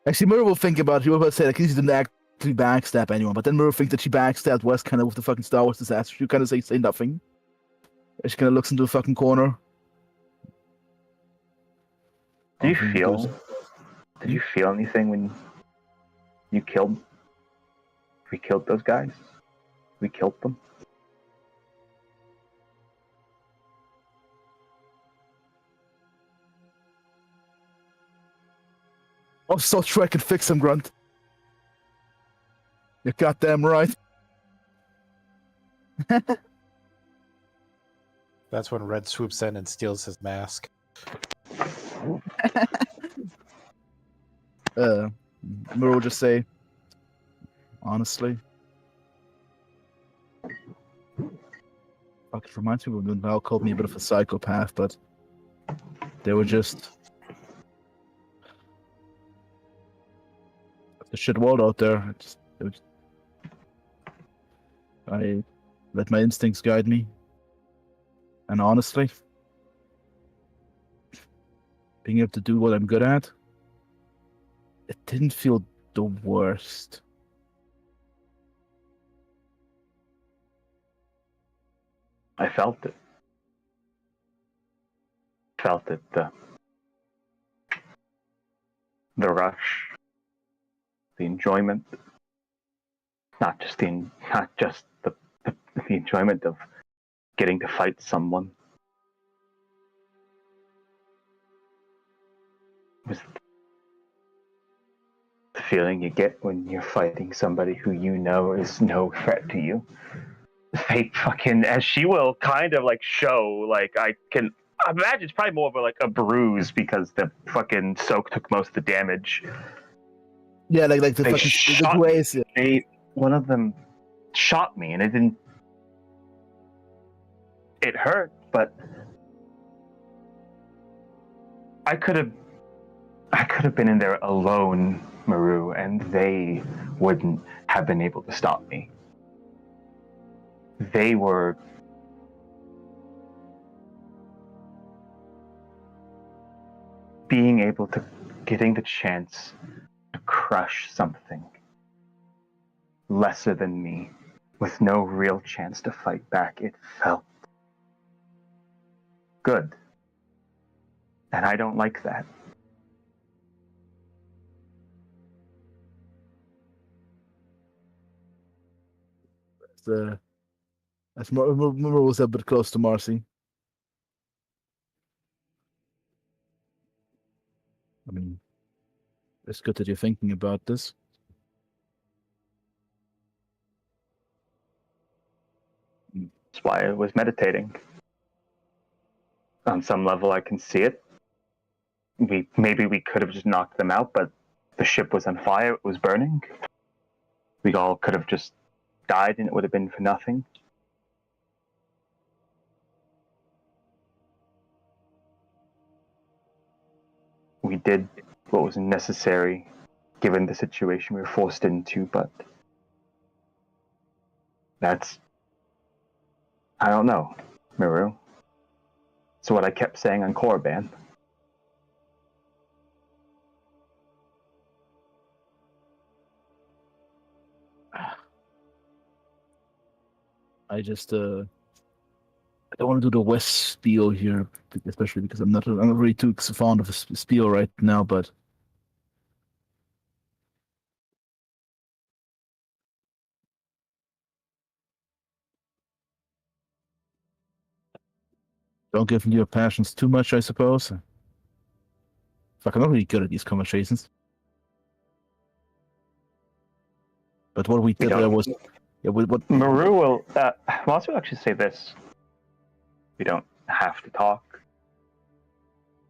actually Murray will think about it. He will say like, at least he didn't actually backstab anyone, but then Murray thinks that she backstabbed Wes kind of with the fucking Star Wars disaster. She kind of say nothing. She kind of looks into the fucking corner. Did you feel anything when we killed those guys? We killed them? Oh, so Shrek can fix him, Grunt. You're goddamn right. That's when Red swoops in and steals his mask. Murray will just say, honestly, fuck, it reminds me when Val called me a bit of a psychopath, but they were just the shit world out there. I let my instincts guide me, and honestly, being able to do what I'm good at, it didn't feel the worst. I felt it. Felt it. The rush, the enjoyment, not just the enjoyment of getting to fight someone was the feeling you get when you're fighting somebody who you know is no threat to you. They fucking, as she will kind of like show, like I can imagine it's probably more of a bruise because the fucking soak took most of the damage. Yeah, like the They fucking the shot grace. me. One of them shot me, and it didn't. It hurt, but I could have been in there alone, Maru, and they wouldn't have been able to stop me. They were getting the chance to crush something lesser than me with no real chance to fight back. It felt good. And I don't like that. As Murmur was a bit close to Marcy. I mean, it's good that you're thinking about this. That's why I was meditating. On some level, I can see it. Maybe we could have just knocked them out, but the ship was on fire. It was burning. We all could have just died, and it would have been for nothing. We did what was necessary, given the situation we were forced into, but that's... I don't know, Miru. It's what I kept saying on Korriban. I just I don't want to do the West spiel here, especially because I'm not really too fond of a spiel right now. But don't give me your passions too much, I suppose. Fuck, I'm not really good at these conversations. But what we did there was, yeah, what Maru will. Well, I'll actually say this: we don't have to talk.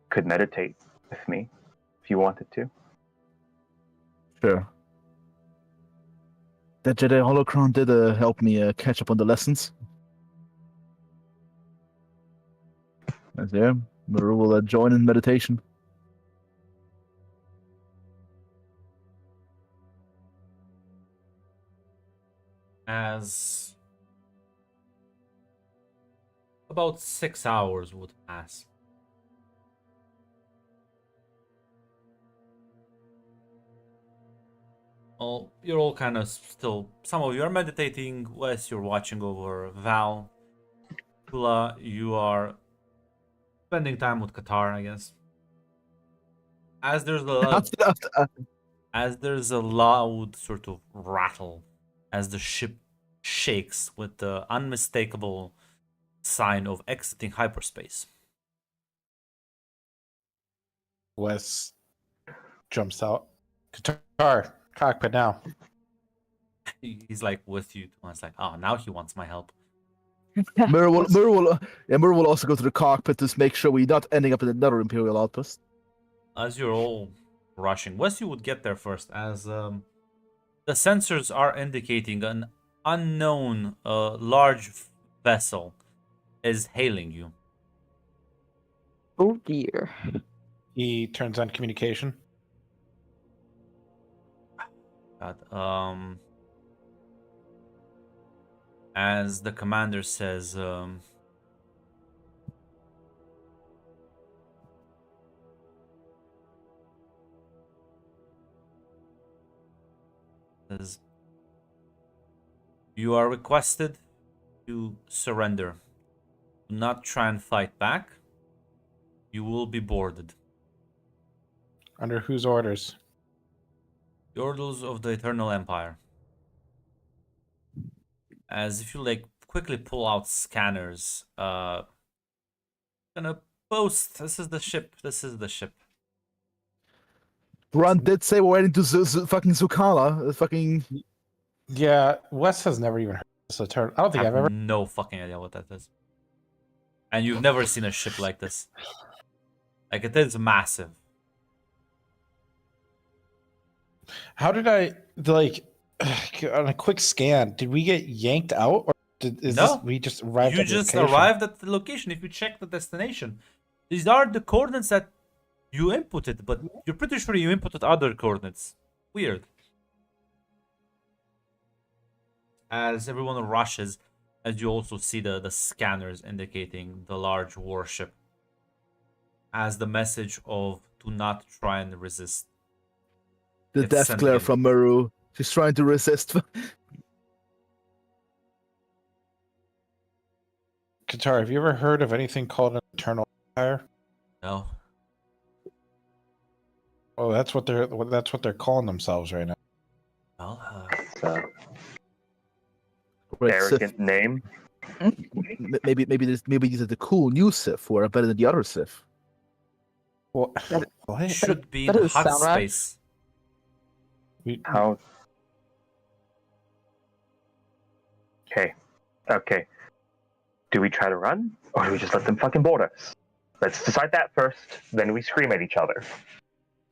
Could meditate with me if you wanted to. Sure. That Jedi Holocron did help me catch up on the lessons. As there, Maru will join in meditation. As about 6 hours would pass. Well, you're all kind of still. Some of you are meditating. Wes, you're watching over Val. Tula, you are spending time with Qatar, I guess. As there's a loud sort of rattle as the ship shakes with the unmistakable sign of exiting hyperspace. Wes jumps out. Qatar, cockpit now. He's like with you. It's like, oh, now he wants my help. Mur will also go to the cockpit to make sure we're not ending up in another Imperial outpost. As you're all rushing, Wes, you would get there first, as the sensors are indicating an unknown large vessel is hailing you. Oh dear. He turns on communication. God, as the commander says, you are requested to surrender. Do not try and fight back. You will be boarded. Under whose orders? The orders of the Eternal Empire. As if you like quickly pull out scanners. Gonna post. This is the ship. This is the ship. Grunt did say we're heading to fucking Zukala. Fucking. Yeah, Wes has never even heard of this term. I don't I think have I've ever. no fucking idea what that is. And you've never seen a ship like this. Like, it is massive. How did I like on a quick scan? Did we get yanked out, or is No, this we just arrived? You at the just location? arrived at the location. If you check the destination, these are the coordinates that you inputted, but you're pretty sure you inputted other coordinates. Weird. As everyone rushes, as you also see the scanners indicating the large warship, as the message of "do not try and resist." The It's death sent glare again. from Maru. She's trying to resist. Qatar, have you ever heard of anything called an eternal empire? No. Oh, that's what they're calling themselves right now. Well, It's a Great Sith. arrogant name. Maybe these are the cool new Sith who are better than the other Sith. Well, what? should be that in doesn't hot sound right. space. How? Okay. Do we try to run, or do we just let them fucking board us? Let's decide that first, then we scream at each other.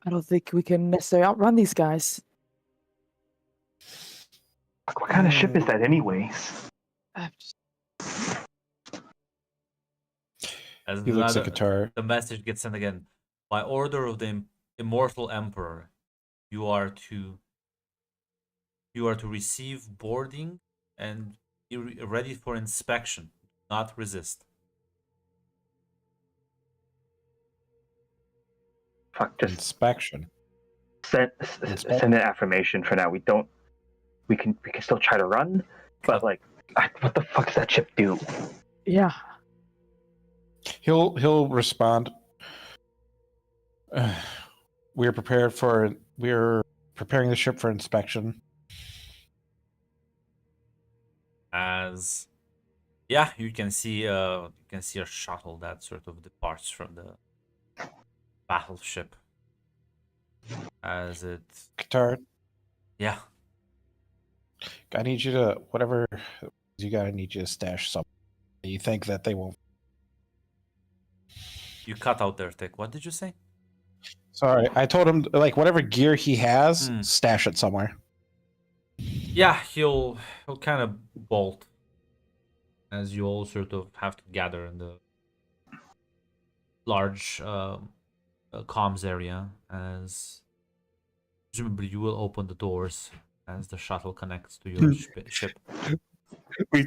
I don't think we can necessarily outrun these guys. Fuck, what kind of ship is that anyways? As He looks at the Qatar. message gets sent again. By order of the immortal emperor, you are to receive boarding and be ready for inspection. Not resist. Fuck, just Inspection. send an affirmation for now. We can still try to run, but like, what the fuck does that ship do? Yeah. He'll respond. We're preparing the ship for inspection. As you can see a shuttle that sort of departs from the battleship. As it Qatar, I need you to whatever you got. I need you to stash something. You think that they won't? you cut out their tick. What did you say? Sorry, I told him like whatever gear he has, Hmm. stash it somewhere. Yeah, he'll kind of bolt as you all sort of have to gather in the large comms area. As presumably you will open the doors as the shuttle connects to your ship.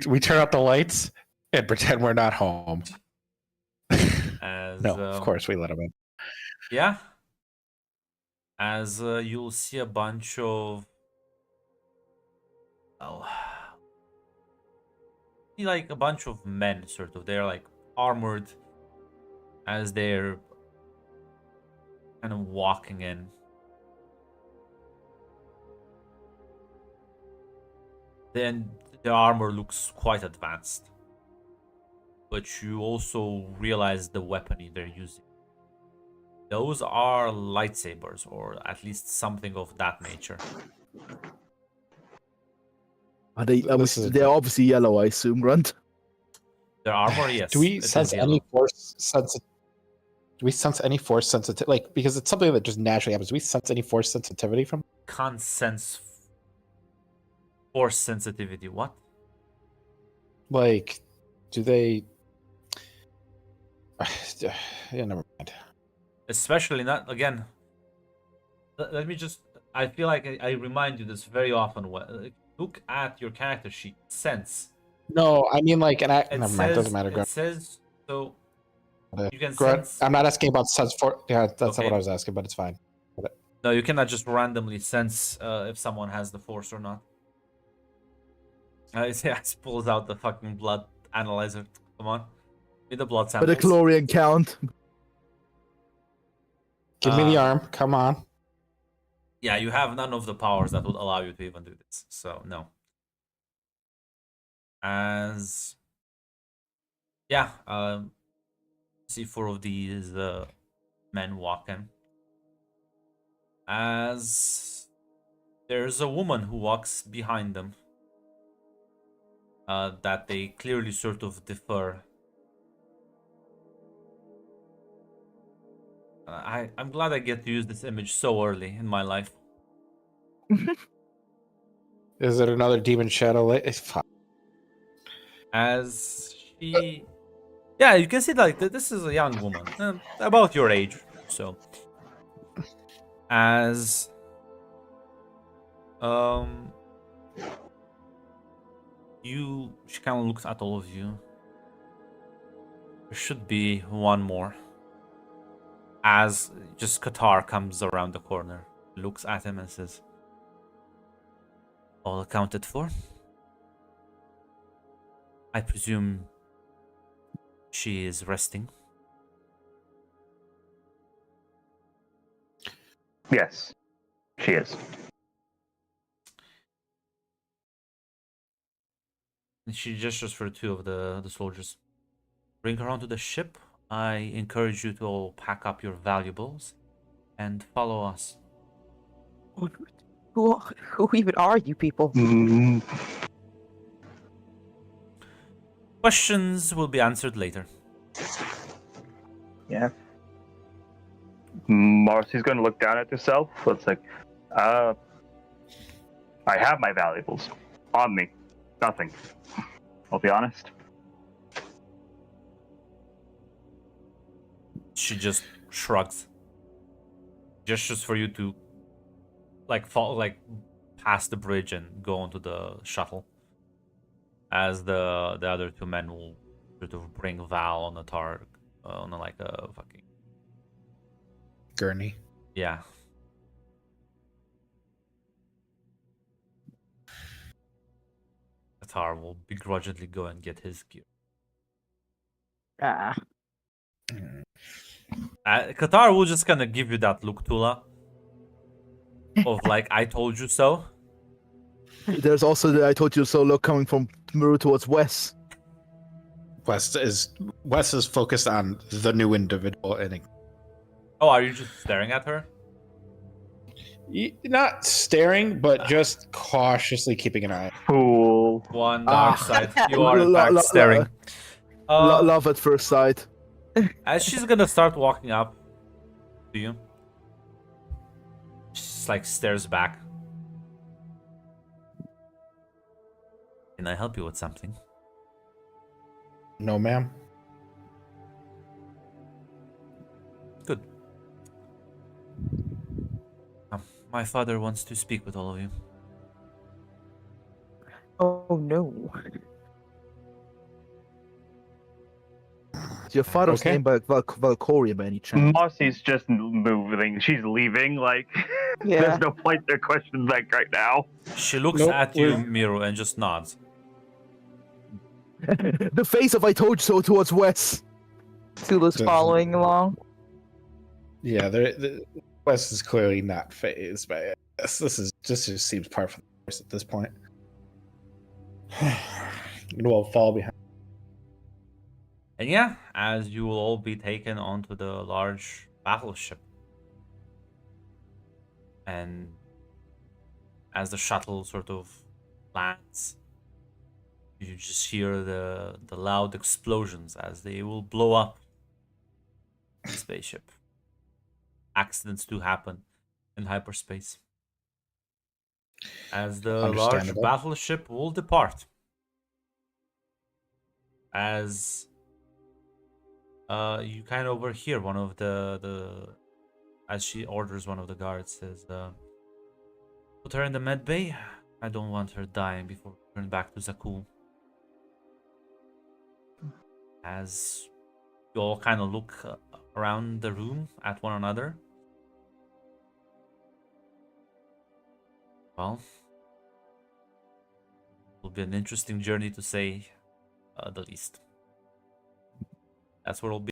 We turn out the lights and pretend we're not home. As No, of course we let him in. Yeah. As you'll see a bunch of like a bunch of men, sort of. They're like armored as they're kind of walking in. Then the armor looks quite advanced. But you also realize the weaponry they're using. Those are lightsabers, or at least something of that nature. Are they? They're obviously yellow, I assume, Grunt. Their armor, yes. Do we it is sense yellow. any force sensitivity? Do we sense any force sensitivity? Like, because it's something that just naturally happens. Do we sense any force sensitivity from? Can't sense force sensitivity. What? Like, do they? Yeah, never mind. Especially not again. Let me just. I feel like I remind you this very often. Look at your character sheet. Sense. No, I mean like, It never says, mind. Doesn't matter. It says so. You can Grunt, sense. I'm not asking about sense for. Yeah, that's Okay. not what I was asking, but it's fine. No, you cannot just randomly sense if someone has the force or not. It pulls out the fucking blood analyzer. Come on, need the blood But samples. the calorian count. Give me the arm. Come on. Yeah, you have none of the powers that would allow you to even do this. So no. As yeah, see 4 of these men walking. As there's a woman who walks behind them. That they clearly sort of defer. I'm glad I get to use this image so early in my life. Is it another demon shadow? Fuck. As she, yeah, you can see like this is a young woman, about your age. So, as she kind of looks at all of you. There should be one more. As just Qatar comes around the corner, looks at him and says, "All accounted for? I presume she is resting." Yes, she is. And she gestures for 2 of the soldiers. "Bring her onto the ship. I encourage you to all pack up your valuables and follow us." Who even are you people? Questions will be answered later. Yeah. Marcy's going to look down at herself. It's like, I have my valuables on me. Nothing. I'll be honest. She just shrugs. Gestures for you to pass the bridge and go onto the shuttle. As the other 2 men will sort of bring Val on a on a fucking Gurney. yeah. Qatar will begrudgingly go and get his gear. Ah. Qatar will just kind of give you that look, Tula, of like, "I told you so." There's also the "I told you so" look coming from Maru towards Wes. Wes is focused on the new individual and Oh, are you just staring at her? not staring, but just cautiously keeping an eye. Fool. One dark Ah. side. You are in fact staring. Love at first sight. As she's gonna start walking up to you, she just like stares back. "Can I help you with something?" No, ma'am. Good. My father wants to speak with all of you. Oh no. Is your father's Okay. name by Valkyria by any chance? Marcy's just moving. She's leaving. Like, Yeah. there's no point to question that right now. She looks Nope, at you, we're- Miro, and just nods. The face of "I told you so" towards Wes. Tula's Doesn't- following along. Yeah, Wes is clearly not phased by it. This just seems par for the course at this point. It will fall behind. And yeah, as you will all be taken onto the large battleship. And as the shuttle sort of lands, you just hear the loud explosions as they will blow up the spaceship. Accidents do happen in hyperspace. As the large Understandable. battleship will depart. As you kind of overhear one of the as she orders one of the guards, says, "Put her in the med bay. I don't want her dying before we turn back to Zaku." As you all kind of look around the room at one another. Well, it will be an interesting journey to say the least. That's where it'll be.